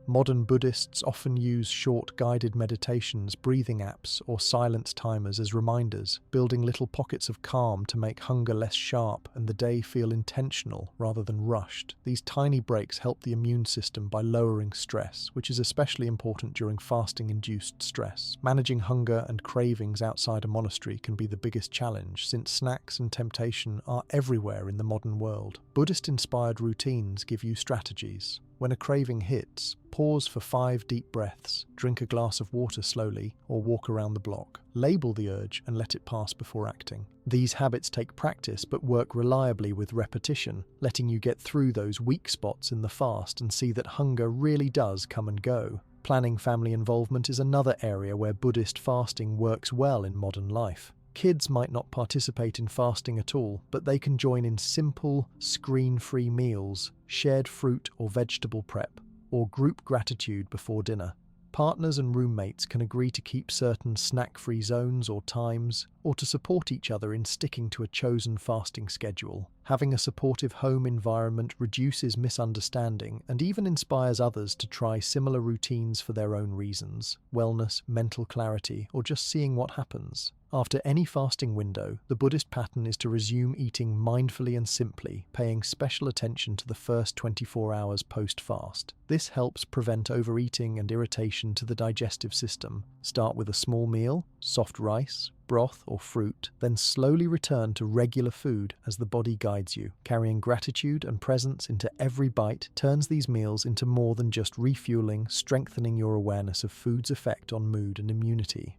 Modern Buddhists often use short guided meditations, breathing apps, or silence timers as reminders, building little pockets of calm to make hunger less sharp and the day feel intentional rather than rushed. These tiny breaks help the immune system by lowering stress, which is especially important during fasting-induced stress. Managing hunger and cravings outside a monastery can be the biggest challenge, since snacks and temptation are everywhere in the modern world. Buddhist-inspired routines give you strategies. When a craving hits, pause for 5 deep breaths, drink a glass of water slowly, or walk around the block. Label the urge and let it pass before acting. These habits take practice but work reliably with repetition, letting you get through those weak spots in the fast and see that hunger really does come and go. Planning family involvement is another area where Buddhist fasting works well in modern life. Kids might not participate in fasting at all, but they can join in simple, screen-free meals, shared fruit or vegetable prep, or group gratitude before dinner. Partners and roommates can agree to keep certain snack-free zones or times, or to support each other in sticking to a chosen fasting schedule. Having a supportive home environment reduces misunderstanding and even inspires others to try similar routines for their own reasons: wellness, mental clarity, or just seeing what happens. After any fasting window, the Buddhist pattern is to resume eating mindfully and simply, paying special attention to the first 24 hours post-fast. This helps prevent overeating and irritation to the digestive system. Start with a small meal, soft rice, broth or fruit, then slowly return to regular food as the body guides you. Carrying gratitude and presence into every bite turns these meals into more than just refueling, strengthening your awareness of food's effect on mood and immunity.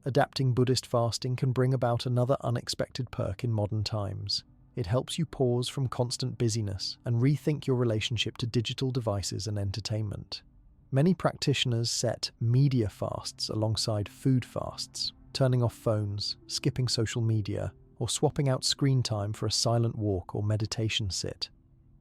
Adapting Buddhist fasting can bring about another unexpected perk in modern times. It helps you pause from constant busyness and rethink your relationship to digital devices and entertainment. Many practitioners set media fasts alongside food fasts, turning off phones, skipping social media, or swapping out screen time for a silent walk or meditation sit.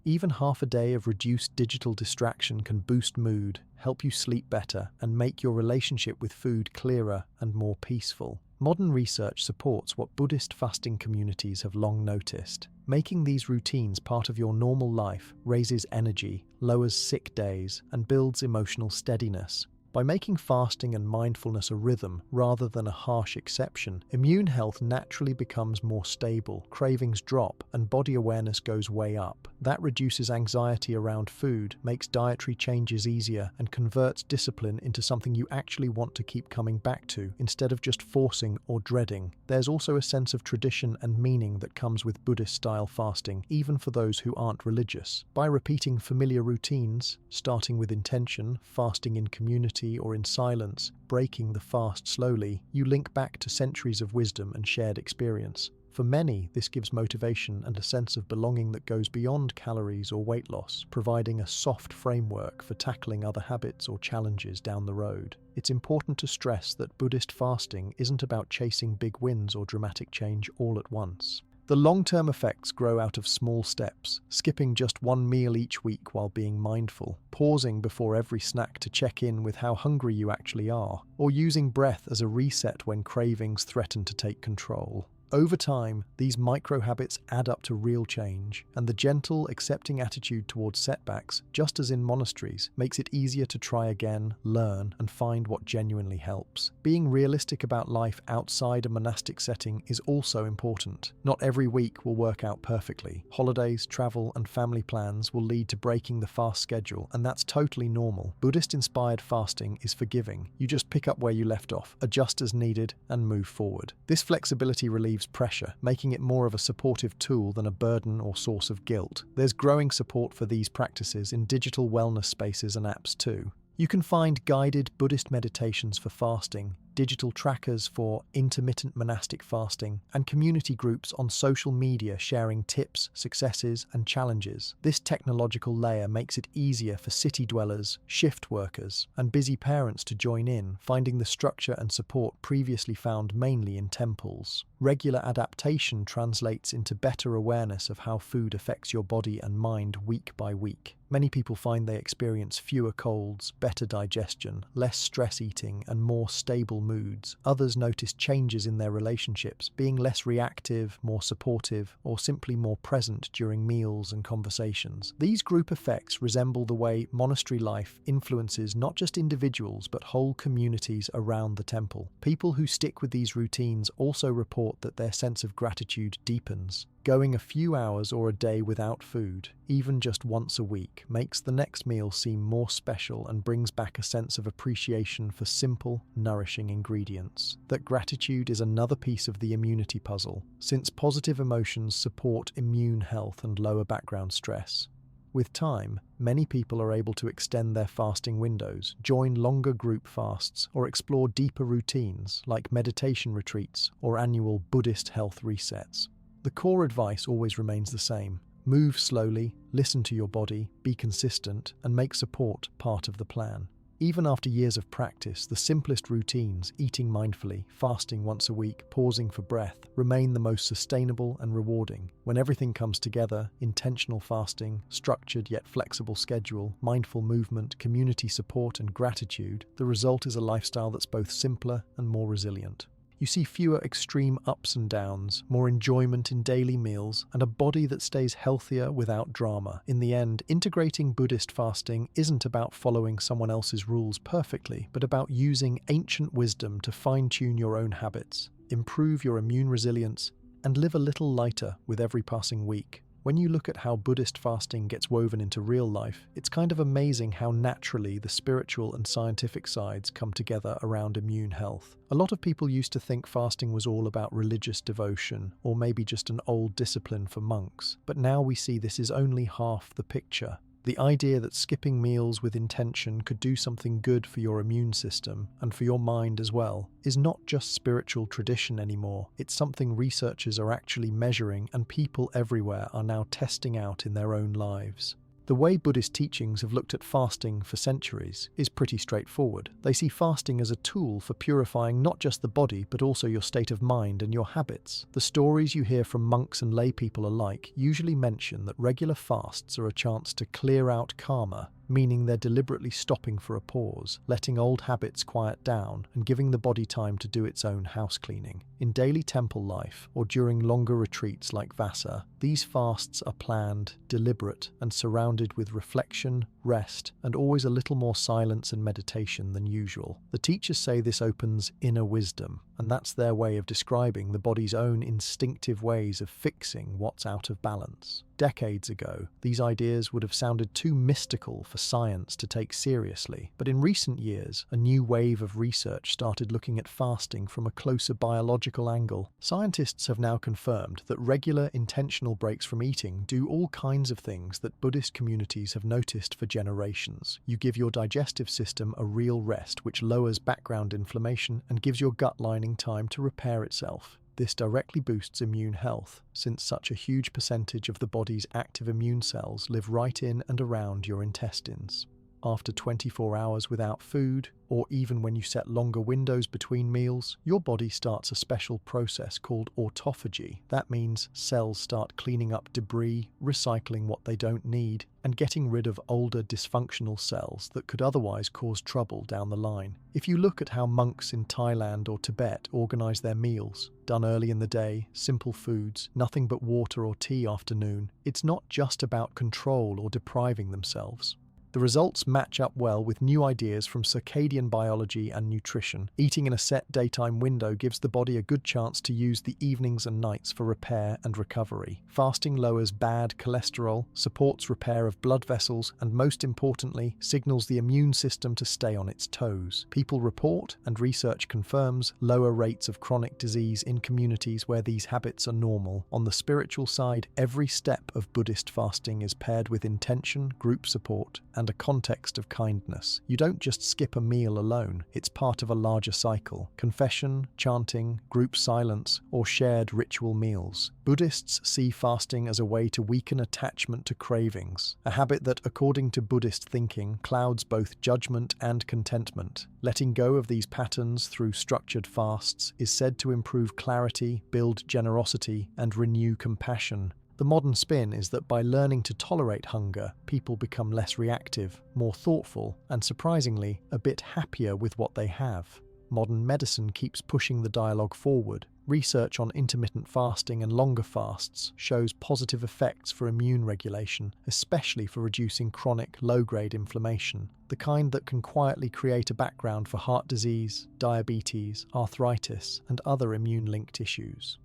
Even half a day of reduced digital distraction can boost mood, help you sleep better, and make your relationship with food clearer and more peaceful. Modern research supports what Buddhist fasting communities have long noticed. Making these routines part of your normal life raises energy, lowers sick days, and builds emotional steadiness. By making fasting and mindfulness a rhythm rather than a harsh exception, immune health naturally becomes more stable, cravings drop, and body awareness goes way up. That reduces anxiety around food, makes dietary changes easier, and converts discipline into something you actually want to keep coming back to, instead of just forcing or dreading. There's also a sense of tradition and meaning that comes with Buddhist-style fasting, even for those who aren't religious. By repeating familiar routines, starting with intention, fasting in community, or in silence, breaking the fast slowly, you link back to centuries of wisdom and shared experience. For many, this gives motivation and a sense of belonging that goes beyond calories or weight loss, providing a soft framework for tackling other habits or challenges down the road. It's important to stress that Buddhist fasting isn't about chasing big wins or dramatic change all at once. The long-term effects grow out of small steps, skipping just one meal each week while being mindful, pausing before every snack to check in with how hungry you actually are, or using breath as a reset when cravings threaten to take control. Over time, these micro-habits add up to real change, and the gentle, accepting attitude towards setbacks, just as in monasteries, makes it easier to try again, learn, and find what genuinely helps. Being realistic about life outside a monastic setting is also important. Not every week will work out perfectly. Holidays, travel, and family plans will lead to breaking the fast schedule, and that's totally normal. Buddhist-inspired fasting is forgiving. You just pick up where you left off, adjust as needed, and move forward. This flexibility relieves pressure, making it more of a supportive tool than a burden or source of guilt. There's growing support for these practices in digital wellness spaces and apps too. You can find guided Buddhist meditations for fasting, digital trackers for intermittent monastic fasting, and community groups on social media sharing tips, successes, and challenges. This technological layer makes it easier for city dwellers, shift workers, and busy parents to join in, finding the structure and support previously found mainly in temples. Regular adaptation translates into better awareness of how food affects your body and mind week by week. Many people find they experience fewer colds, better digestion, less stress eating, and more stable moods. Others notice changes in their relationships, being less reactive, more supportive, or simply more present during meals and conversations. These group effects resemble the way monastery life influences not just individuals but whole communities around the temple. People who stick with these routines also report that their sense of gratitude deepens. Going a few hours or a day without food, even just once a week, makes the next meal seem more special and brings back a sense of appreciation for simple, nourishing ingredients. That gratitude is another piece of the immunity puzzle, since positive emotions support immune health and lower background stress. With time, many people are able to extend their fasting windows, join longer group fasts, or explore deeper routines like meditation retreats or annual Buddhist health resets. The core advice always remains the same. Move slowly, listen to your body, be consistent, and make support part of the plan. Even after years of practice, the simplest routines, eating mindfully, fasting once a week, pausing for breath, remain the most sustainable and rewarding. When everything comes together, intentional fasting, structured yet flexible schedule, mindful movement, community support, and gratitude, the result is a lifestyle that's both simpler and more resilient. You see fewer extreme ups and downs, more enjoyment in daily meals, and a body that stays healthier without drama. In the end, integrating Buddhist fasting isn't about following someone else's rules perfectly, but about using ancient wisdom to fine-tune your own habits, improve your immune resilience, and live a little lighter with every passing week. When you look at how Buddhist fasting gets woven into real life, it's kind of amazing how naturally the spiritual and scientific sides come together around immune health. A lot of people used to think fasting was all about religious devotion, or maybe just an old discipline for monks, but now we see this is only half the picture. The idea that skipping meals with intention could do something good for your immune system, and for your mind as well, is not just spiritual tradition anymore. It's something researchers are actually measuring and people everywhere are now testing out in their own lives. The way Buddhist teachings have looked at fasting for centuries is pretty straightforward. They see fasting as a tool for purifying not just the body but also your state of mind and your habits. The stories you hear from monks and lay people alike usually mention that regular fasts are a chance to clear out karma, meaning they're deliberately stopping for a pause, letting old habits quiet down and giving the body time to do its own house cleaning. In daily temple life, or during longer retreats like Vassa, these fasts are planned, deliberate, and surrounded with reflection, rest, and always a little more silence and meditation than usual. The teachers say this opens inner wisdom, and that's their way of describing the body's own instinctive ways of fixing what's out of balance. Decades ago, these ideas would have sounded too mystical for science to take seriously, but in recent years, a new wave of research started looking at fasting from a closer biological angle. Scientists have now confirmed that regular, intentional breaks from eating do all kinds of things that Buddhist communities have noticed for generations. You give your digestive system a real rest, which lowers background inflammation and gives your gut lining time to repair itself. This directly boosts immune health, since such a huge percentage of the body's active immune cells live right in and around your intestines. After 24 hours without food, or even when you set longer windows between meals, your body starts a special process called autophagy. That means cells start cleaning up debris, recycling what they don't need, and getting rid of older dysfunctional cells that could otherwise cause trouble down the line. If you look at how monks in Thailand or Tibet organize their meals, done early in the day, simple foods, nothing but water or tea afternoon, it's not just about control or depriving themselves. The results match up well with new ideas from circadian biology and nutrition. Eating in a set daytime window gives the body a good chance to use the evenings and nights for repair and recovery. Fasting lowers bad cholesterol, supports repair of blood vessels, and most importantly, signals the immune system to stay on its toes. People report, and research confirms, lower rates of chronic disease in communities where these habits are normal. On the spiritual side, every step of Buddhist fasting is paired with intention, group support, and a context of kindness. You don't just skip a meal alone, it's part of a larger cycle. Confession, chanting, group silence, or shared ritual meals. Buddhists see fasting as a way to weaken attachment to cravings, a habit that, according to Buddhist thinking, clouds both judgment and contentment. Letting go of these patterns through structured fasts is said to improve clarity, build generosity, and renew compassion. The modern spin is that by learning to tolerate hunger, people become less reactive, more thoughtful, and surprisingly, a bit happier with what they have. Modern medicine keeps pushing the dialogue forward. Research on intermittent fasting and longer fasts shows positive effects for immune regulation, especially for reducing chronic, low-grade inflammation, the kind that can quietly create a background for heart disease, diabetes, arthritis, and other immune-linked issues.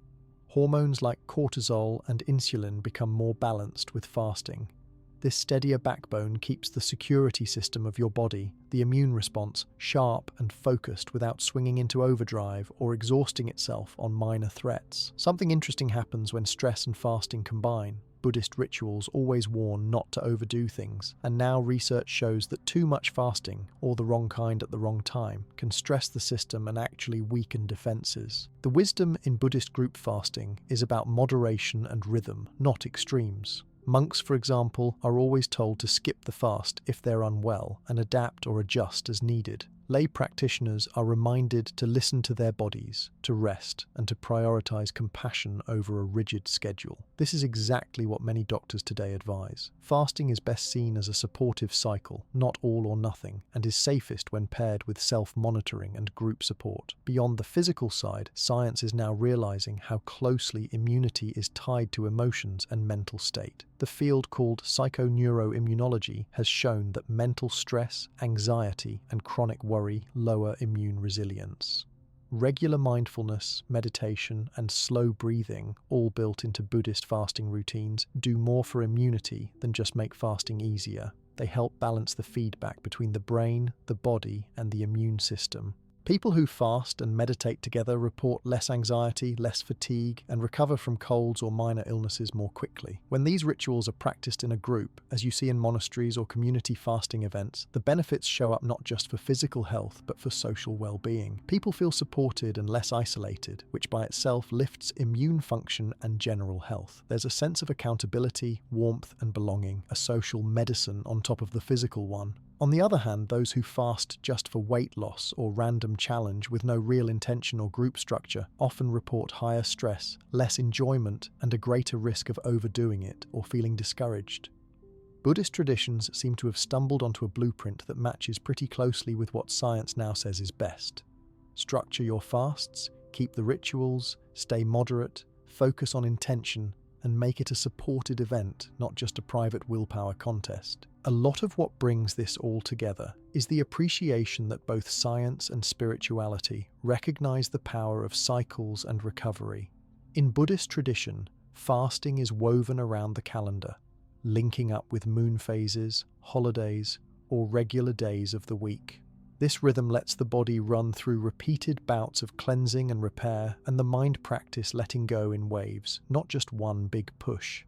Hormones like cortisol and insulin become more balanced with fasting. This steadier backbone keeps the security system of your body, the immune response, sharp and focused without swinging into overdrive or exhausting itself on minor threats. Something interesting happens when stress and fasting combine. Buddhist rituals always warn not to overdo things, and now research shows that too much fasting, or the wrong kind at the wrong time, can stress the system and actually weaken defenses. The wisdom in Buddhist group fasting is about moderation and rhythm, not extremes. Monks, for example, are always told to skip the fast if they're unwell and adapt or adjust as needed. Lay practitioners are reminded to listen to their bodies, to rest, and to prioritize compassion over a rigid schedule. This is exactly what many doctors today advise. Fasting is best seen as a supportive cycle, not all or nothing, and is safest when paired with self-monitoring and group support. Beyond the physical side, science is now realizing how closely immunity is tied to emotions and mental state. The field called psychoneuroimmunology has shown that mental stress, anxiety, and chronic worry lower immune resilience. Regular mindfulness, meditation, and slow breathing, all built into Buddhist fasting routines, do more for immunity than just make fasting easier. They help balance the feedback between the brain, the body, and the immune system. People who fast and meditate together report less anxiety, less fatigue, and recover from colds or minor illnesses more quickly. When these rituals are practiced in a group, as you see in monasteries or community fasting events, the benefits show up not just for physical health, but for social well-being. People feel supported and less isolated, which by itself lifts immune function and general health. There's a sense of accountability, warmth, and belonging, a social medicine on top of the physical one. On the other hand, those who fast just for weight loss or random challenge with no real intention or group structure often report higher stress, less enjoyment, and a greater risk of overdoing it or feeling discouraged. Buddhist traditions seem to have stumbled onto a blueprint that matches pretty closely with what science now says is best. Structure your fasts, keep the rituals, stay moderate, focus on intention, and make it a supported event, not just a private willpower contest. A lot of what brings this all together is the appreciation that both science and spirituality recognize the power of cycles and recovery. In Buddhist tradition, fasting is woven around the calendar, linking up with moon phases, holidays, or regular days of the week. This rhythm lets the body run through repeated bouts of cleansing and repair, and the mind practice letting go in waves, not just one big push.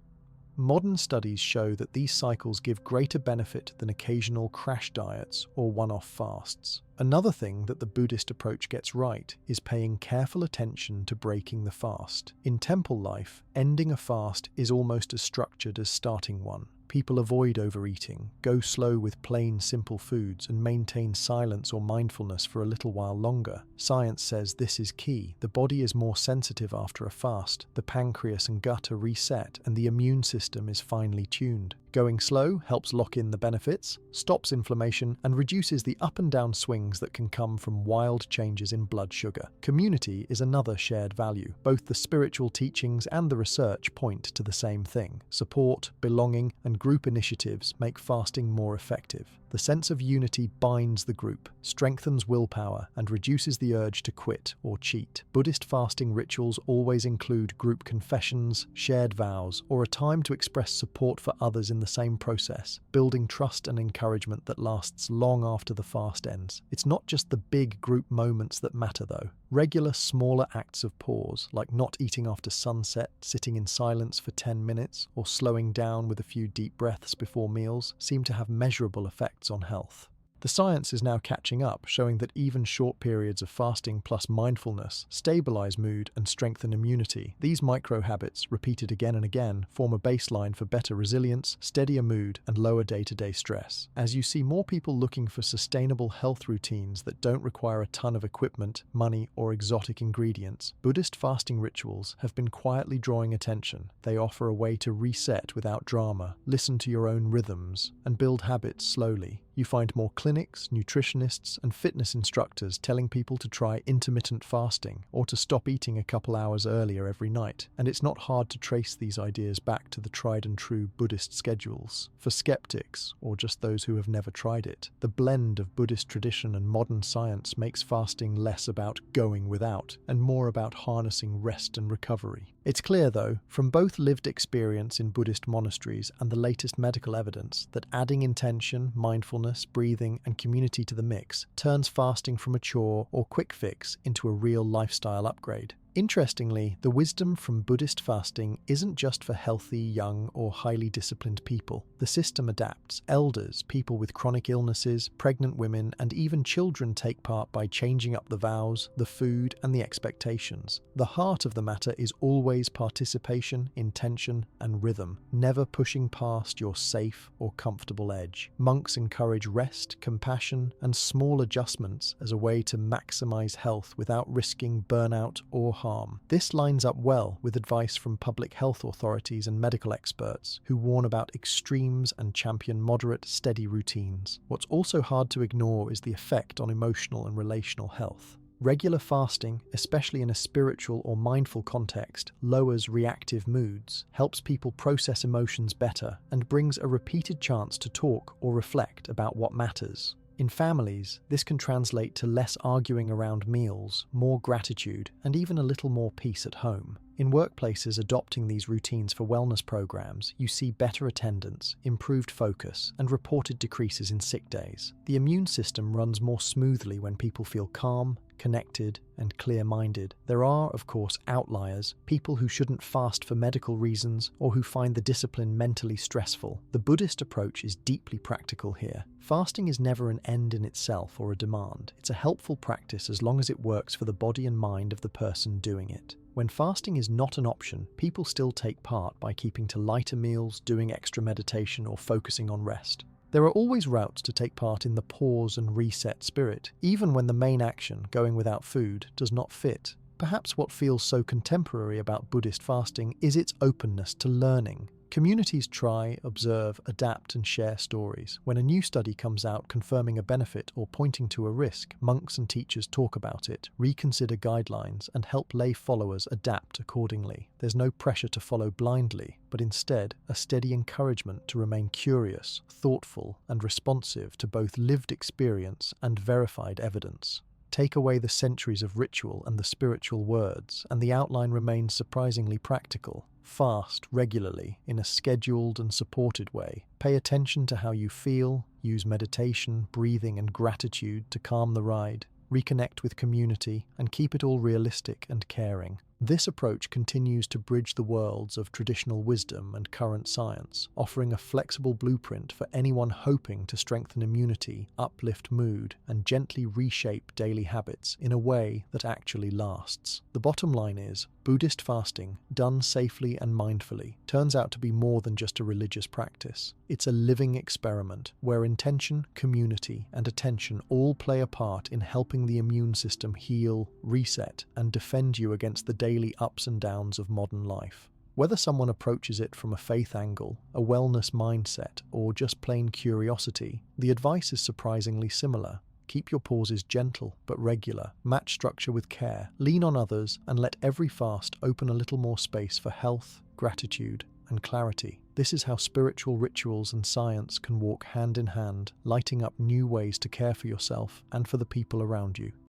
Modern studies show that these cycles give greater benefit than occasional crash diets or one-off fasts. Another thing that the Buddhist approach gets right is paying careful attention to breaking the fast. In temple life, ending a fast is almost as structured as starting one. People avoid overeating, go slow with plain, simple foods, and maintain silence or mindfulness for a little while longer. Science says this is key. The body is more sensitive after a fast, the pancreas and gut are reset, and the immune system is finely tuned. Going slow helps lock in the benefits, stops inflammation, and reduces the up and down swings that can come from wild changes in blood sugar. Community is another shared value. Both the spiritual teachings and the research point to the same thing. Support, belonging, and group initiatives make fasting more effective. The sense of unity binds the group, strengthens willpower, and reduces the urge to quit or cheat. Buddhist fasting rituals always include group confessions, shared vows, or a time to express support for others in in the same process, building trust and encouragement that lasts long after the fast ends. It's not just the big group moments that matter though. Regular, smaller acts of pause, like not eating after sunset, sitting in silence for 10 minutes, or slowing down with a few deep breaths before meals, seem to have measurable effects on health. The science is now catching up, showing that even short periods of fasting plus mindfulness stabilize mood and strengthen immunity. These micro habits, repeated again and again, form a baseline for better resilience, steadier mood, and lower day-to-day stress. As you see more people looking for sustainable health routines that don't require a ton of equipment, money, or exotic ingredients, Buddhist fasting rituals have been quietly drawing attention. They offer a way to reset without drama, listen to your own rhythms, and build habits slowly. You find more clinics, nutritionists, and fitness instructors telling people to try intermittent fasting or to stop eating a couple hours earlier every night. And it's not hard to trace these ideas back to the tried and true Buddhist schedules. For skeptics, or just those who have never tried it, the blend of Buddhist tradition and modern science makes fasting less about going without and more about harnessing rest and recovery. It's clear, though, from both lived experience in Buddhist monasteries and the latest medical evidence, that adding intention, mindfulness, breathing, and community to the mix turns fasting from a chore or quick fix into a real lifestyle upgrade. Interestingly, the wisdom from Buddhist fasting isn't just for healthy, young, or highly disciplined people. The system adapts. Elders, people with chronic illnesses, pregnant women, and even children take part by changing up the vows, the food, and the expectations. The heart of the matter is always participation, intention, and rhythm, never pushing past your safe or comfortable edge. Monks encourage rest, compassion, and small adjustments as a way to maximize health without risking burnout or harm. This lines up well with advice from public health authorities and medical experts who warn about extremes and champion moderate, steady routines. What's also hard to ignore is the effect on emotional and relational health. Regular fasting, especially in a spiritual or mindful context, lowers reactive moods, helps people process emotions better, and brings a repeated chance to talk or reflect about what matters. In families, this can translate to less arguing around meals, more gratitude, and even a little more peace at home. In workplaces adopting these routines for wellness programs, you see better attendance, improved focus, and reported decreases in sick days. The immune system runs more smoothly when people feel calm, connected, and clear-minded. There are, of course, outliers, people who shouldn't fast for medical reasons or who find the discipline mentally stressful. The Buddhist approach is deeply practical here. Fasting is never an end in itself or a demand. It's a helpful practice as long as it works for the body and mind of the person doing it. When fasting is not an option, people still take part by keeping to lighter meals, doing extra meditation, or focusing on rest. There are always routes to take part in the pause and reset spirit, even when the main action, going without food, does not fit. Perhaps what feels so contemporary about Buddhist fasting is its openness to learning. Communities try, observe, adapt, and share stories. When a new study comes out confirming a benefit or pointing to a risk, monks and teachers talk about it, reconsider guidelines, and help lay followers adapt accordingly. There's no pressure to follow blindly, but instead a steady encouragement to remain curious, thoughtful, and responsive to both lived experience and verified evidence. Take away the centuries of ritual and the spiritual words, and the outline remains surprisingly practical. Fast regularly, in a scheduled and supported way. Pay attention to how you feel, use meditation, breathing, and gratitude to calm the ride. Reconnect with community, and keep it all realistic and caring. This approach continues to bridge the worlds of traditional wisdom and current science, offering a flexible blueprint for anyone hoping to strengthen immunity, uplift mood, and gently reshape daily habits in a way that actually lasts. The bottom line is, Buddhist fasting, done safely and mindfully, turns out to be more than just a religious practice. It's a living experiment where intention, community, and attention all play a part in helping the immune system heal, reset, and defend you against the daily ups and downs of modern life. Whether someone approaches it from a faith angle, a wellness mindset, or just plain curiosity, the advice is surprisingly similar. Keep your pauses gentle but regular, match structure with care, lean on others, and let every fast open a little more space for health, gratitude, and clarity. This is how spiritual rituals and science can walk hand in hand, lighting up new ways to care for yourself and for the people around you.